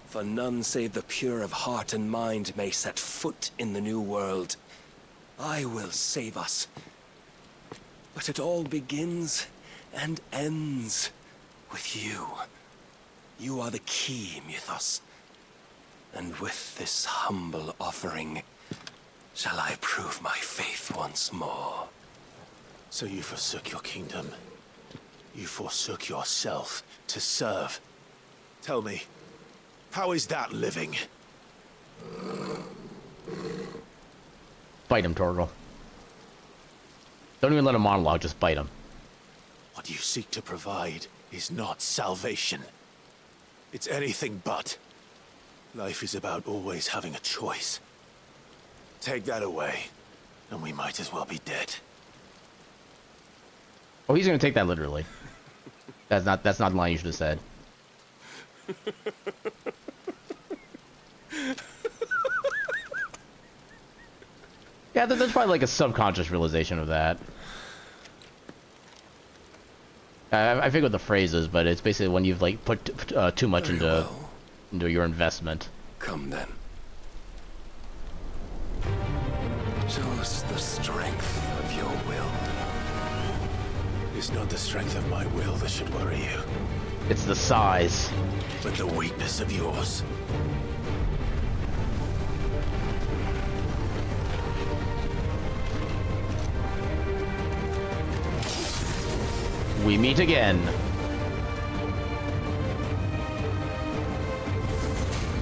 For none save the pure of heart and mind may set foot in the new world. I will save us. But it all begins and ends with you. You are the key, Mythos. And with this humble offering, shall I prove my faith once more. So you forsook your kingdom. You forsook yourself to serve. Tell me, how is that living? Bite him, Torgal. Don't even let him monologue, just bite him. What you seek to provide is not salvation. It's anything but. Life is about always having a choice. Take that away, and we might as well be dead. Oh, he's gonna take that literally. That's not the line you should have said. Yeah, there's probably like a subconscious realization of that. I forget what the phrase is, but it's basically when you've like put too much into your investment. Come then. the strength of your will. It's not the strength of my will that should worry you, It's the size. but the weakness of yours. We meet again.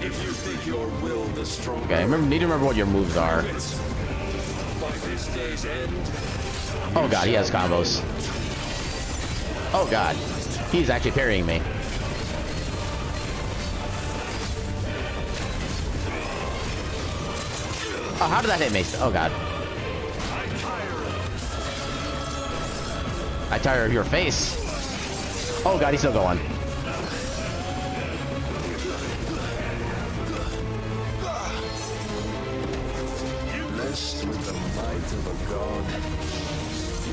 If you think your will the strongest. Okay, need to remember what your moves are. By this day's end. Oh god, he has combos. Oh god, he's actually parrying me. Oh, how did that hit me? Oh god. I tire of your face. Oh god, he's still going. Blessed with the might of a god,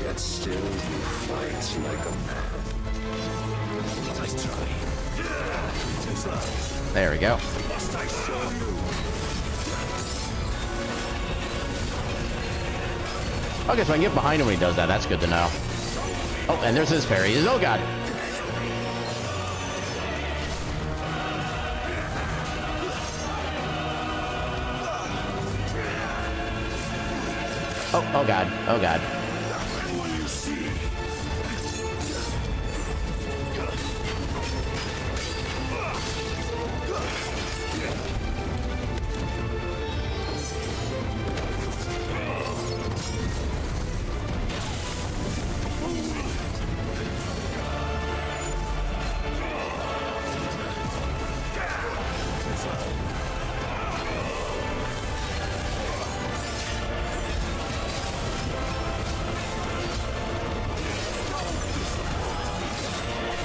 yet still you fight like a man. Nice try. There we go. Must I show you? Okay, so I can get behind him when he does that. That's good to know. Oh, and there's his parry. Oh god. Oh god. Oh god.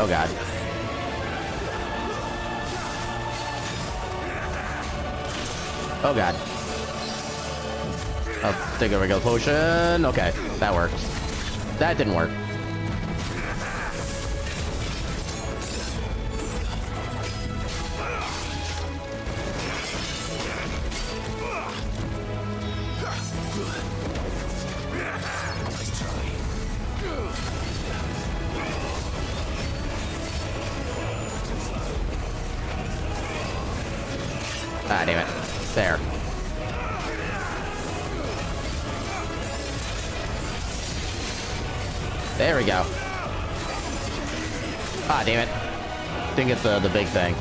Oh god. Oh god. Oh, take a regular potion. Okay, that worked. That didn't work. Ah, damn it. There. There we go. Ah, damn it. Didn't get the big thing.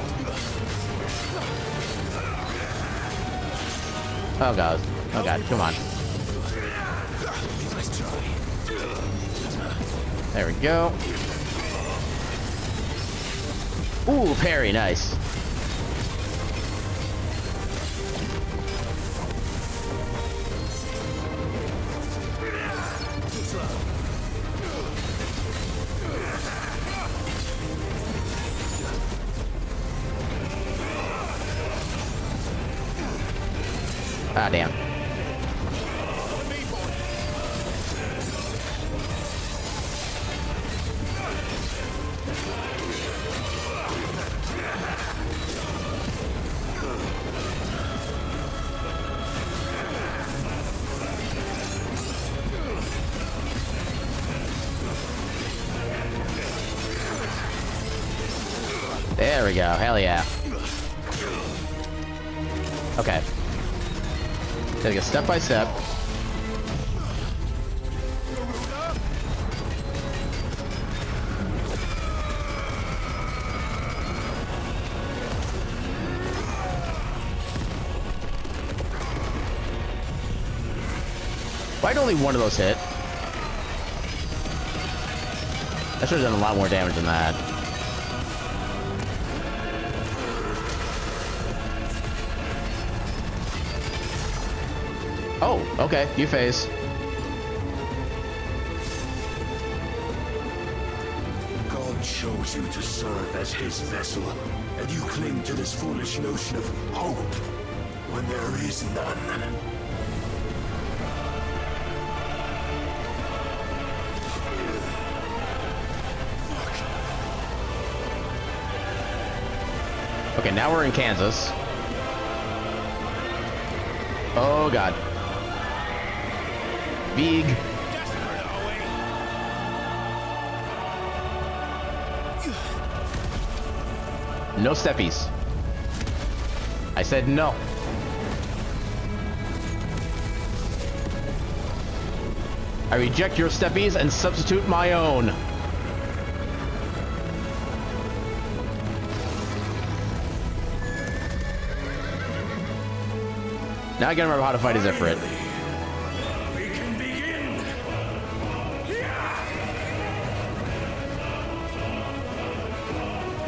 Oh god. Oh god, come on. There we go. Ooh, parry, nice. Ah, damn. There we go. Hell yeah. Okay. Take it step by step. Why did only one of those hit? I should have done a lot more damage than that. Oh, okay, you phase. God chose you to serve as his vessel, and you cling to this foolish notion of hope when there is none. Okay, now we're in Kansas. Oh god. Big. No steppies. I said no. I reject your steppies and substitute my own. Now I gotta remember how to fight a Zephyrit. We can begin.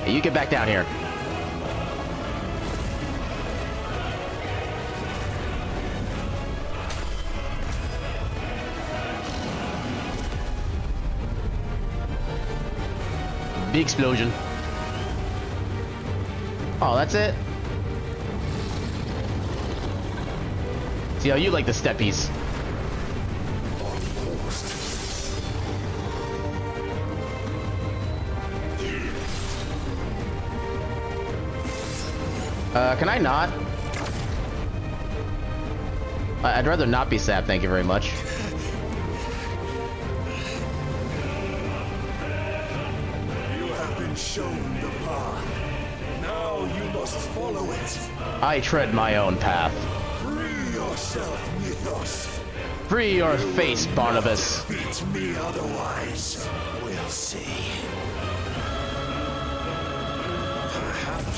Hey, you get back down here. Big explosion. Oh, that's it? See how you like the steppies. Can I not? I'd rather not be sapped, thank you very much. Shown the path. Now you must follow it. I tread my own path. Free yourself, Mythos. Free your face, Barnabas. Beat me otherwise. We'll see.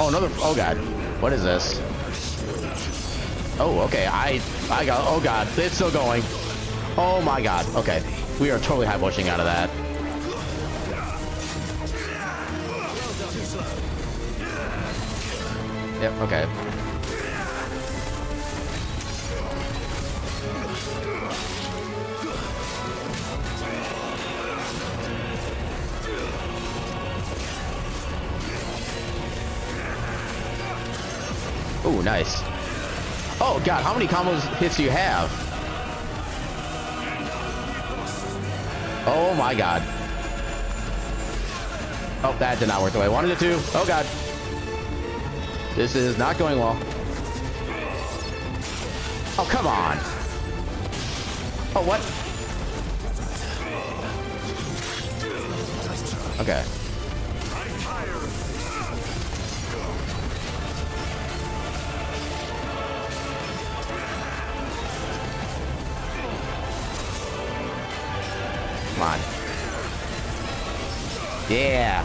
Oh, another. Oh god. What is this? Oh, okay. I got. Oh god. It's still going. Oh my god. Okay. We are totally high bushing out of that. Yep, okay. Ooh, nice. Oh god, how many combos hits do you have? Oh my god. Oh, that did not work the way I wanted it to. Oh god. This is not going well. Oh, come on. Oh, what? Okay. Come on. Yeah.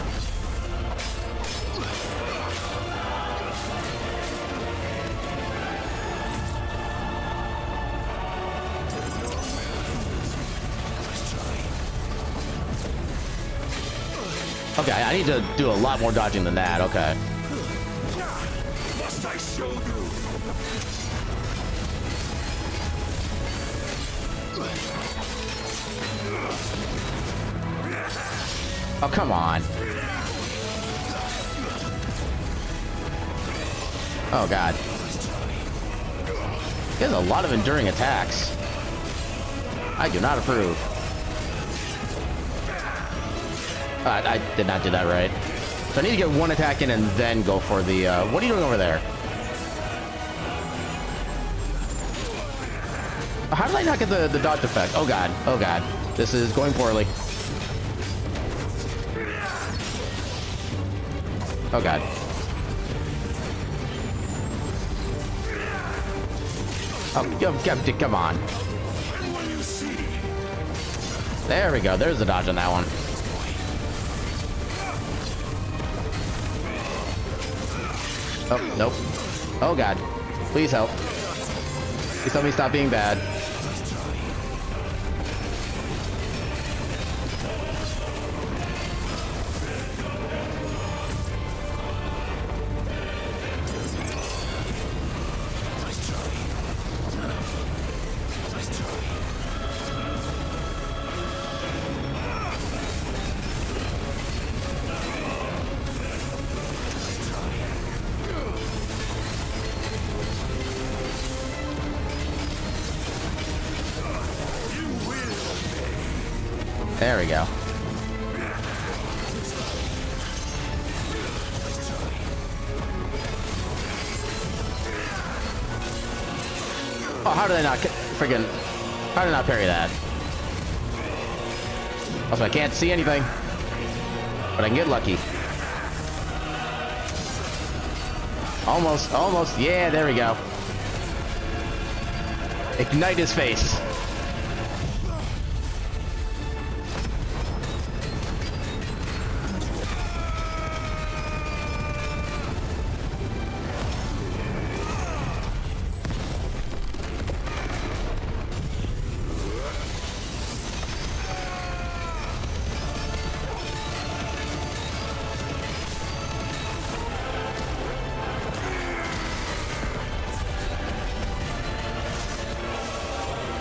Okay, I need to do a lot more dodging than that. Okay. Must I show you? Oh, come on. Oh, God. He has a lot of enduring attacks. I do not approve. I did not do that right. So I need to get one attack in and then go for the, what are you doing over there? How did I not get the dodge effect? Oh god, oh god. This is going poorly. Oh god. Oh, come on. There we go, there's the dodge on that one. Oh, nope. Oh god. Please help. Please help me stop being bad. There we go. Oh, how did I not friggin'... How did I not parry that? Also, I can't see anything. But I can get lucky. Almost, almost. Yeah, there we go. Ignite his face.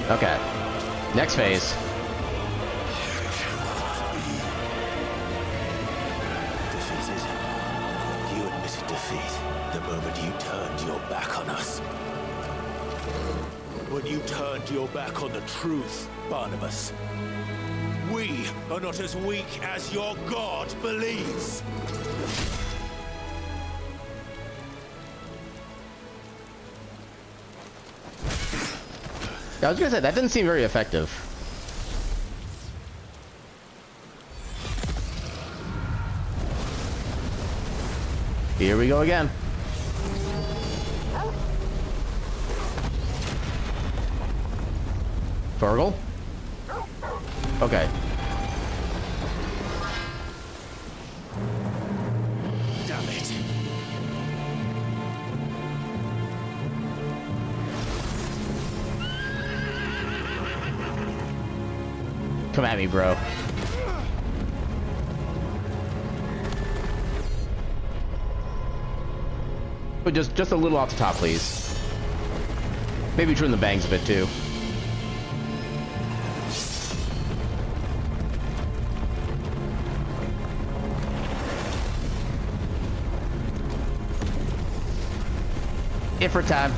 Okay. Next phase. Defeated. You admitted defeat the moment you turned your back on us. When you turned your back on the truth, Barnabas. We are not as weak as your god believes. I was gonna say, that didn't seem very effective. Here we go again. Fergal? Okay. Damn it. Come at me, bro. But just a little off the top, please. Maybe trim the bangs a bit too. If for time.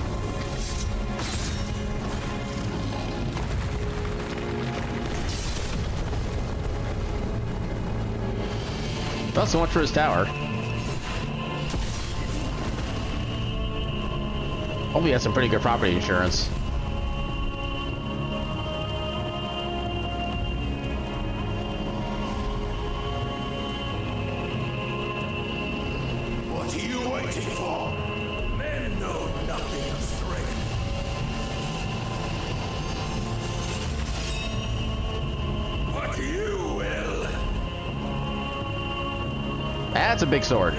Well, so much for his tower. Hope he has some pretty good property insurance. What are you waiting for? Men know nothing of strength. But you will. That's a big sword.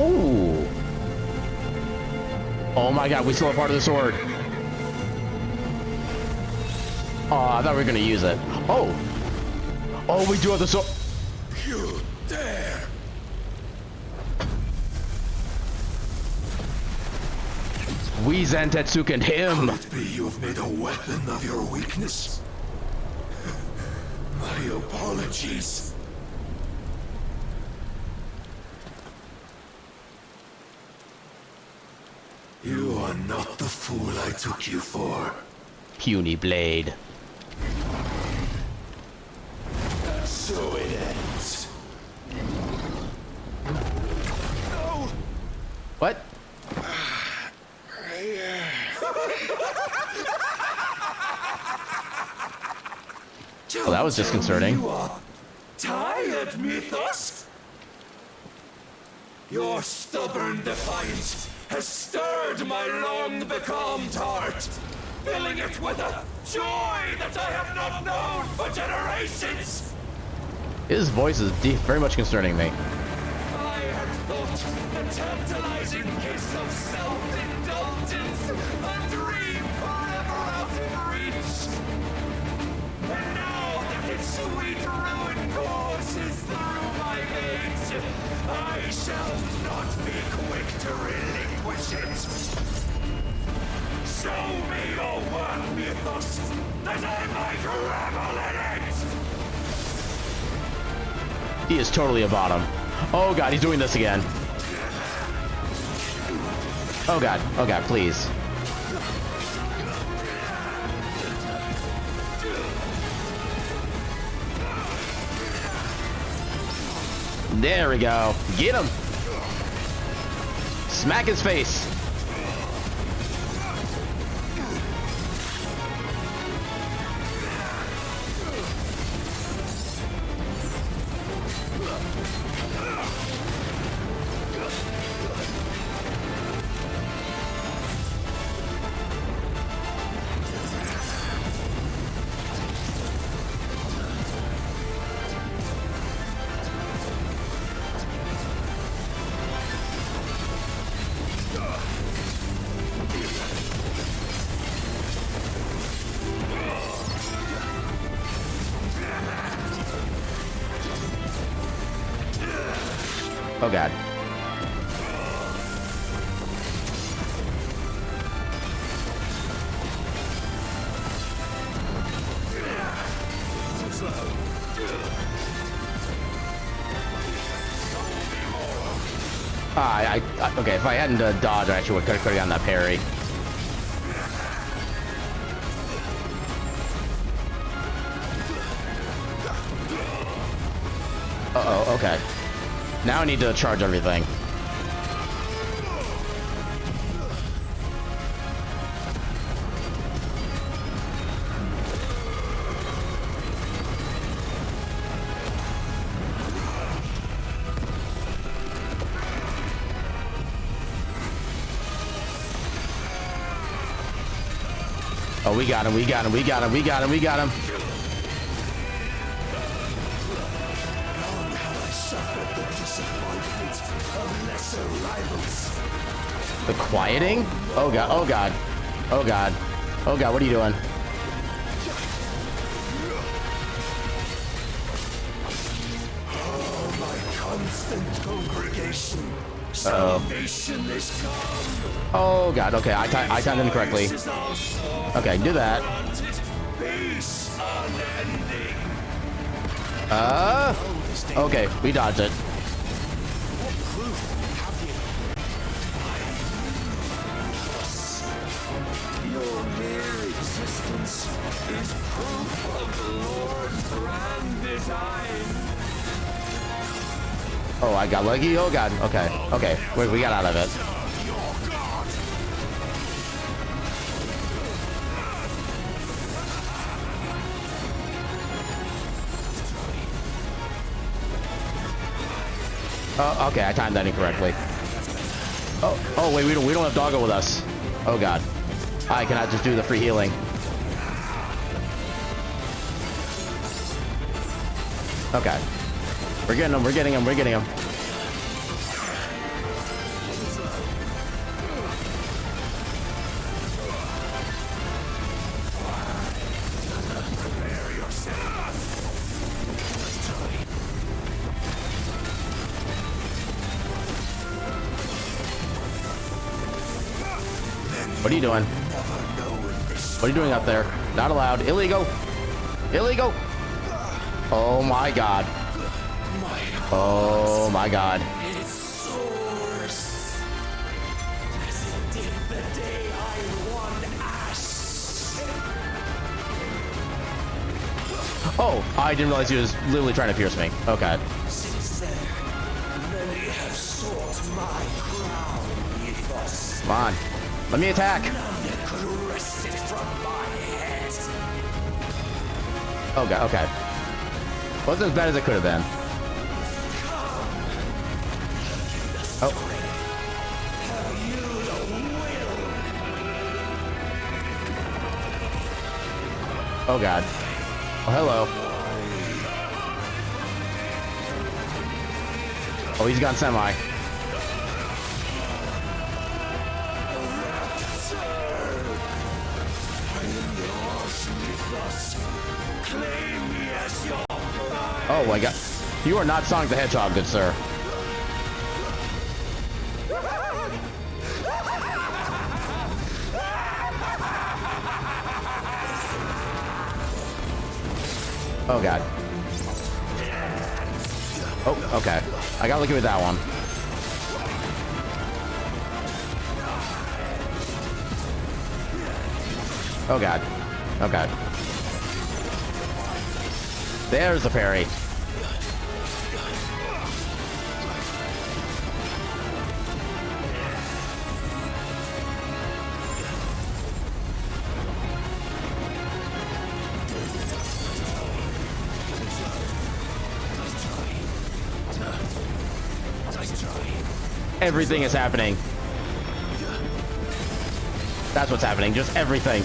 Ooh. Oh my god, we still have part of the sword. Oh, I thought we were gonna use it. Oh! Oh, we do have the sword. You dare! We Zantetsuken and him. Could it be you have made a weapon of your weakness? My apologies. You are not the fool I took you for. Puny blade. And so it ends. No! What? Well, that was disconcerting. You are tired, Mythos? Your stubborn defiance has stirred my long-becalmed heart, filling it with a joy that I have not known for generations. His voice is very much concerning me. I had thought the tantalizing kiss of self-indulgence, a dream forever out of reach. And now that its sweet ruin courses through my veins, I shall not be quick to relinquish it. Show me your work, Mythos, that I might revel in it! He is totally a bottom. Oh god, he's doing this again. Oh god, please. There we go. Get him. Smack his face. Oh god. Okay, if I hadn't dodged, I actually could have gotten that parry. Uh-oh, okay. Now I need to charge everything. Oh, we got him, we got him, we got him, we got him, we got him. The quieting? Oh god, oh god, oh god, oh god, what are you doing? Oh, my constant congregation. Salvation is come. Oh god, okay, I timed it correctly. Okay, do that. Okay, we dodged it. Your mere existence is proof of the Lord's grand design. Oh, I got lucky. Oh god. Okay. Okay. We got out of it. Oh, okay. I timed that incorrectly. Oh wait. We don't have Doggo with us. Oh god. I cannot just do the free healing. Okay. We're getting him, we're getting him, we're getting him. What are you doing? What are you doing up there? Not allowed. Illegal. Illegal. Oh my god. Oh my god. It soars as it did the day I won Ash. Oh, I didn't realize he was literally trying to pierce me. Okay. Since then, many have sought my crown, Ethos. Come on. Let me attack. None could wrest it from my head. Oh god, okay. Wasn't as bad as it could have been. Oh. Oh god. Oh, hello. Oh, he's gone semi. Oh my god. You are not Sonic the Hedgehog, good sir. Oh god. Oh, okay. I got lucky with that one. Oh god. Oh god. There's the parry. Everything is happening. That's what's happening. Just everything.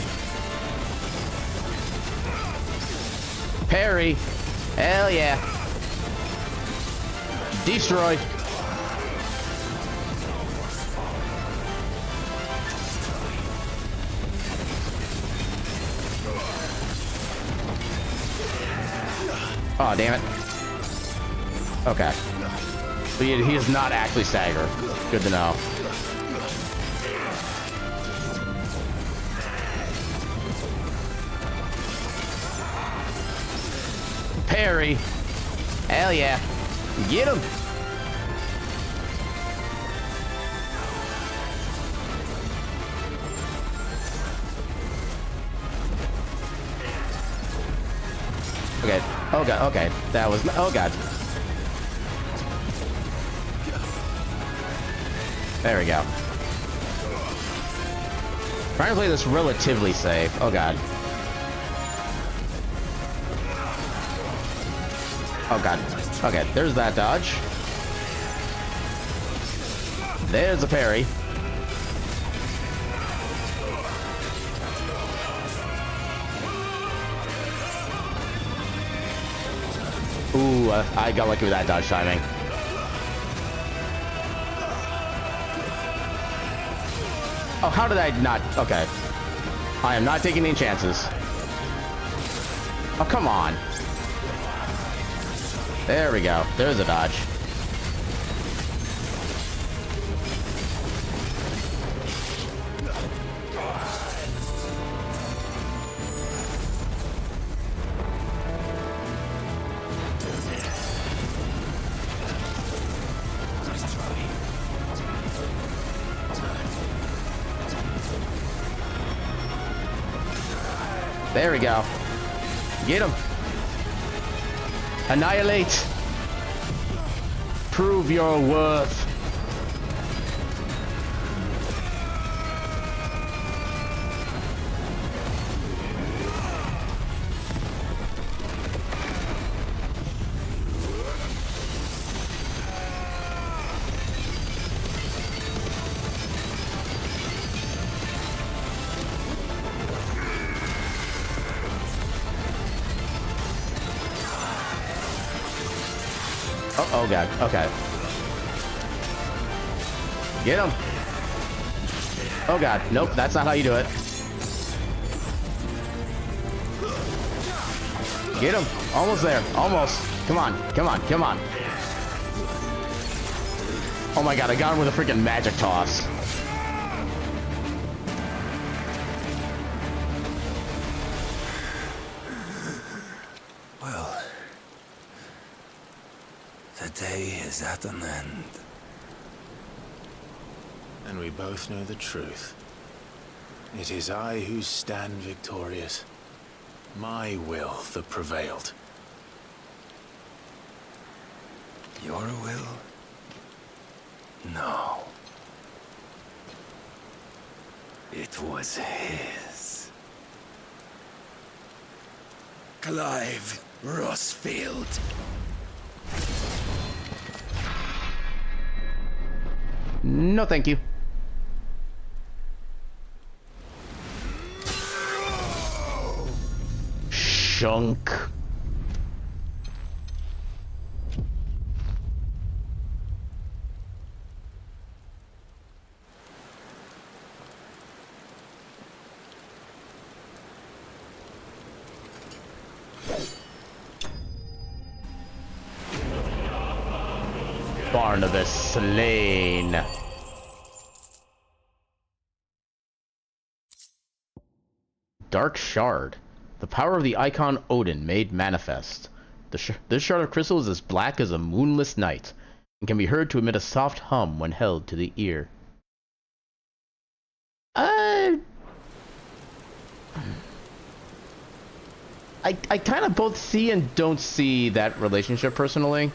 Parry. Hell yeah. Destroy. Oh, damn it. Okay. So he is not actually stagger. Good to know. Parry. Hell yeah. Get him. Okay. Oh god. Okay. That was. Oh god. There we go. Trying to play this relatively safe. Oh god. Oh god. Okay, there's that dodge. There's a parry. Ooh, I got lucky with that dodge timing. Oh, how did I not? Okay. I am not taking any chances. Oh, come on. There we go. There's a dodge. There we go. Get him. Annihilate. Prove your worth. Oh god, okay. Get him. Oh god, nope, that's not how you do it. Get him. Almost there, almost. Come on, come on, come on. Oh my god, I got him with a freaking magic toss. The day is at an end. And we both know the truth. It is I who stand victorious. My will that prevailed. Your will? No. It was his. Clive Rossfield. No, thank you. Shunk. Barnabas slain. Dark Shard. The power of the icon Odin made manifest. This shard of crystal is as black as a moonless night, and can be heard to emit a soft hum when held to the ear. I kind of both see and don't see that relationship personally.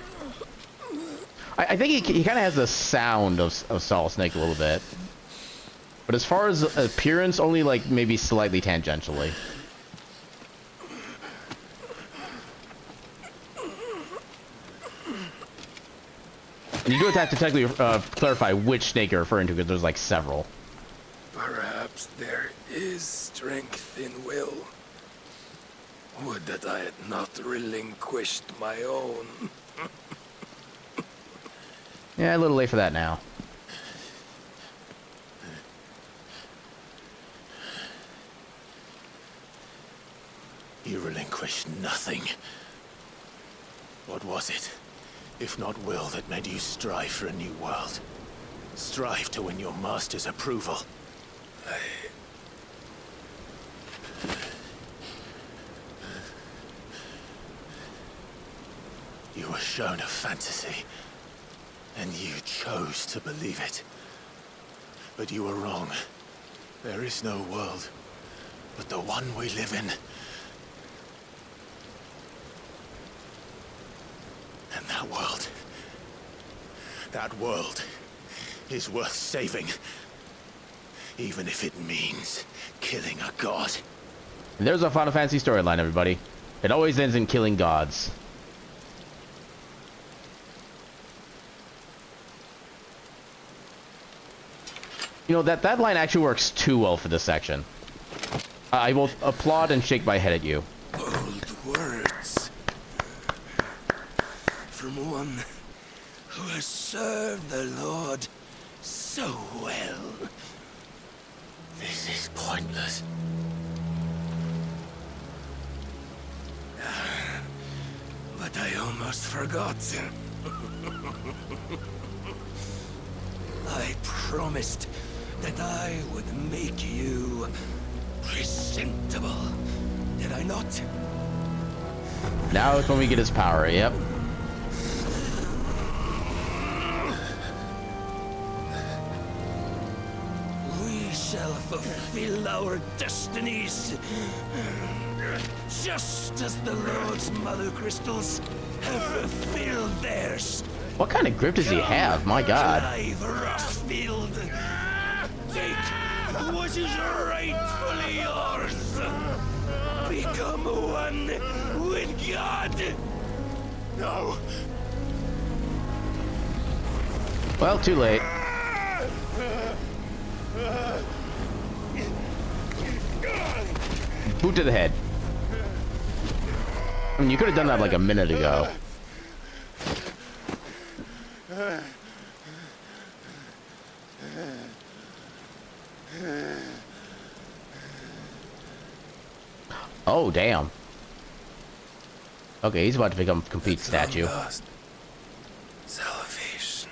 I think he kind of has the sound of Solid Snake a little bit. But as far as appearance, only like maybe slightly tangentially. And you do have to technically clarify which snake you're referring to, because there's like several. Perhaps there is strength in will. Would that I had not relinquished my own. Yeah, a little late for that now. You relinquished nothing. What was it, if not will, that made you strive for a new world? Strive to win your master's approval? You were shown a fantasy, and you chose to believe it. But you were wrong. There is no world but the one we live in. And that world is worth saving. Even if it means killing a god. And there's our Final Fantasy storyline, everybody. It always ends in killing gods. You know, that line actually works too well for this section. I both applaud and shake my head at you. Bold words. From one who has served the Lord so well. This is pointless. But I almost forgot. I promised that I would make you presentable. Did I not? Now is when we get his power, yep. We shall fulfill our destinies. Just as the Lord's Mother Crystals have fulfilled theirs. What kind of grip does he have? My God. Take what is rightfully yours. Become one with God. No. Well, too late. Boot to the head. I mean, you could have done that like a minute ago. Oh, damn. Okay, he's about to become a complete statue. Salvation.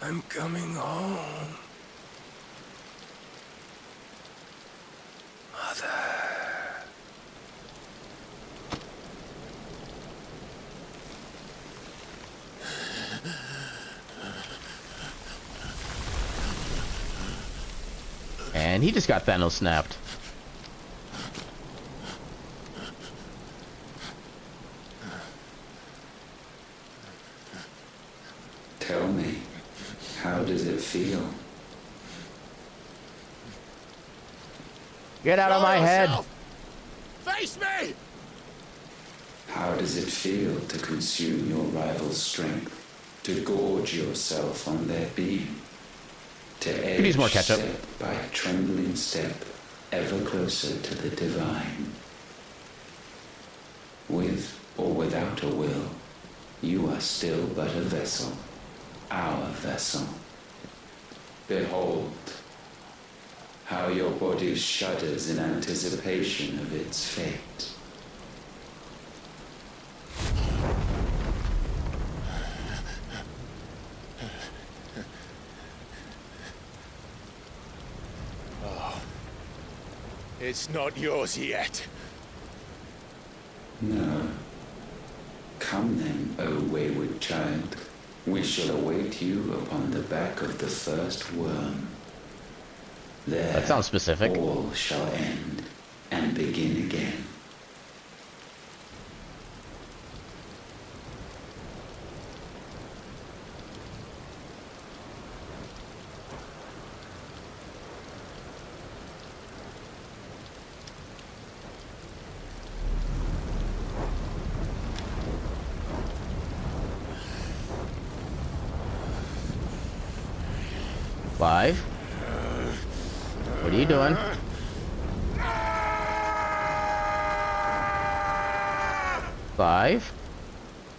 I'm coming home. Mother. And he just got Thanos snapped. Tell me, how does it feel? Get out of my head! Face me! How does it feel to consume your rival's strength? To gorge yourself on their beam? To Could use more edge ketchup. step by trembling step, ever closer to the divine? With or without a will, you are still but a vessel, our vessel. Behold, how your body shudders in anticipation of its fate. It's not yours yet. No. Come then, O wayward child. We shall await you upon the back of the first worm. There, That sounds specific. all shall end. and begin again. Five. What are you doing? Five.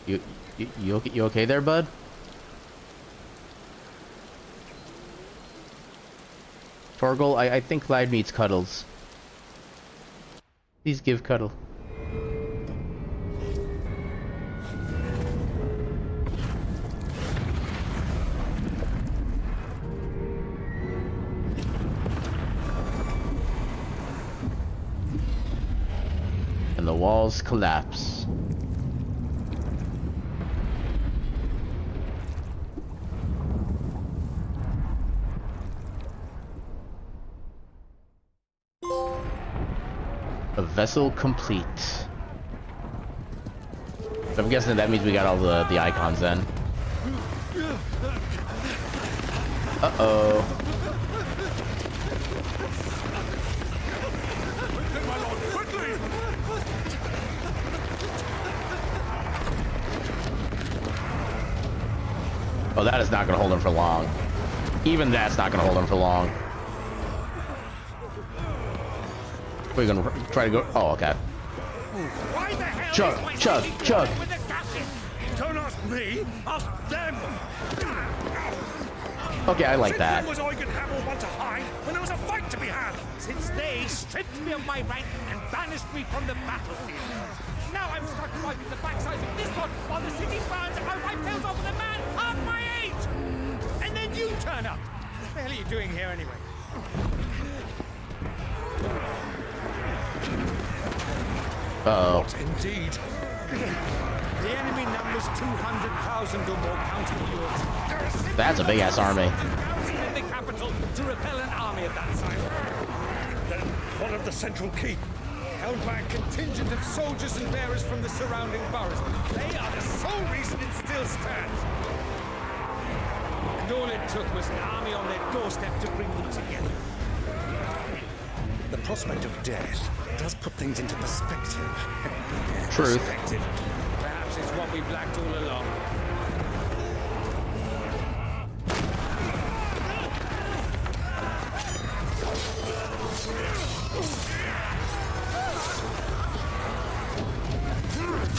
You okay there, bud? Torgal, I think Clyde needs cuddles. Please give cuddle. And the walls collapse. A vessel complete. So I'm guessing that means we got all the icons then. Uh-oh. Oh, that is not going to hold him for long. Even that's not going to hold him for long. We're going to try to go... Oh, okay. Chug, chug, chug. Don't ask me, ask them. Okay, I like that. Was I could have or want to hide when there was a fight to be had, since they stripped me of my rank and banished me from the battlefield. Now I'm stuck wiping the backsides of this one while the city burns and my wife tells off with a man half my age. And then you turn up. What the hell are you doing here anyway? Uh-oh. What indeed? The enemy numbers 200,000 or more counting yours. That's a big ass army. In the capital to repel an army of that size. Then what of the central keep? Held by a contingent of soldiers and bearers from the surrounding boroughs. They are the sole reason it still stands. And all it took was an army on their doorstep to bring them together. The prospect of death does put things into perspective. Truth. Perspective. Perhaps it's what we've lacked all along.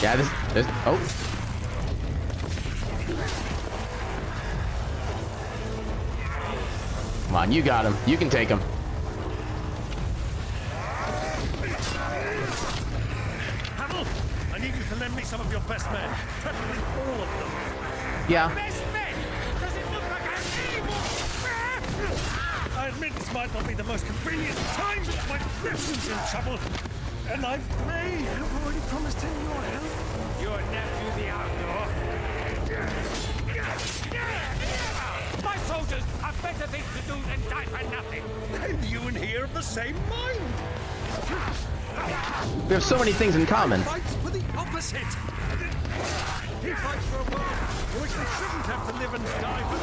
Yeah, this, oh. Come on, you got him. You can take him. Hamill, I need you to lend me some of your best men. Preferably all of them. Yeah. Best men? Does it look like I admit this might not be the most convenient time, but my nephew's in trouble. And I may have already promised him your help. Your nephew, the outlaw. My soldiers have better things to do than die for nothing. And you and he are of the same mind. We have so many things in common. He fights for the opposite. He fights for a world in which we shouldn't have to live and die for.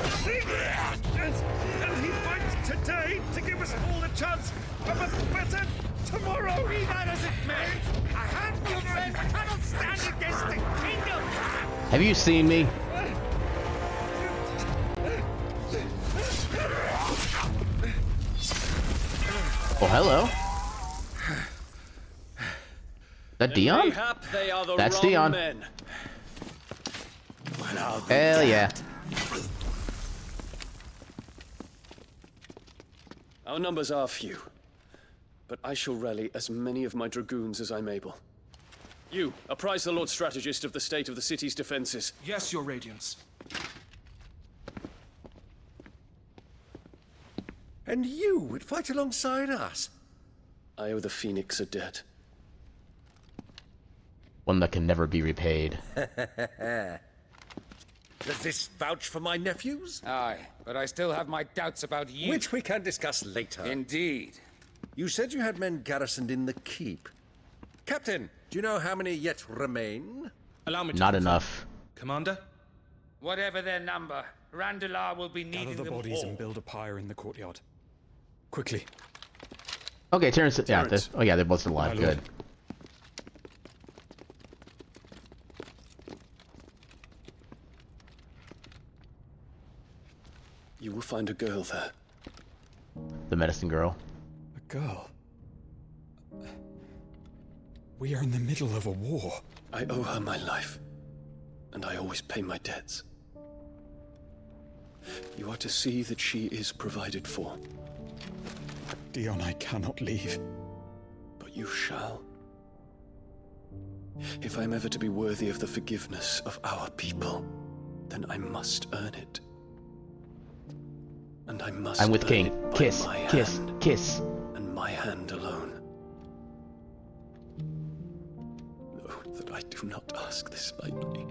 And he fights today to give us all a chance of a better tomorrow. Be that as it may, a handful of men cannot stand against the kingdom. Have you seen me? Oh, hello. That Dion? Mayhap they are the That's wrong Dion. men. Hell yeah. Our numbers are few, but I shall rally as many of my dragoons as I'm able. You, apprise the Lord Strategist of the state of the city's defenses. Yes, Your Radiance. And you would fight alongside us? I owe the Phoenix a debt. One that can never be repaid. Does this vouch for my nephews? Aye, but I still have my doubts about you. Which we can discuss later. Indeed. You said you had men garrisoned in the keep. Captain, do you know how many yet remain? Allow me to Not confirm. enough. Commander? Whatever their number, Randalar will be needing Gather the them bodies all. and build a pyre in the courtyard. Quickly. Okay, Terrence. Yeah, Terrence. oh yeah, they're both still alive. My lord. Good. You will find a girl there. The medicine girl. A girl. We are in the middle of a war. I owe her my life, and I always pay my debts. You are to see that she is provided for. Dion, I cannot leave. But you shall. If I am ever to be worthy of the forgiveness of our people, then I must earn it. And I must I'm with earn King. it by Kiss, my kiss, hand, kiss. and my hand alone. Know that I do not ask this lightly.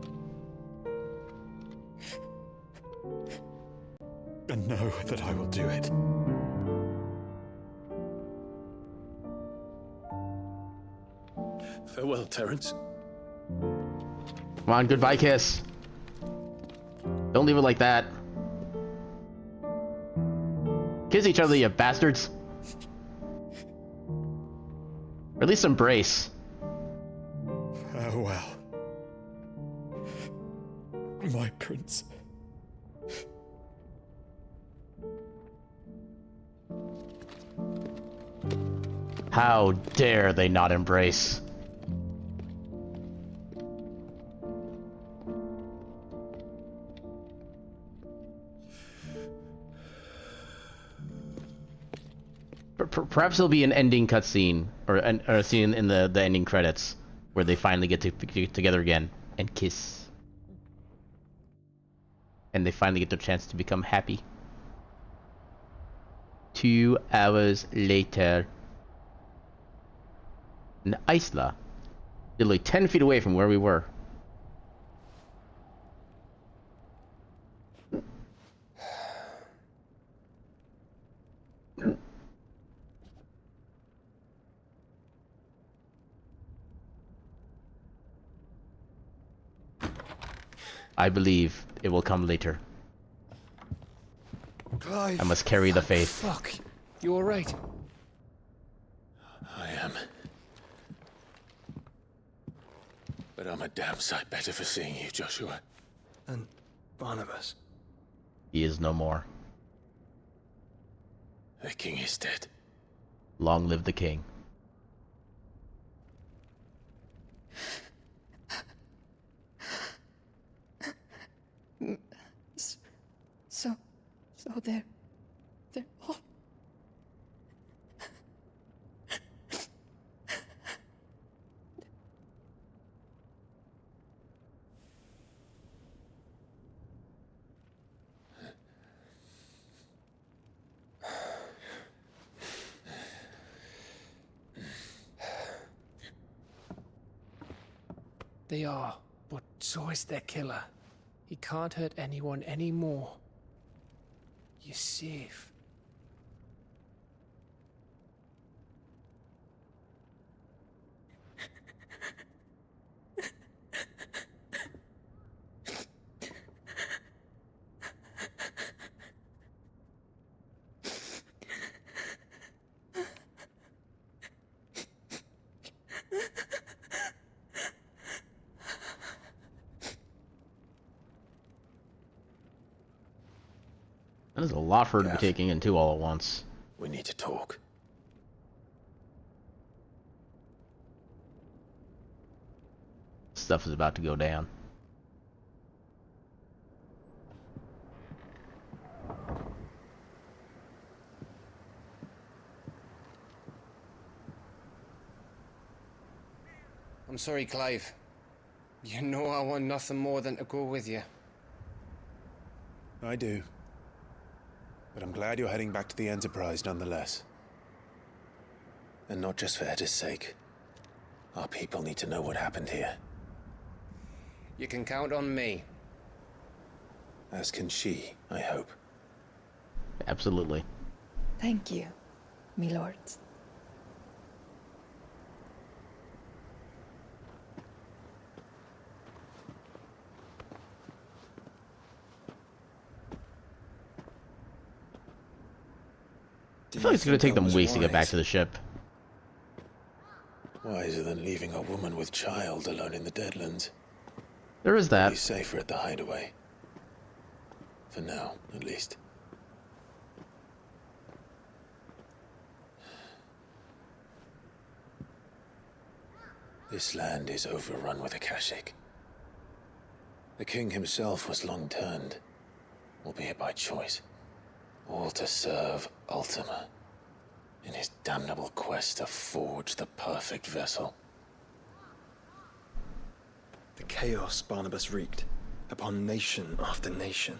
And know that I will do it. Farewell, Terrence. Come on, goodbye, kiss. Don't leave it like that. Kiss each other, you bastards. Or at least embrace. Farewell. My prince. How dare they not embrace? Perhaps there'll be an ending cutscene, or a scene in the ending credits, where they finally get together again and kiss. And they finally get the chance to become happy. 2 hours later. In Isla. Literally 10 feet away from where we were. I believe it will come later. Clive. I must carry the faith. Fuck. You alright? I am. But I'm a damn sight better for seeing you, Joshua. And Barnabas. He is no more. The king is dead. Long live the king. So they're all... They are, but so is their killer. He can't hurt anyone anymore. You're safe. That is a lot for her to be taking in too all at once. We need to talk. Stuff is about to go down. I'm sorry, Clive. You know I want nothing more than to go with you. I do. But I'm glad you're heading back to the Enterprise nonetheless. And not just for Edda's sake. Our people need to know what happened here. You can count on me. As can she, I hope. Absolutely. Thank you, my lords. I feel like it's gonna take them weeks to get back to the ship. Wiser than leaving a woman with child alone in the Deadlands. There is that. Be safer at the hideaway. For now, at least. This land is overrun with Akashic. The king himself was long turned, albeit by choice, all to serve Ultima in his damnable quest to forge the perfect vessel. The chaos Barnabas wreaked upon nation after nation.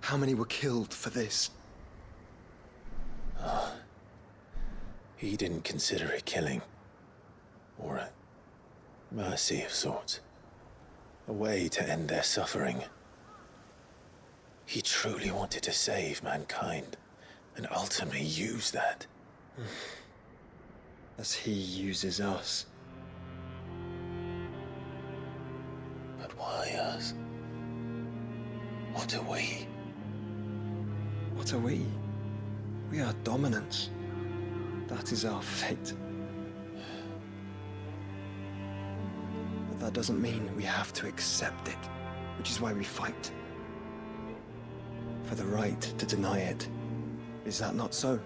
How many were killed for this? He didn't consider it killing, or a mercy of sorts. A way to end their suffering. He truly wanted to save mankind, and ultimately use that. As he uses us. But why us? What are we? What are we? We are dominance. That is our fate. But that doesn't mean we have to accept it, which is why we fight. For the right to deny it. Is that not so?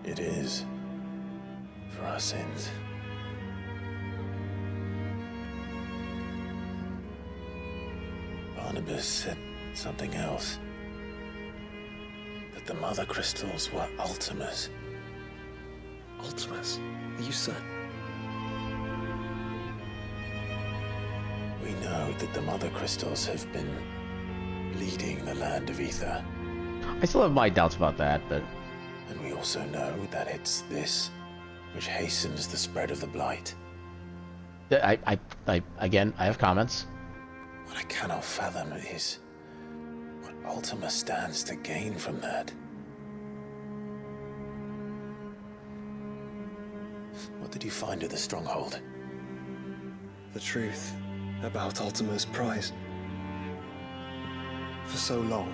It is. For our sins. Barnabas said something else. That the Mother Crystals were Ultimas. Ultimas? Are you certain? We know that the Mother Crystals have been leading the land of Ether. I still have my doubts about that, but... And we also know that it's this which hastens the spread of the Blight. Again, I have comments. What I cannot fathom is what Ultima stands to gain from that. What did you find at the Stronghold? The truth about Ultima's prize. For so long,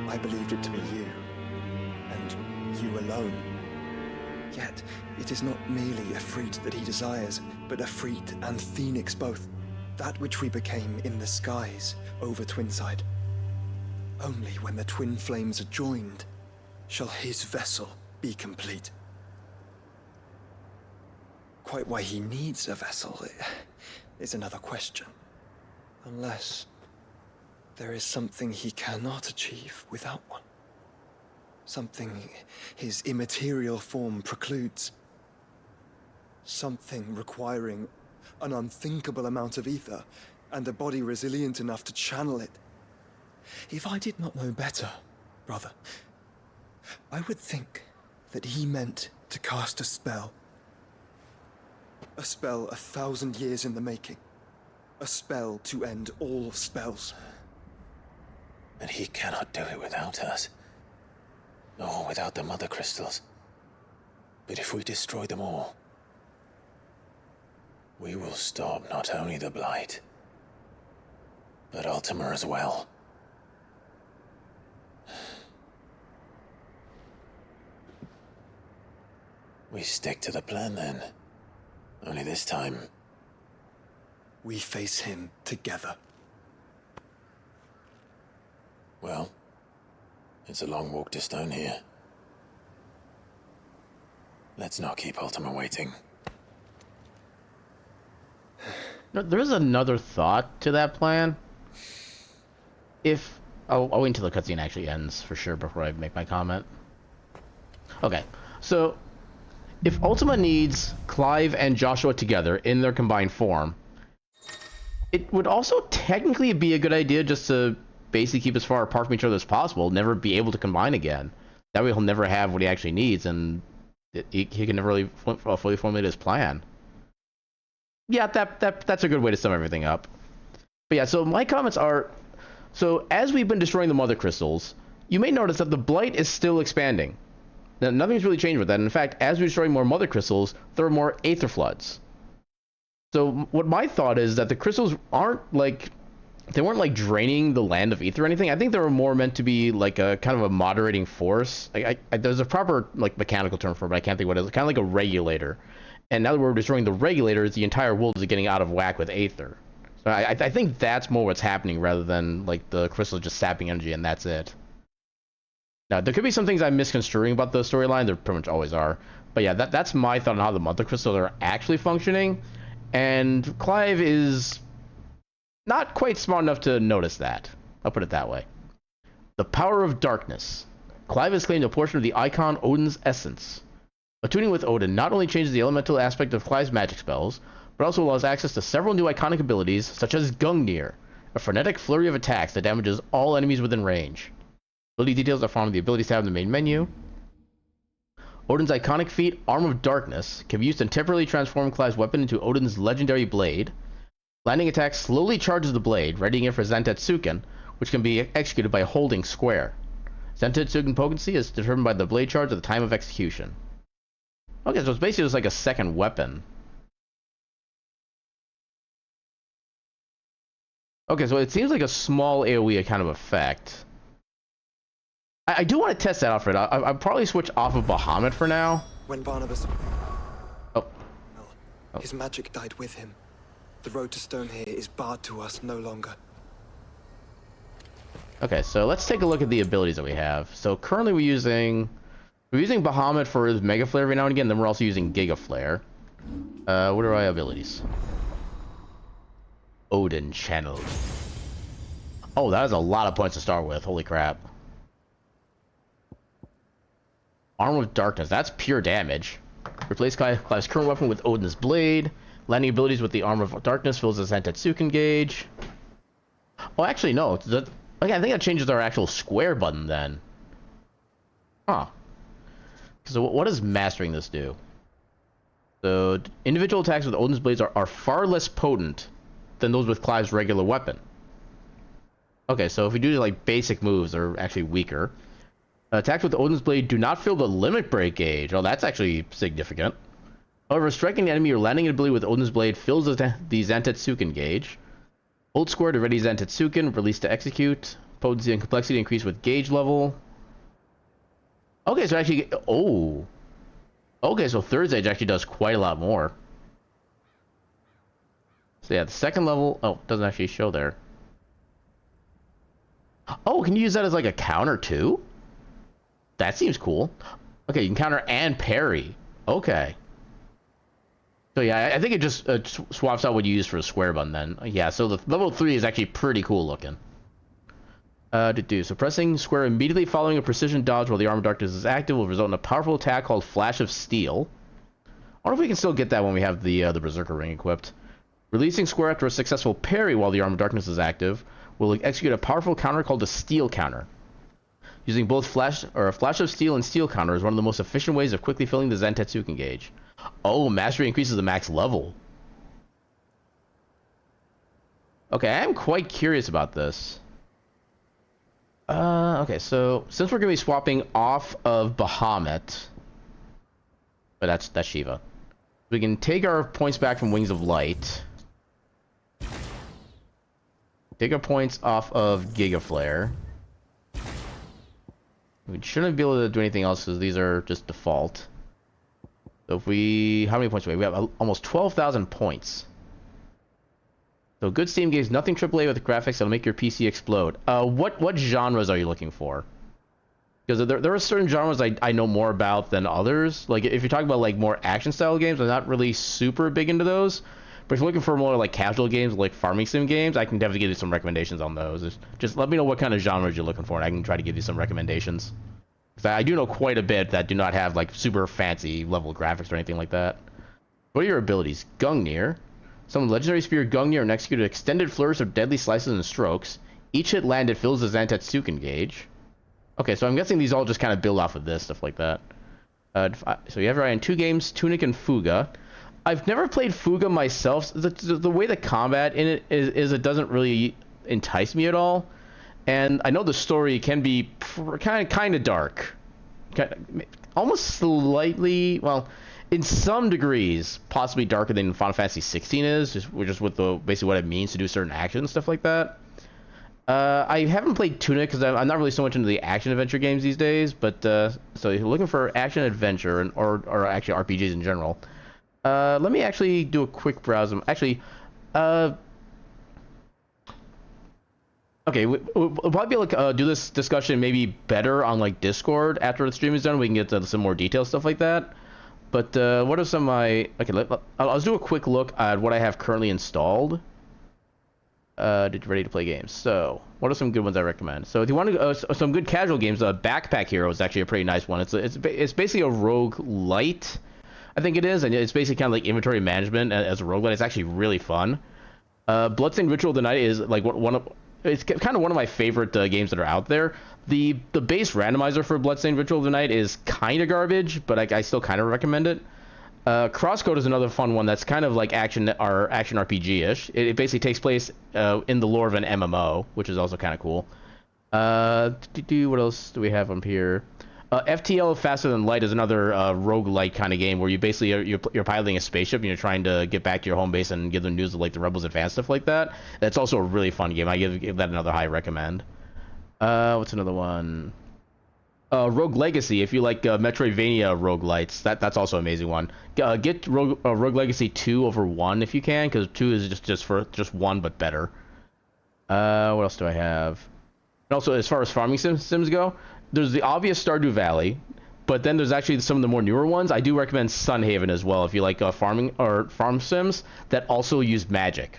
I believed it to be you, and you alone. Yet, it is not merely a freed that he desires, but a freed and phoenix both. That which we became in the skies over Twinside. Only when the twin flames are joined shall his vessel be complete. Quite why he needs a vessel is another question. Unless there is something he cannot achieve without one. Something his immaterial form precludes. Something requiring an unthinkable amount of ether, and a body resilient enough to channel it. If I did not know better, brother, I would think that he meant to cast a spell. A spell 1,000 years in the making. A spell to end all spells. And he cannot do it without us. Nor without the Mother Crystals. But if we destroy them all, we will stop not only the Blight, but Ultima as well. We stick to the plan then. Only this time, we face him together. Well, it's a long walk to Stone here. Let's not keep Ultima waiting. There is another thought to that plan. If... I'll wait until the cutscene actually ends, for sure, before I make my comment. Okay, so... If Ultima needs Clive and Joshua together in their combined form, it would also technically be a good idea just to basically keep as far apart from each other as possible, never be able to combine again. That way he'll never have what he actually needs, and he can never really fully formulate his plan. Yeah, that's a good way to sum everything up. But yeah, so my comments are... So, as we've been destroying the Mother Crystals, you may notice that the Blight is still expanding. Now, nothing's really changed with that. In fact, as we destroy more Mother Crystals, there are more Aether Floods. So, what my thought is that the crystals aren't, like, they weren't like draining the land of ether or anything. I think they were more meant to be like a kind of a moderating force. There's a proper like mechanical term for it, but I can't think what it is. Kind of like a regulator. And now that we're destroying the regulators, the entire world is getting out of whack with aether. So I think that's more what's happening rather than like the crystals just sapping energy and that's it. Now there could be some things I'm misconstruing about the storyline. There pretty much always are. But yeah, that's my thought on how the mother crystals are actually functioning. And Clive is not quite smart enough to notice that. I'll put it that way. The power of darkness. Clive has claimed a portion of the icon Odin's essence. Attuning with Odin not only changes the elemental aspect of Clive's magic spells, but also allows access to several new iconic abilities, such as Gungnir, a frenetic flurry of attacks that damages all enemies within range. Ability details are found in the Abilities tab in the main menu. Odin's iconic feat, Arm of Darkness, can be used to temporarily transform Clive's weapon into Odin's legendary blade. Landing attack slowly charges the blade, readying it for Zantetsuken, which can be executed by holding square. Zantetsuken potency is determined by the blade charge at the time of execution. Okay, so it's basically just like a second weapon. Okay, so it seems like a small AoE kind of effect. I do want to test that out for it. I'll probably switch off of Bahamut for now. When Barnabas... Oh. His magic died with him. The road to stone here is barred to us no longer. Okay, so let's take a look at the abilities that we have. So currently we're using Bahamut for his Mega Flare every now and again, then we're also using Giga Flare. What are our abilities? Odin Channel. Oh, that is a lot of points to start with. Holy crap. Arm of Darkness. That's pure damage. Replace Clive's current weapon with Odin's Blade. Landing abilities with the Arm of Darkness fills the Zantetsuken gauge. Oh, actually, no. Okay, I think that changes our actual square button then. Huh. So what does mastering this do? So individual attacks with Odin's Blades are far less potent than those with Clive's regular weapon. Okay, so if we do like basic moves, they're actually weaker. Attacks with Odin's Blade do not fill the limit break gauge. Oh, that's actually significant. However, striking the enemy or landing an ability with Odin's Blade fills the Zantetsuken gauge. Hold square to ready Zantetsuken, release to execute. Potency and complexity increase with gauge level. Okay, so actually... Oh. Okay, so third stage actually does quite a lot more. So yeah, the second level... Oh, doesn't actually show there. Oh, can you use that as like a counter too? That seems cool. Okay, you can counter and parry. Okay. So yeah, I think it just swaps out what you use for a square button then. Yeah, so the level 3 is actually pretty cool looking. So pressing square immediately following a precision dodge while the Arm of Darkness is active will result in a powerful attack called Flash of Steel. I wonder if we can still get that when we have the Berserker Ring equipped. Releasing square after a successful parry while the Arm of Darkness is active will execute a powerful counter called a Steel Counter. Using both Flash of Steel and Steel Counter is one of the most efficient ways of quickly filling the Zantetsuken gauge. Oh, mastery increases the max level. Okay, I am quite curious about this. Okay, so since we're gonna be swapping off of Bahamut, but that's Shiva, we can take our points back from Wings of Light. Take our points off of Giga Flare. We shouldn't be able to do anything else because these are just default. So if we... How many points do we have? We have almost 12,000 points. So good Steam games, nothing AAA with graphics that'll make your PC explode. What genres are you looking for? Because there are certain genres I know more about than others. Like if you're talking about like more action style games, I'm not really super big into those. But if you're looking for more like casual games, like farming sim games, I can definitely give you some recommendations on those. Just let me know what kind of genres you're looking for, and I can try to give you some recommendations. Because I do know quite a bit that do not have like super fancy level graphics or anything like that. What are your abilities? Gungnir. Summon legendary spear Gungnir and execute an extended flourish of deadly slices and strokes. Each hit landed fills the Zantetsuken gauge. Okay, so I'm guessing these all just kind of build off of this, stuff like that. So you have Ryan 2 games, Tunic and Fuga. I've never played Fuga myself. The way the combat in it is it doesn't really entice me at all. And I know the story can be kind of dark. Almost slightly, well, in some degrees, possibly darker than Final Fantasy 16 is, just with the basically what it means to do certain actions, stuff like that. I haven't played Tunic because I'm not really so much into the action adventure games these days, but so if you're looking for action adventure or actually RPGs in general, let me actually do a quick browse. Actually, okay, we'll probably be able to do this discussion maybe better on like Discord after the stream is done. We can get to some more details, stuff like that. But what are some of my... Okay, I'll do a quick look at what I have currently installed. Ready to play games. So, what are some good ones I recommend? So, if you want to some good casual games, Backpack Hero is actually a pretty nice one. It's basically a roguelite, I think it is, and it's basically kind of like inventory management as a roguelite. It's actually really fun. Bloodstained Ritual of the Night is like it's kind of one of my favorite games that are out there. The base randomizer for Bloodstained Ritual of the Night is kind of garbage, but I still kind of recommend it. Crosscode is another fun one that's kind of like action RPG-ish. It basically takes place in the lore of an MMO, which is also kind of cool. What else do we have on here? FTL Faster Than Light is another roguelite kind of game where you basically you're piloting a spaceship and you're trying to get back to your home base and give them news of like the rebels advance, stuff like that. That's also a really fun game. I give that another high recommend. What's another one? Rogue Legacy, if you like Metroidvania roguelites, that's also an amazing one. Get Rogue Legacy 2 over 1 if you can, because 2 is just 1 but better. What else do I have? And also, as far as farming sims go, there's the obvious Stardew Valley, but then there's actually some of the more newer ones. I do recommend Sunhaven as well if you like farming or farm sims that also use magic.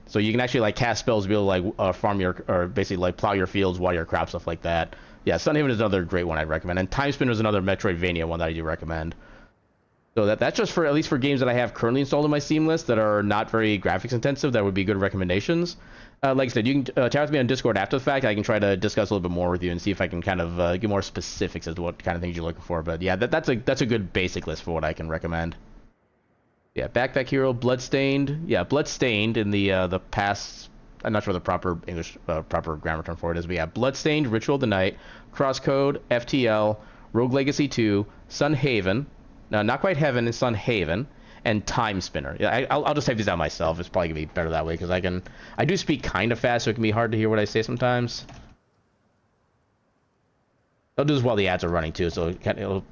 So you can actually like cast spells to be able to like farm or basically like plow your fields, water your crops, stuff like that. Yeah, Sunhaven is another great one I'd recommend, and Timespinner is another Metroidvania one that I do recommend. So that's just for at least for games that I have currently installed in my Steam list that are not very graphics intensive. That would be good recommendations. Like I said, you can chat with me on Discord after the fact. I can try to discuss a little bit more with you and see if I can kind of give more specifics as to what kind of things you're looking for. But yeah, that's a good basic list for what I can recommend. Yeah, Backpack Hero, Bloodstained. Yeah, Bloodstained in the past. I'm not sure the proper English proper grammar term for it is, but yeah, Bloodstained, Ritual of the Night, Crosscode, FTL, Rogue Legacy 2, Sunhaven. No, not quite Heaven, it's Sunhaven. And Timespinner. Yeah, I'll just type these out myself. It's probably gonna be better that way because I do speak kind of fast, so it can be hard to hear what I say sometimes. I'll do this while the ads are running too, so it'll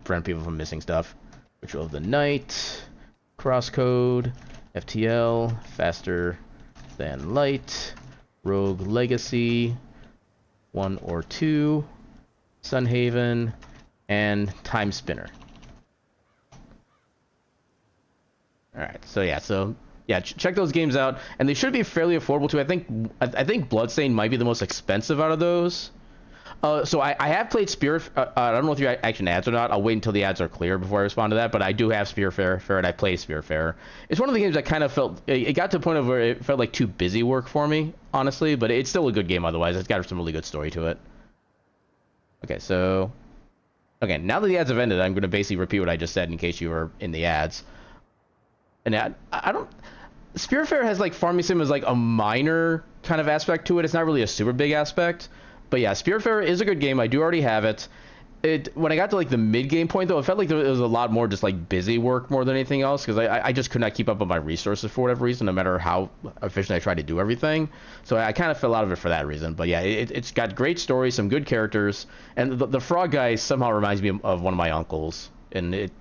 prevent people from missing stuff. Ritual of the Night, Crosscode, FTL, Faster Than Light, Rogue Legacy 1 or 2, Sunhaven, and Timespinner. Alright, so yeah, check those games out, and they should be fairly affordable too. I think Bloodstained might be the most expensive out of those. So I have played Spirit. I don't know if you're action ads or not. I'll wait until the ads are clear before I respond to that. But I do have Spiritfarer, and I played Spiritfarer. It's one of the games that kind of felt... It got to the point of where it felt like too busy work for me, honestly. But it's still a good game otherwise. It's got some really good story to it. Okay, so... Okay, now that the ads have ended, I'm going to basically repeat what I just said in case you were in the ads. And I don't... Spiritfarer has, like, farming sim as, like, a minor kind of aspect to it. It's not really a super big aspect. But yeah, Spiritfarer is a good game. I do already have it. When I got to like the mid-game point though, it felt like there was a lot more just like busy work more than anything else because I just could not keep up with my resources for whatever reason, no matter how efficiently I tried to do everything. So I kind of fell out of it for that reason. But yeah, it's got great stories, some good characters, and the frog guy somehow reminds me of one of my uncles. And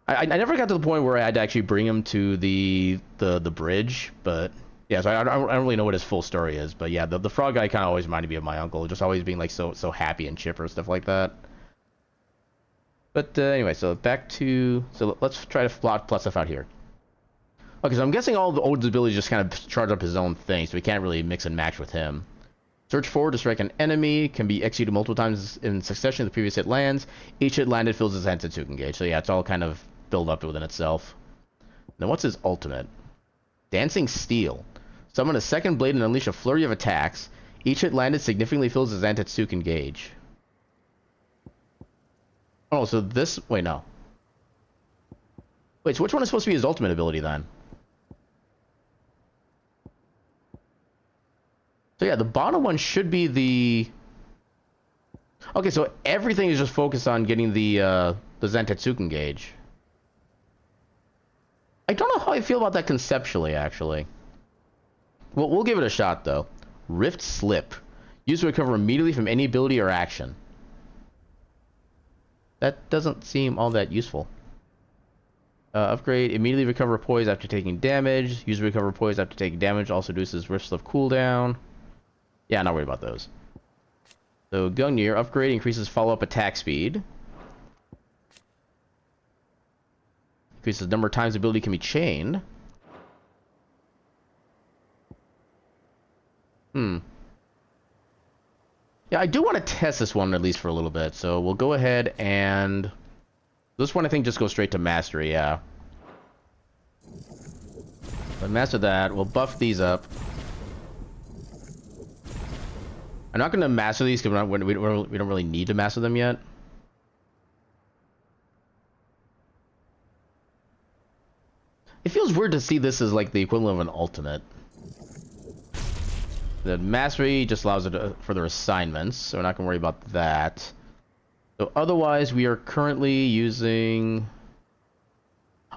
I never got to the point where I had to actually bring him to the bridge, but. Yeah, so I don't really know what his full story is, but yeah, the frog guy kind of always reminded me of my uncle, just always being like so happy and chipper, stuff like that. But anyway, so let's try to plot stuff out here. Okay, so I'm guessing all the old abilities just kind of charge up his own thing, so we can't really mix and match with him. Search for to strike an enemy, can be executed multiple times in succession. The previous hit lands. Each hit landed fills his Hensatsuken gauge. So yeah, it's all kind of built up within itself. Then what's his ultimate? Dancing Steel. Summon a second blade and unleash a flurry of attacks. Each hit landed significantly fills his Antetsuken gauge. Oh, so this... Wait, no. Wait, so which one is supposed to be his ultimate ability, then? So yeah, the bottom one should be the... Okay, so everything is just focused on getting the Zantetsuken gauge. I don't know how I feel about that conceptually, actually. Well, we'll give it a shot, though. Rift Slip. Used to recover immediately from any ability or action. That doesn't seem all that useful. Upgrade. Immediately recover poise after taking damage. Use to recover poise after taking damage. Also reduces Rift Slip cooldown. Yeah, not worried about those. So, Gungnir. Upgrade increases follow-up attack speed. Increases the number of times the ability can be chained. Yeah, I do want to test this one at least for a little bit, so we'll go ahead and... This one I think just goes straight to mastery, yeah. But master that, we'll buff these up. I'm not going to master these because we don't really need to master them yet. It feels weird to see this as like the equivalent of an ultimate. The mastery just allows it to further assignments, so we're not going to worry about that. So otherwise, we are currently using...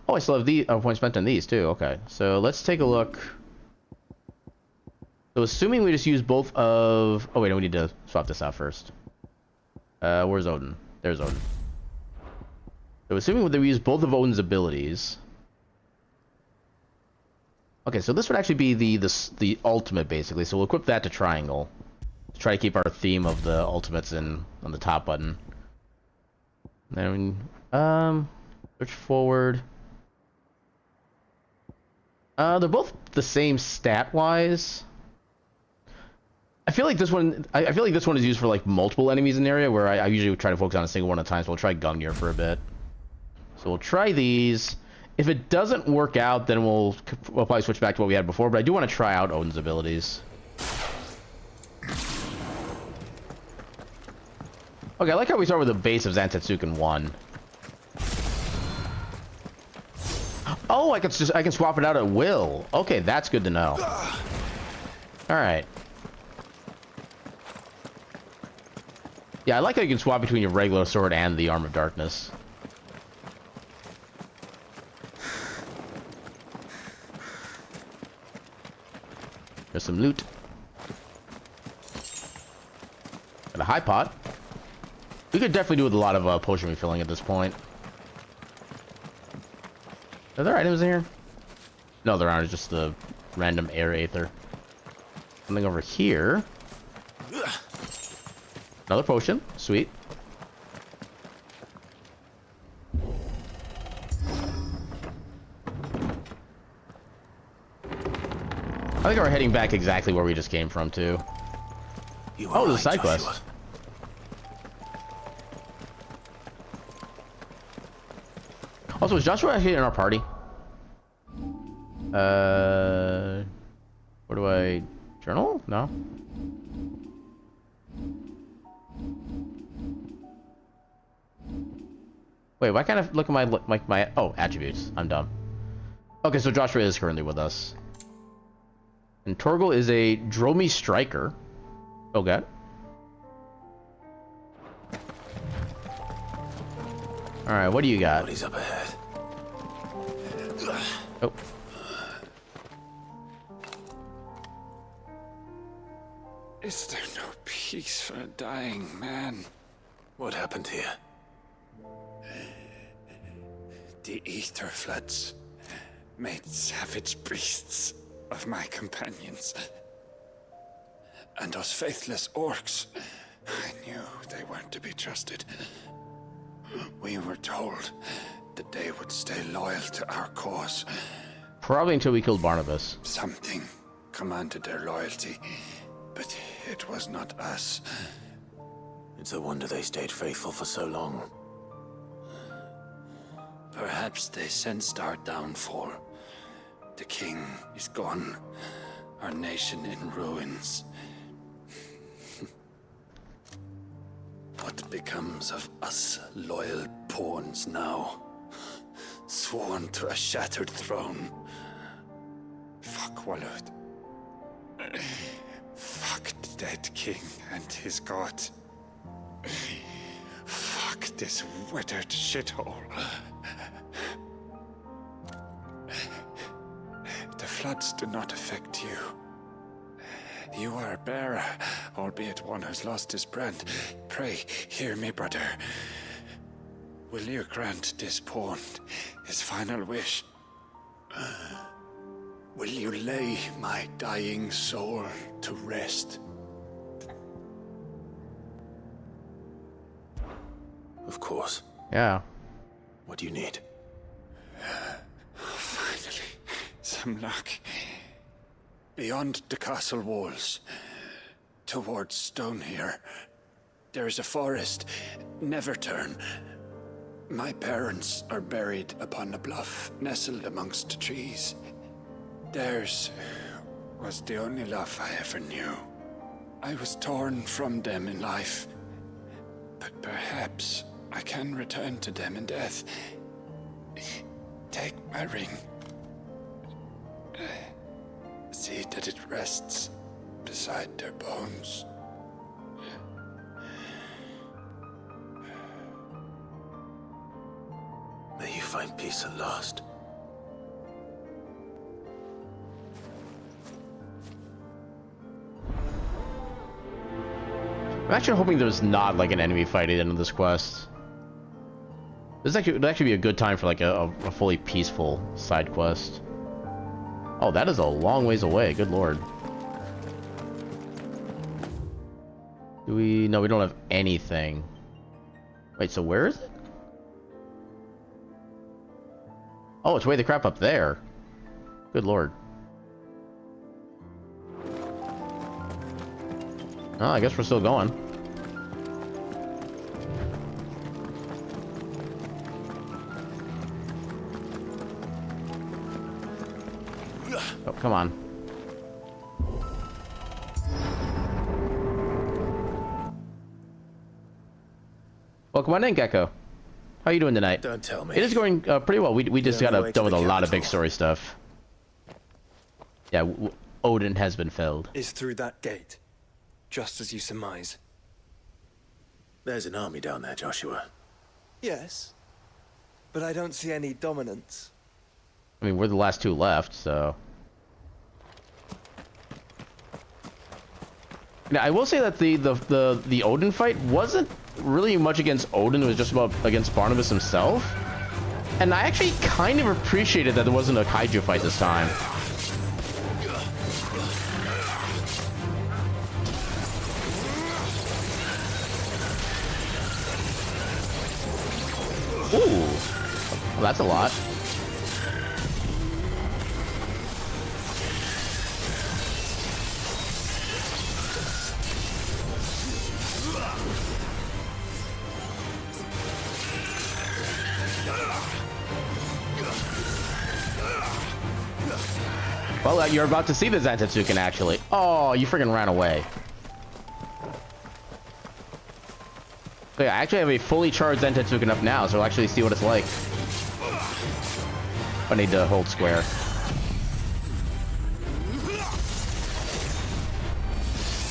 Oh, I still have the points spent on these too. Okay, so let's take a look. So assuming we just use both of... Oh wait, no, we need to swap this out first. Where's Odin? There's Odin. So assuming that we use both of Odin's abilities... Okay, so this would actually be the ultimate, basically. So we'll equip that to triangle. To try to keep our theme of the ultimates on the top button. Then, switch forward. They're both the same stat-wise. I feel like this one. I feel like this one is used for like multiple enemies in the area, where I usually try to focus on a single one at a time. So we'll try Gungnir for a bit. So we'll try these. If it doesn't work out, then we'll probably switch back to what we had before, but I do want to try out Odin's abilities. Okay, I like how we start with the base of Zantetsuken 1. Oh, I can swap it out at will. Okay, that's good to know. Alright. Yeah, I like how you can swap between your regular sword and the Arm of Darkness. There's some loot. Got a high pot. We could definitely do with a lot of potion refilling at this point. Are there items in here? No, there aren't. It's just the random air aether. Something over here. Another potion. Sweet. I think we're heading back exactly where we just came from, too. Oh, there's a side quest. Also, is Joshua actually in our party? Where do I... Journal? No. Wait, why can't I look at my... Oh, attributes. I'm dumb. Okay, so Joshua is currently with us. And Torgal is a Dromi Striker. Okay. Alright, what do you got? He's up ahead. Oh. Is there no peace for a dying man? What happened here? The Ether Floods made savage beasts of my companions. And those faithless orcs, I knew they weren't to be trusted. We were told that they would stay loyal to our cause. Probably until we killed Barnabas. Something commanded their loyalty, but it was not us. It's a wonder they stayed faithful for so long. Perhaps they sensed our downfall. The king is gone, our nation in ruins. What becomes of us loyal pawns now? Sworn to a shattered throne. Fuck Walud. Fuck the dead king and his god. Fuck this withered shithole. floods do not affect you. You are a bearer, albeit one who's lost his brand. Pray, hear me, brother. Will you grant this pawn his final wish? Will you lay my dying soul to rest? Of course. Yeah. What do you need? Finally, some luck. Beyond the castle walls, towards Stone here, there is a forest. Never turn. My parents are buried upon a bluff, nestled amongst the trees. Theirs was the only love I ever knew. I was torn from them in life, but perhaps I can return to them in death. Take my ring. See that it rests beside their bones. May you find peace at last. I'm actually hoping there's not like an enemy fight at the end of this quest. This would actually be a good time for like a fully peaceful side quest. Oh, that is a long ways away. Good lord. Do we? No, we don't have anything. Wait, so where is it? Oh, it's way the crap up there. Good lord. Oh, I guess we're still going. Oh, come on. Welcome on in, Gecko. How you doing tonight? Don't tell me. It is going pretty well. We just got done with a lot of big capital. story stuff. Yeah, Odin has been felled. Is through that gate, just as you surmise. There's an army down there, Joshua. Yes, but I don't see any dominance. I mean, we're the last two left, so... Now, I will say that the Odin fight wasn't really much against Odin. It was just about against Barnabas himself. And I actually kind of appreciated that there wasn't a kaiju fight this time. Ooh. Well, that's a lot. Well, you're about to see the Zantetsuken, actually. Oh, you freaking ran away. So yeah, I actually have a fully charged Zantetsuken up now, so we'll actually see what it's like. I need to hold square.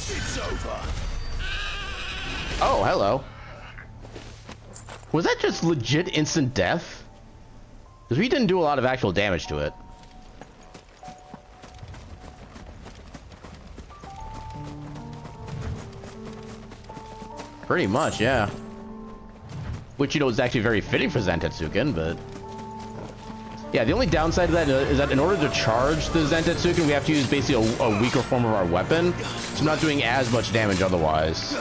It's over. Oh, hello. Was that just legit instant death? Because we didn't do a lot of actual damage to it. Pretty much, yeah. Which, you know, is actually very fitting for Zantetsuken, but... Yeah, the only downside to that is that in order to charge the Zantetsuken, we have to use basically a weaker form of our weapon, so I'm not doing as much damage otherwise.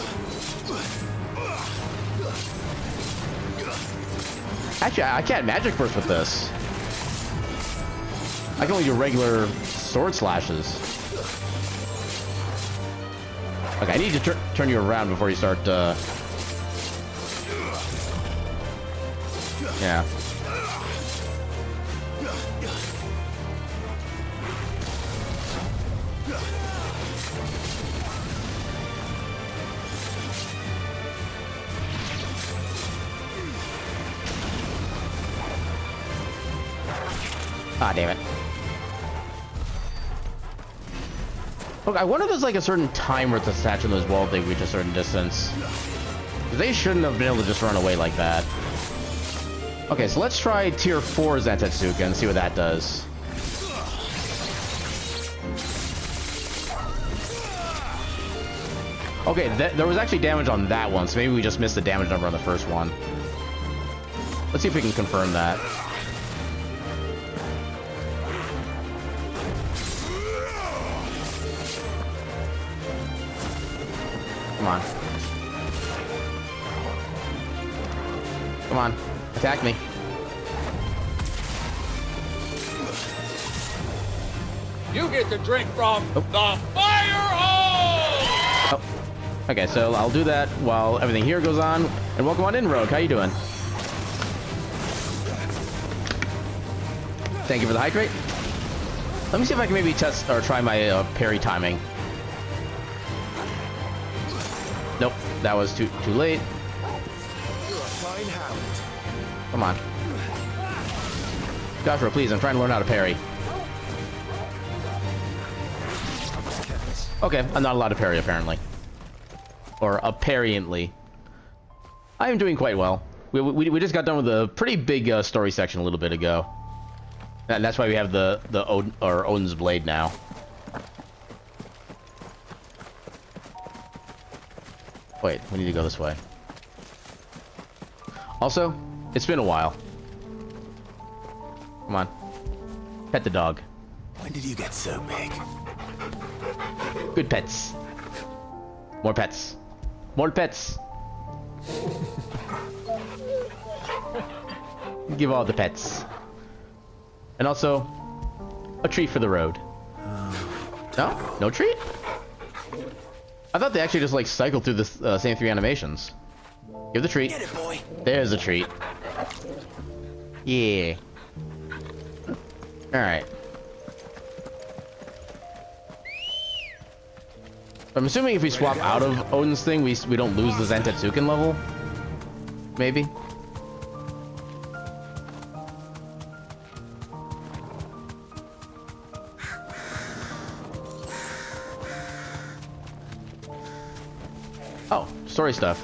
Actually, I can't magic burst with this. I can only do regular sword slashes. Okay, I need to turn you around before you start, yeah. Ah, damn it. Look, I wonder if there's like a certain time where it's attached to those wall things reach a certain distance. They shouldn't have been able to just run away like that. Okay, so let's try tier 4 Zantetsuken and see what that does. Okay, there was actually damage on that one, so maybe we just missed the damage number on the first one. Let's see if we can confirm that. Come on. Come on. Attack me. You get to drink from the fire hose! Oh. Okay, so I'll do that while everything here goes on. And welcome on in, Rogue. How you doing? Thank you for the hydrate. Let me see if I can maybe test or try my parry timing. Nope, that was too late. You're a fine hound. Come on. Joshua, please, I'm trying to learn how to parry. Okay, I'm not allowed to parry, apparently. Or apparently. I am doing quite well. We just got done with a pretty big story section a little bit ago. And that's why we have the Odin's Blade now. Wait, we need to go this way. Also, it's been a while. Come on. Pet the dog. When did you get so big? Good pets. More pets. More pets. Give all the pets. And also, a treat for the road. No? No treat? I thought they actually just like cycled through the same 3 animations. Give the treat. Get it, boy. There's a treat. Yeah. Alright. I'm assuming if we swap out of Odin's thing, we don't lose the Zentetsuken level? Maybe? Oh, story stuff.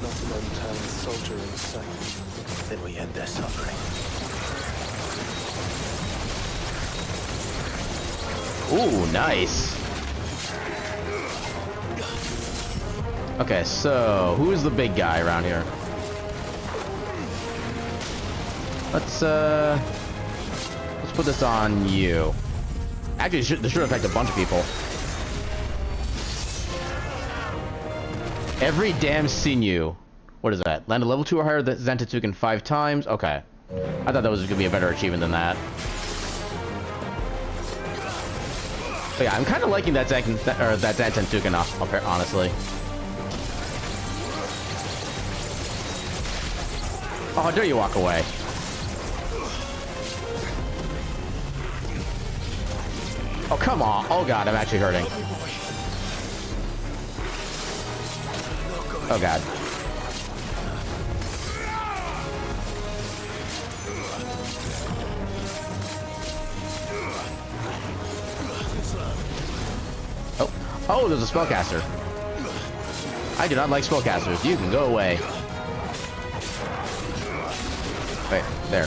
Not an unturned soldier in sight. Then we end their suffering. Ooh, nice. Okay, so who's the big guy around here? Let's put this on you. Actually, this should affect a bunch of people. Every damn sinew. What is that? Land a level 2 or higher than Zentetsuken 5 times? Okay. I thought that was gonna be a better achievement than that. But yeah, I'm kind of liking that Zentetsuken, honestly. Oh, how dare you walk away? Oh, come on. Oh, God, I'm actually hurting. Oh, God. Oh, there's a spellcaster. I do not like spellcasters. You can go away. Wait, there.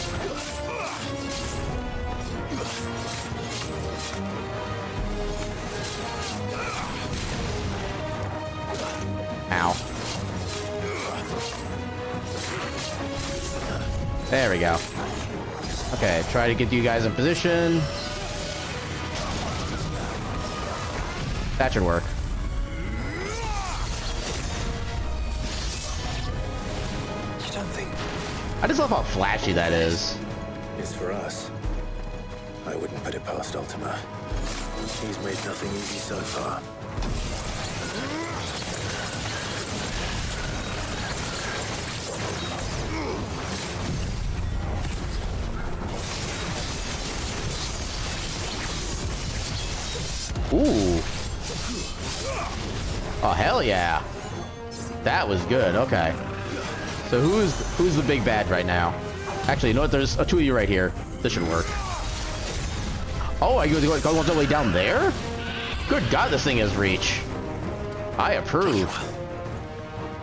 Ow. There we go. Okay, try to get you guys in position. That should work. You don't think I just love how flashy that is. it's for us? I wouldn't put it past Ultima. He's made nothing easy so far. Ooh. Oh, hell yeah. That was good. Okay. So who's the big bad right now? Actually, you know what? There's 2 of you right here. This should work. Oh, I go all the way down there? Good God, this thing has reach. I approve.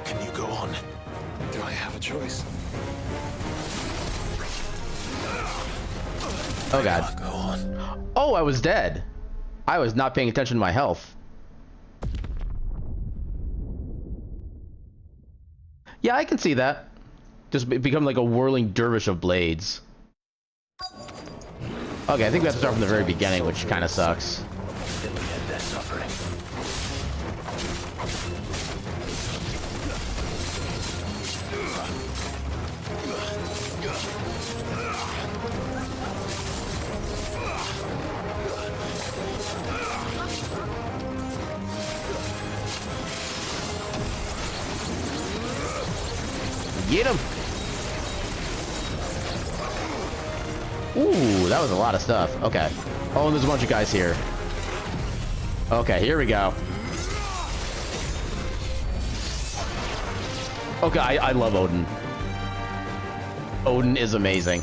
Can you go on? Do I have a choice? Oh, God. Go on. Oh, I was dead. I was not paying attention to my health. Yeah, I can see that. Just become like a whirling dervish of blades. Okay, I think we have to start from the very beginning, which kind of sucks. Then we end their suffering. Get him! Ooh, that was a lot of stuff. Okay. Oh, and there's a bunch of guys here. Okay, here we go. Okay, I love Odin. Odin is amazing.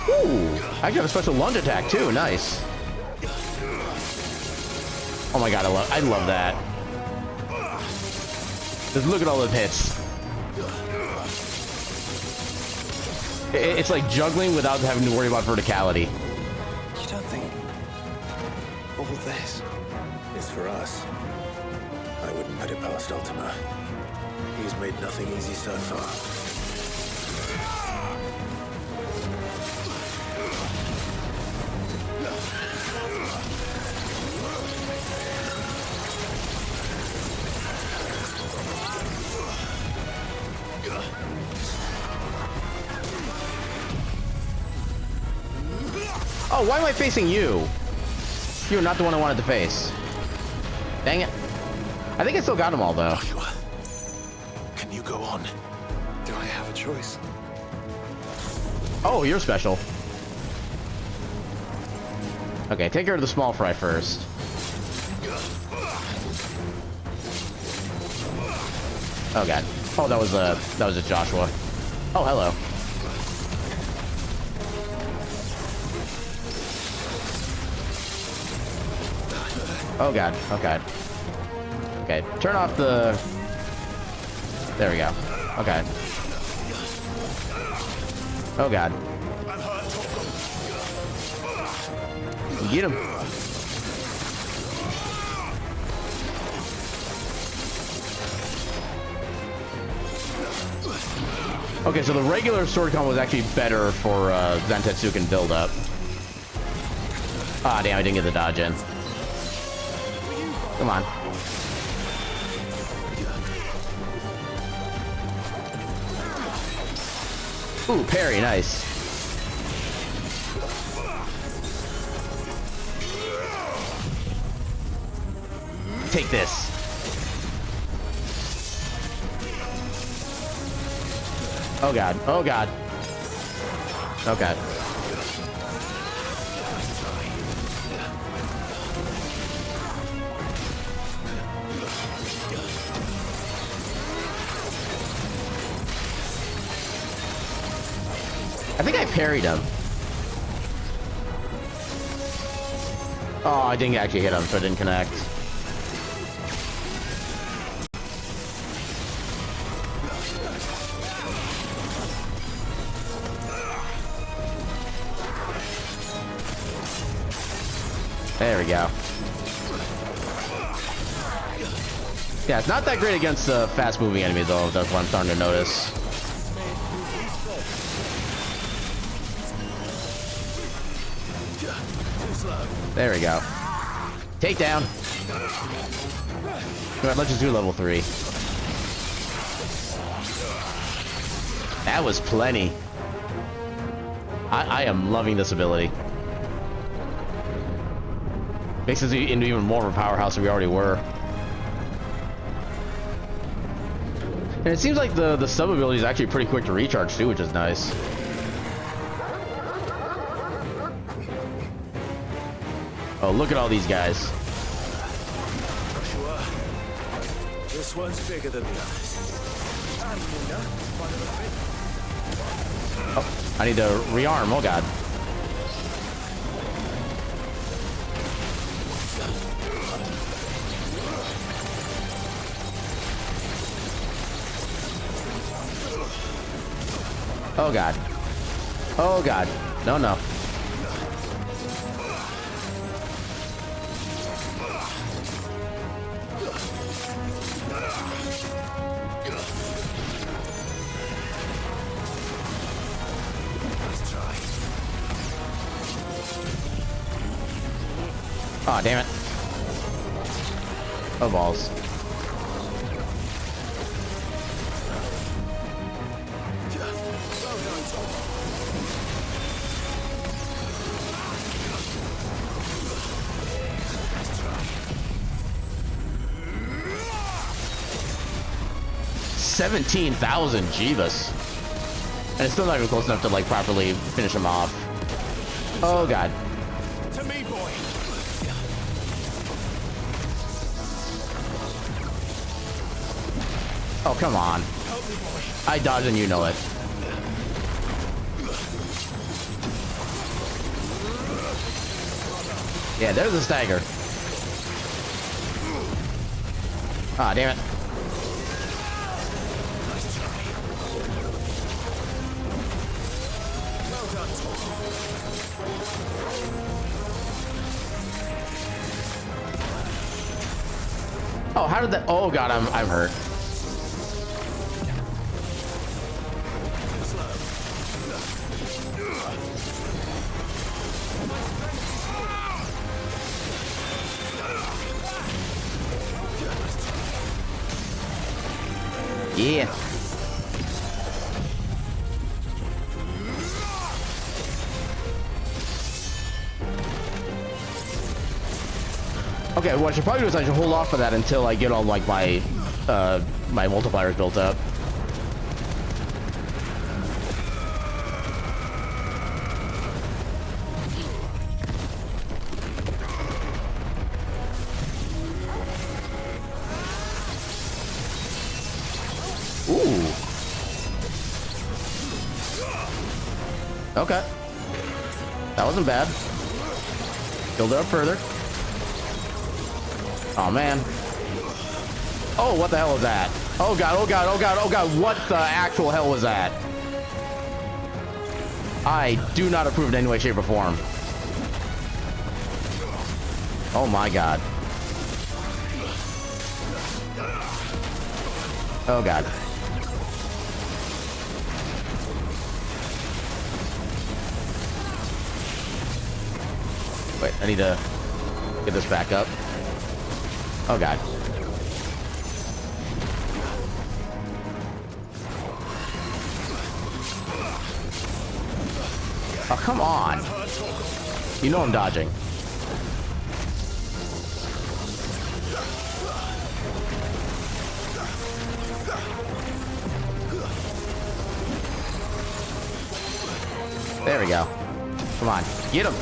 Ooh, I got a special lunge attack too. Nice. Oh my god, I love that. Just look at all the hits. It's like juggling without having to worry about verticality. You don't think all this is for us? I wouldn't put it past Ultima. He's made nothing easy so far. Oh, why am I facing you? You're not the one I wanted to face. Dang it. I think I still got them all, though. Joshua, can you go on? Do I have a choice? Oh, you're special. Okay, take care of the small fry first. Oh god. Oh, that was a Joshua. Oh, hello. Oh god. Okay. Okay. Turn off the. There we go. Okay. Oh god. Get him. Okay, so the regular sword combo was actually better for Zantetsuken build up. Ah, damn, I didn't get the dodge in. Come on. Ooh, parry, nice. Take this. Oh god. Oh god. Okay. I think I parried him. Oh, I didn't actually hit him, so it didn't connect. There we go. Yeah, it's not that great against fast-moving enemies, though. That's what I'm starting to notice. There we go. Takedown. Alright, let's just do level 3. That was plenty. I am loving this ability. Makes us into even more of a powerhouse than we already were. And it seems like the sub-ability is actually pretty quick to recharge too, which is nice. Oh, look at all these guys. Joshua, this one's bigger than the others. Oh, I need to rearm. Oh god. Oh god. Oh god. No, no. Oh, damn it. Oh, balls. $17,000, Jeebus. And it's still not even close enough to like properly finish him off. Oh god. To me, boy. Oh, come on. I dodge and you know it. Yeah, there's a stagger. Ah, damn it. Oh, how did that? Oh god, I'm hurt. Yeah. Okay, what I should probably do is I should hold off for that until I get all like my my multipliers built up. Ooh. Okay. That wasn't bad. Build it up further. Oh man. Oh, what the hell was that? Oh god, oh god, oh god, oh god, what the actual hell was that? I do not approve in any way, shape, or form. Oh my god. Oh god. Wait, I need to get this back up. Oh god. Oh, come on. You know I'm dodging. There we go. Come on. Get him.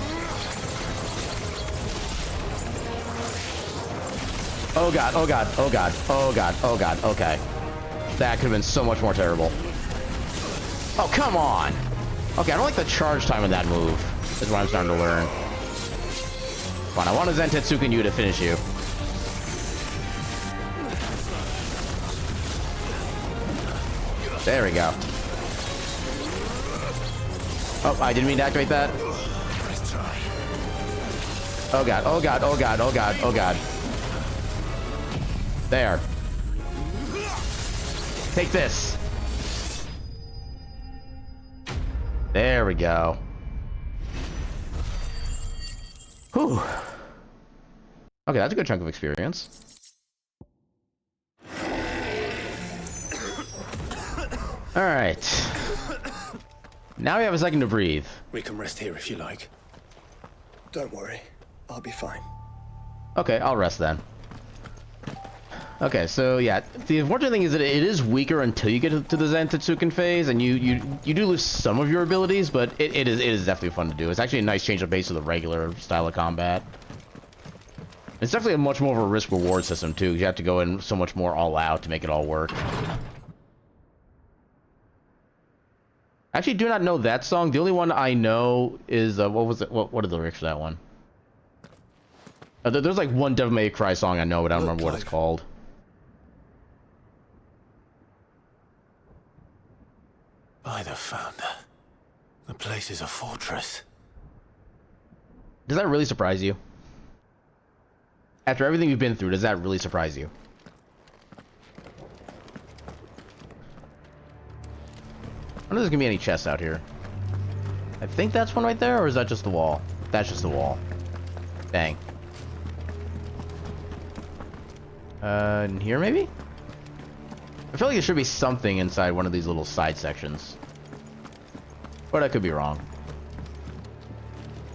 Oh god, oh god, oh god, oh god, oh god, okay. That could have been so much more terrible. Oh, come on! Okay, I don't like the charge time of that move. Is what I'm starting to learn. Come on, I want a Zentetsuken you to finish you. There we go. Oh, I didn't mean to activate that. Oh god, oh god, oh god, oh god, oh god. There. Take this. There we go. Whew. Okay, that's a good chunk of experience. Alright. Now we have a second to breathe. We can rest here if you like. Don't worry. I'll be fine. Okay, I'll rest then. Okay, so yeah, the unfortunate thing is that it is weaker until you get to the Zentetsuken phase, and you do lose some of your abilities, but it is definitely fun to do. It's actually a nice change of pace to the regular style of combat. It's definitely a much more of a risk-reward system too. You have to go in so much more all out to make it all work. I actually do not know that song. The only one I know is what was it? What are the lyrics for that one? There's like one Devil May Cry song I know, but I don't remember what it's called. By the Founder. The place is a fortress. Does that really surprise you? After everything you've been through, does that really surprise you? I wonder if there's gonna be any chests out here. I think that's one right there, or is that just the wall? That's just the wall. Dang. In here maybe? I feel like there should be something inside one of these little side sections. But I could be wrong.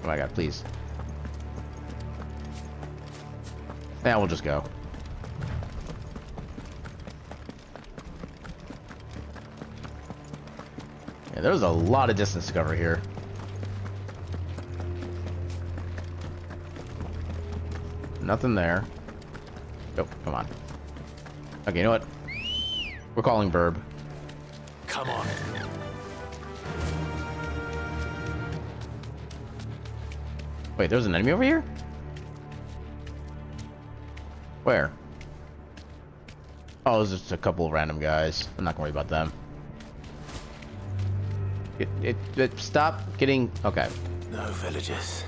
Oh my god, please. Now we'll just go. Yeah, there's a lot of distance to cover here. Nothing there. Oh, come on. Okay, you know what? We're calling Burb. Come on. Wait, there's an enemy over here? Where? Oh, there's just a couple of random guys. I'm not gonna worry about them. Stop getting... Okay. No villagers.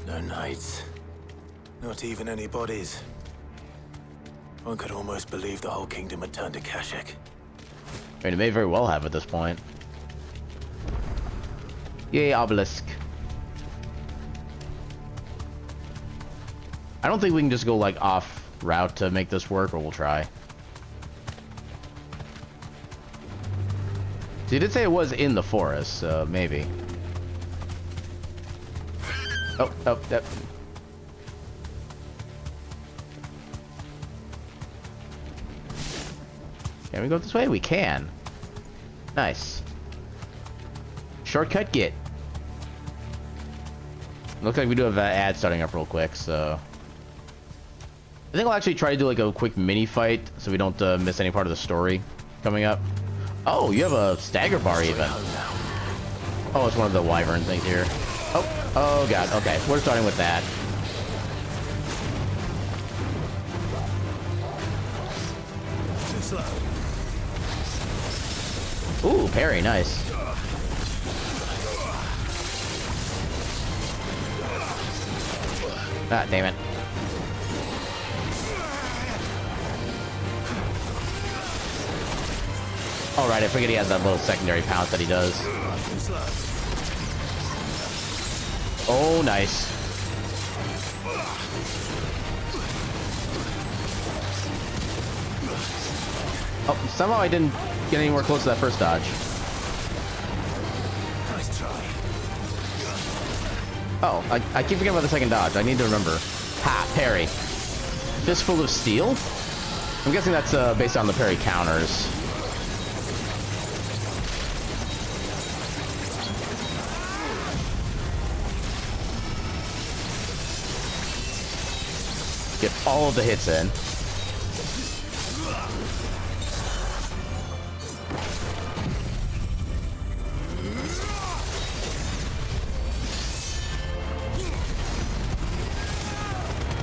No knights. Not even any bodies. One could almost believe the whole kingdom had turned to Kashyyyk. I mean, it may very well have at this point. Yay, obelisk. I don't think we can just go, like, off route to make this work, or we'll try. So you did say it was in the forest, so maybe. Oh, that... Can we go this way? We can. Nice. Shortcut get. Looks like we do have an ad starting up real quick, so... I think I'll actually try to do like a quick mini fight so we don't miss any part of the story coming up. Oh, you have a stagger bar even. Oh, it's one of the wyvern things here. Oh god, okay. We're starting with that. Ooh, parry, nice. Ah, damn it. All right, I forget he has that little secondary pounce that he does. Oh, nice. Oh, somehow I didn't get anywhere close to that first dodge. Nice try. Oh, I keep forgetting about the second dodge. I need to remember. Ha, parry. Fistful of Steel? I'm guessing that's based on the parry counters. Get all of the hits in.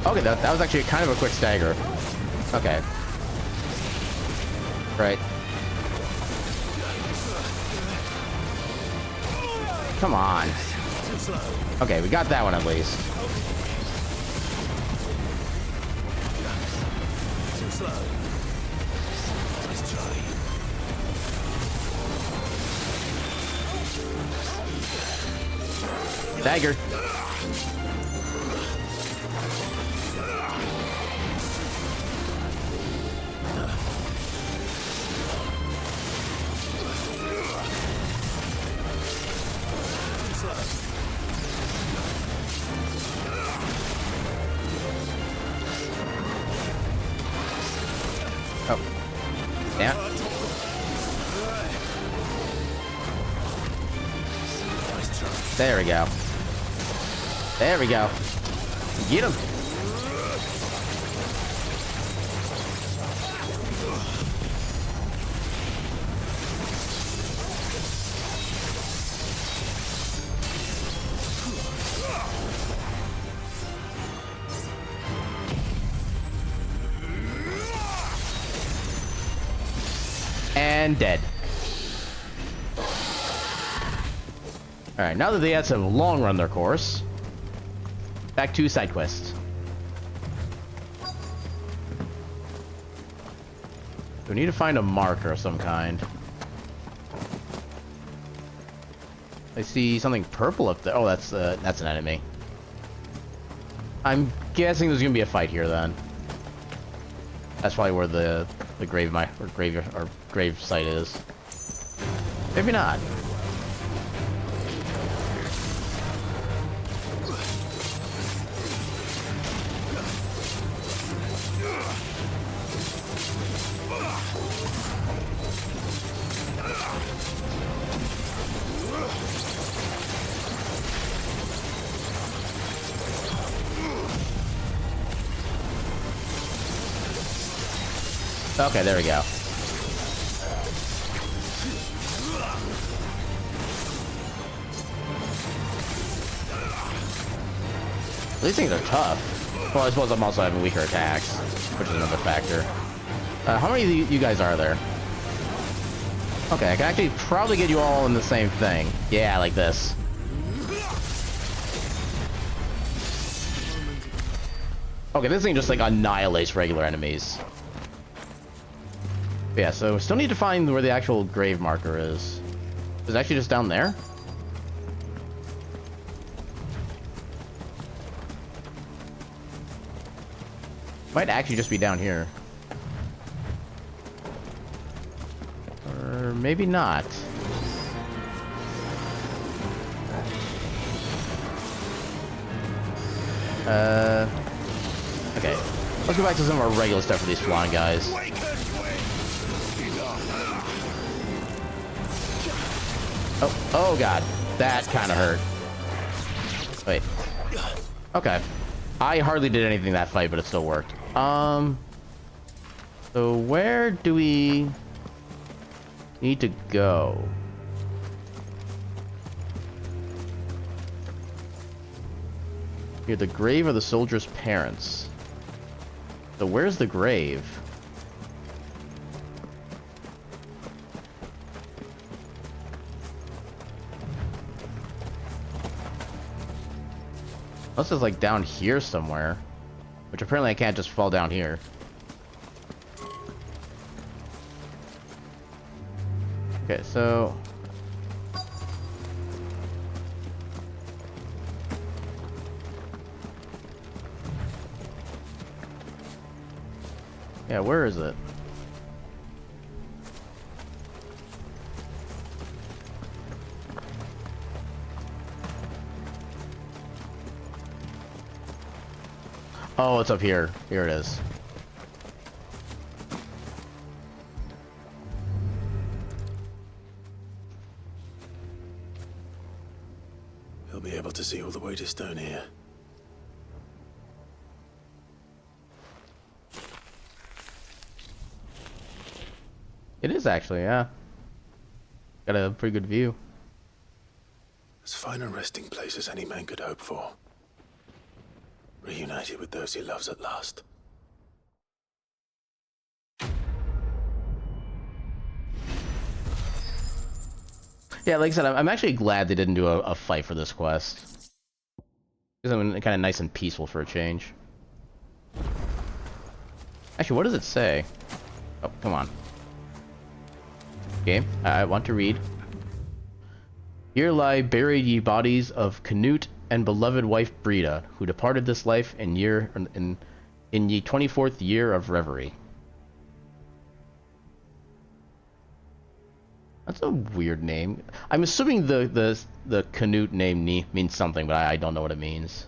Okay, that was actually kind of a quick stagger. Okay. Right. Come on. Okay, we got that one at least. Dagger. Oh. Yeah. There we go. There we go. Get him. And dead. Alright, now that the ads have long run their course, back to side quests. We need to find a marker of some kind. I see something purple up there. Oh, that's an enemy. I'm guessing there's gonna be a fight here then. That's probably where the grave site is. Maybe not. Okay, there we go. These things are tough. Well, I suppose I'm also having weaker attacks, which is another factor. How many of you guys are there? Okay, I can actually probably get you all in the same thing. Yeah, like this. Okay, this thing just like annihilates regular enemies. Yeah, so still need to find where the actual grave marker is. Is it actually just down there? Might actually just be down here. Or maybe not. Okay. Let's go back to some of our regular stuff for these flying guys. Oh god. That kind of hurt. Wait. Okay. I hardly did anything that fight, but it still worked. So where do we need to go? Near the grave of the soldier's parents. So where's the grave? Unless it's like down here somewhere. Which apparently I can't just fall down here. Okay, so... yeah, where is it? Oh, it's up here. Here it is. He'll be able to see all the way to Stone here. It is actually, yeah. Got a pretty good view. As fine a resting place as any man could hope for. Reunited with those he loves at last. Yeah, like I said, I'm actually glad they didn't do a fight for this quest. Because I'm kind of nice and peaceful for a change. Actually, what does it say? Oh, come on. Game, I want to read. Here lie buried ye bodies of Canute and beloved wife Breda, who departed this life in ye 24th year of reverie. That's a weird name. I'm assuming the Canute name means something, but I don't know what it means.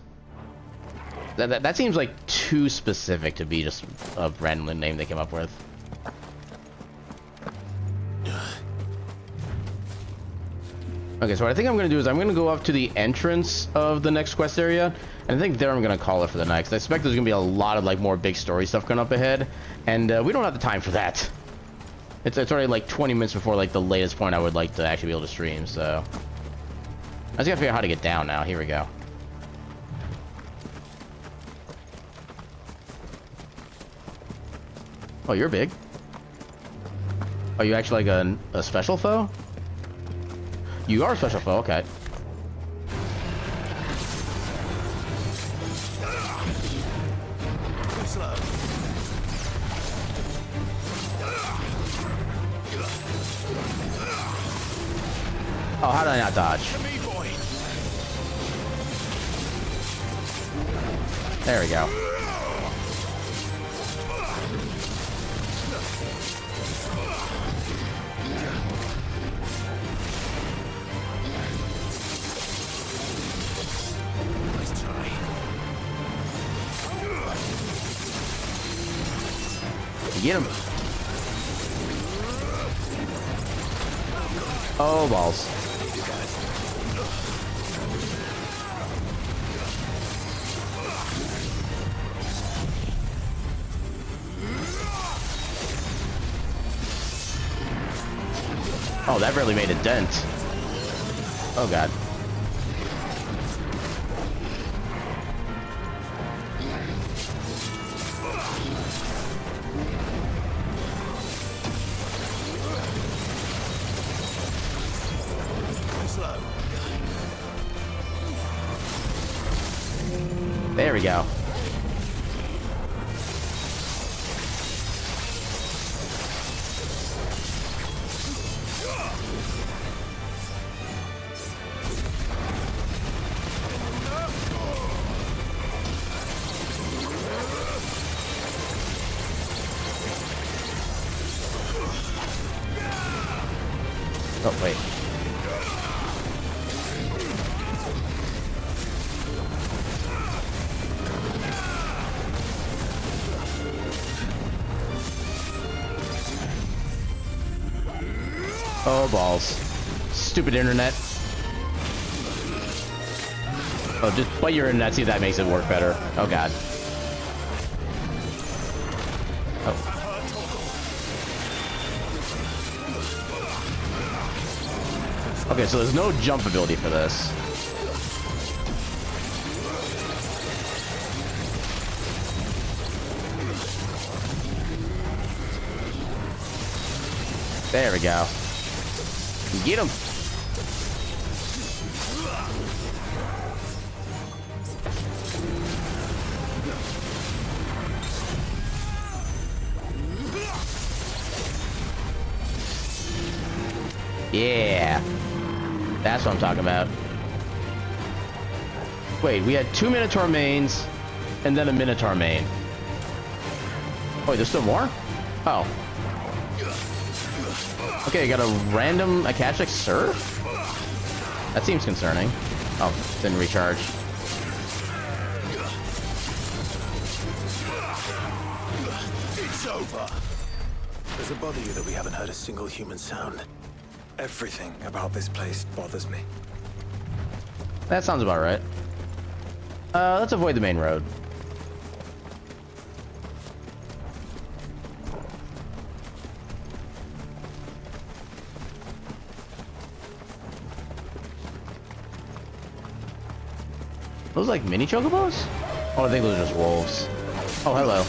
That seems like too specific to be just a random name they came up with. Okay, so what I think I'm going to do is I'm going to go up to the entrance of the next quest area, and I think there I'm going to call it for the night, 'cause I expect there's going to be a lot of like more big story stuff coming up ahead, and we don't have the time for that. It's already like 20 minutes before like the latest point I would like to actually be able to stream, so... I just gotta figure out how to get down now. Here we go. Oh, you're big. Are you actually like a special foe? You are a special foe, okay. slow. Oh, how did I not dodge? There we go. Nice try. Get him. Oh, balls. Oh, that really made a dent. Oh, God. Slow. There we go. Oh, wait. Oh, balls. Stupid internet. Oh, just play your internet, see if that makes it work better. Oh, God. Oh. Okay, so there's no jump ability for this. There we go. Get him. Yeah. That's what I'm talking about. Wait, we had 2 Minotaur mains and then a Minotaur main. Wait, there's still more? Oh. Okay, got a random Akashic Surf? That seems concerning. Oh, didn't recharge. It's over. Does it bother you that we haven't heard a single human sound? Everything about this place bothers me. That sounds about right. Let's avoid the main road. Those like mini chocobos? Oh, I think those are just wolves. Oh, hello.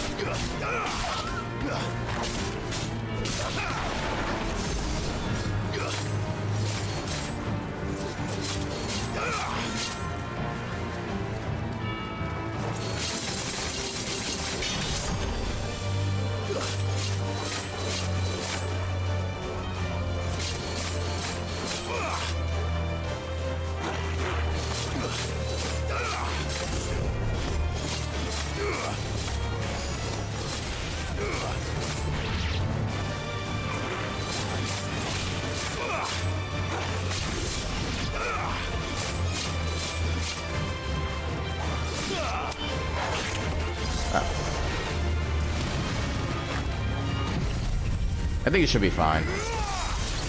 I think it should be fine.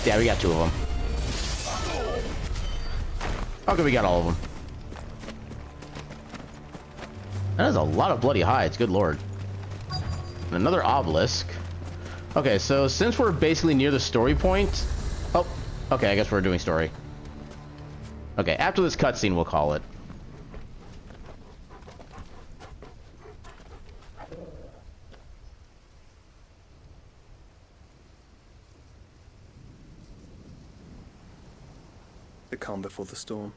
Yeah, we got 2 of them. Okay, we got all of them. That is a lot of bloody hides, good lord. And another obelisk. Okay, so since we're basically near the story point... Oh, okay, I guess we're doing story. Okay, after this cutscene, we'll call it. The calm before the storm.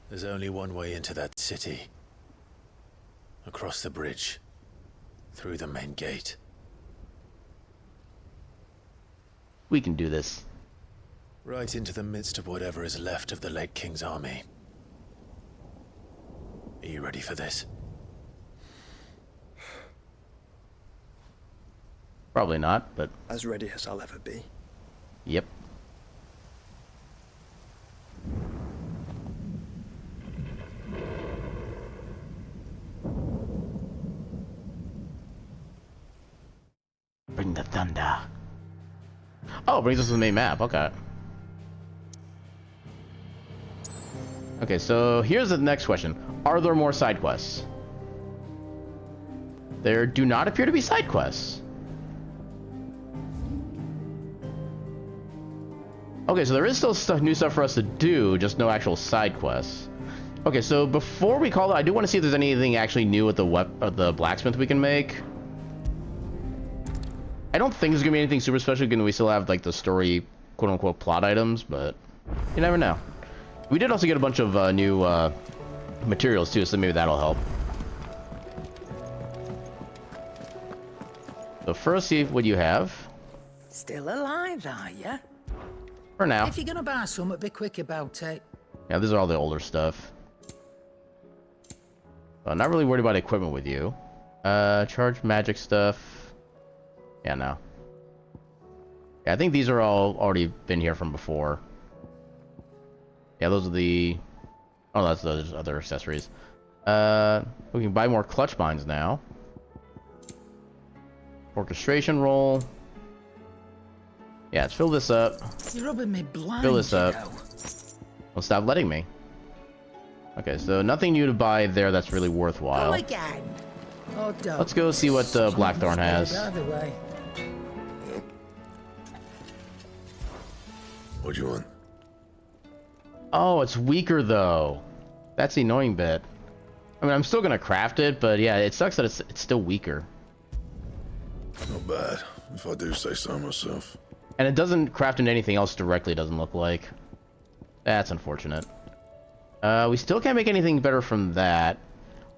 There's only one way into that city. Across the bridge. Through the main gate. We can do this. Right into the midst of whatever is left of the late King's army. Are you ready for this? Probably not, but... As ready as I'll ever be. Yep. Bring the thunder. Oh, brings us to the main map. Okay. Okay, so here's the next question. Are there more side quests? There do not appear to be side quests. Okay, so there is still new stuff for us to do, just no actual side quests. Okay, so before we call it, I do want to see if there's anything actually new with the blacksmith we can make. I don't think there's gonna be anything super special, given we still have like the story, quote-unquote, plot items, but you never know. We did also get a bunch of new materials too, so maybe that'll help. So first, see what you have. Still alive, are ya? For now. If you're gonna buy some, be quick about it. Yeah, these are all the older stuff. Not really worried about equipment with you. Charge magic stuff. Yeah, no. Yeah, I think these are all already been here from before. Yeah, those are the... Oh, that's those other accessories. We can buy more clutch mines now. Orchestration roll. Yeah, let's fill this up. You're rubbing me blind. Fill this up. Well, stop letting me. Okay, so nothing new to buy there that's really worthwhile. Go again. Oh, don't. Let's go see what Blackthorn has. Either way. What do you want? Oh, it's weaker though. That's the annoying bit. I mean, I'm still gonna craft it, but yeah, it sucks that it's still weaker. Not bad, if I do say so myself. And it doesn't craft into anything else directly, doesn't look like. That's unfortunate. We still can't make anything better from that.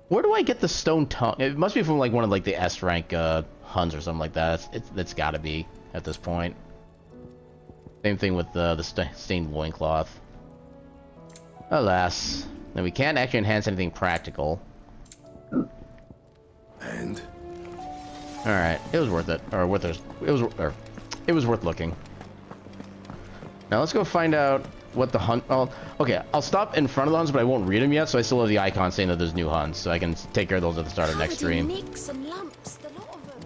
Where do I get the stone tongue? It must be from like one of like the S rank Huns or something like that. It's gotta be at this point. Same thing with the stained loincloth. Alas. Then we can't actually enhance anything practical. And? Alright, it was worth it. Or worth it. It was worth looking. Now let's go find out what the hunt... Oh, okay, I'll stop in front of the hunts, but I won't read them yet, so I still have the icon saying that there's new hunts, so I can take care of those at the start of next stream. Nicks and lumps, the lot of them.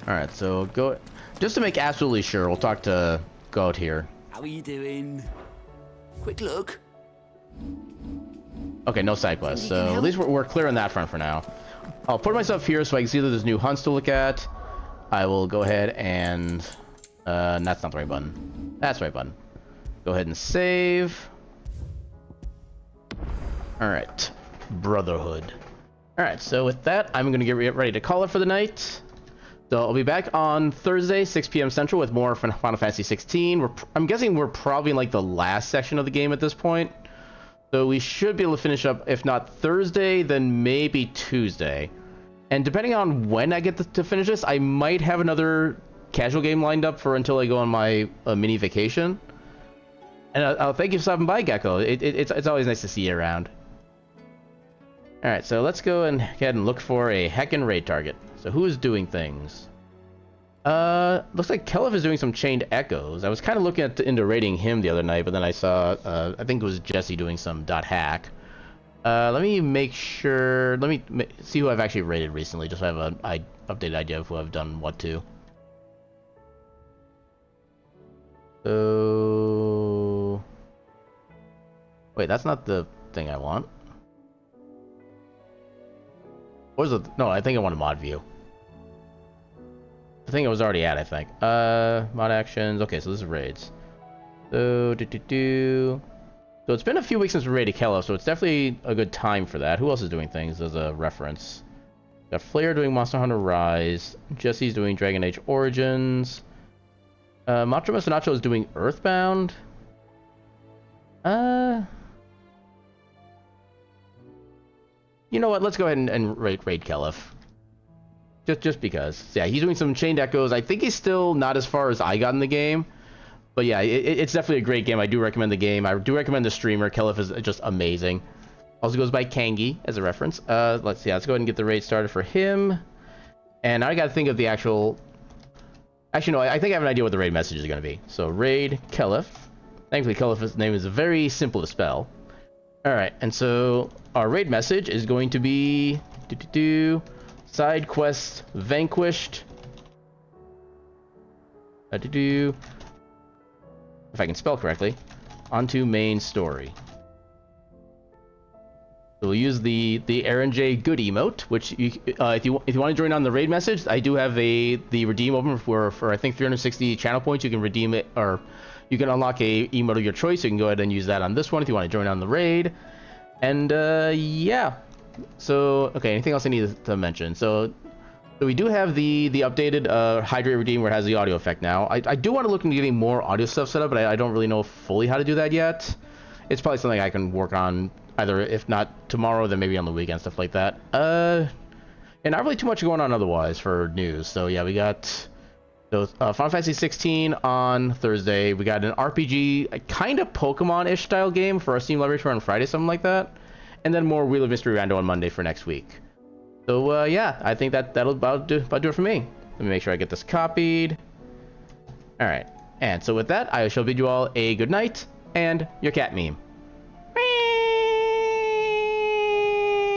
Alright, so go... Just to make absolutely sure, we'll talk to Goat here. How are you doing? Quick look. Okay, no side quests, so at least we're clear on that front for now. I'll put myself here so I can see that there's new hunts to look at. I will go ahead and... that's not the right button. That's the right button. Go ahead and save. Alright. Brotherhood. Alright, so with that, I'm going to get ready to call it for the night. So I'll be back on Thursday, 6 p.m. Central with more Final Fantasy 16. I'm guessing we're probably in like the last section of the game at this point. So we should be able to finish up, if not Thursday, then maybe Tuesday. And depending on when I get to finish this, I might have another casual game lined up for until I go on my mini vacation. And I'll thank you for stopping by, Gecko. It's always nice to see you around. Alright, so let's go ahead and look for a heckin' raid target. So who is doing things? Looks like Kelif is doing some chained echoes. I was kind of looking into raiding him the other night, but then I saw, I think it was Jesse doing some .hack. Let me make sure, let me see who I've actually raided recently, just so I have an updated idea of who I've done what to. So... Wait, that's not the thing I want. What was it? No, I think I want a mod view. The thing I was already at, I think. Mod actions. Okay, so this is raids. So, So it's been a few weeks since we raided Kello, so it's definitely a good time for that. Who else is doing things as a reference? Got Flair doing Monster Hunter Rise. Jesse's doing Dragon Age Origins. Macho Nacho is doing Earthbound. You know what? Let's go ahead and raid Kelif. Just because. Yeah, he's doing some chained echoes. I think he's still not as far as I got in the game. But yeah, it's definitely a great game. I do recommend the game. I do recommend the streamer. Kelif is just amazing. Also goes by Kangi as a reference. Let's see. Let's go ahead and get the raid started for him. And I gotta think of the actual... Actually, no. I think I have an idea what the raid message is going to be. So, raid Kelif. Thankfully, Kelif's name is very simple to spell. Alright, and so our raid message is going to be... Side quest vanquished. If I can spell correctly. Onto main story. So we'll use the Aaron J good emote, which you, if you want to join on the raid message, I do have the redeem open for I think 360 channel points. You can redeem it, or you can unlock a emote of your choice. You can go ahead and use that on this one if you want to join on the raid. And yeah. So okay, anything else I need to mention? So we do have the updated hydrate redeem where it has the audio effect now. I do want to look into getting more audio stuff set up, but I don't really know fully how to do that yet. It's probably something I can work on either, if not tomorrow, then maybe on the weekend, stuff like that. And not really too much going on otherwise for news. So yeah, we got those Final Fantasy 16 on Thursday. We got an RPG, kind of Pokemon-ish style game for our Steam Library on Friday, something like that. And then more Wheel of Mystery Rando on Monday for next week. So yeah, I think that'll about do it for me. Let me make sure I get this copied. All right, and so with that, I shall bid you all a good night and your cat meme.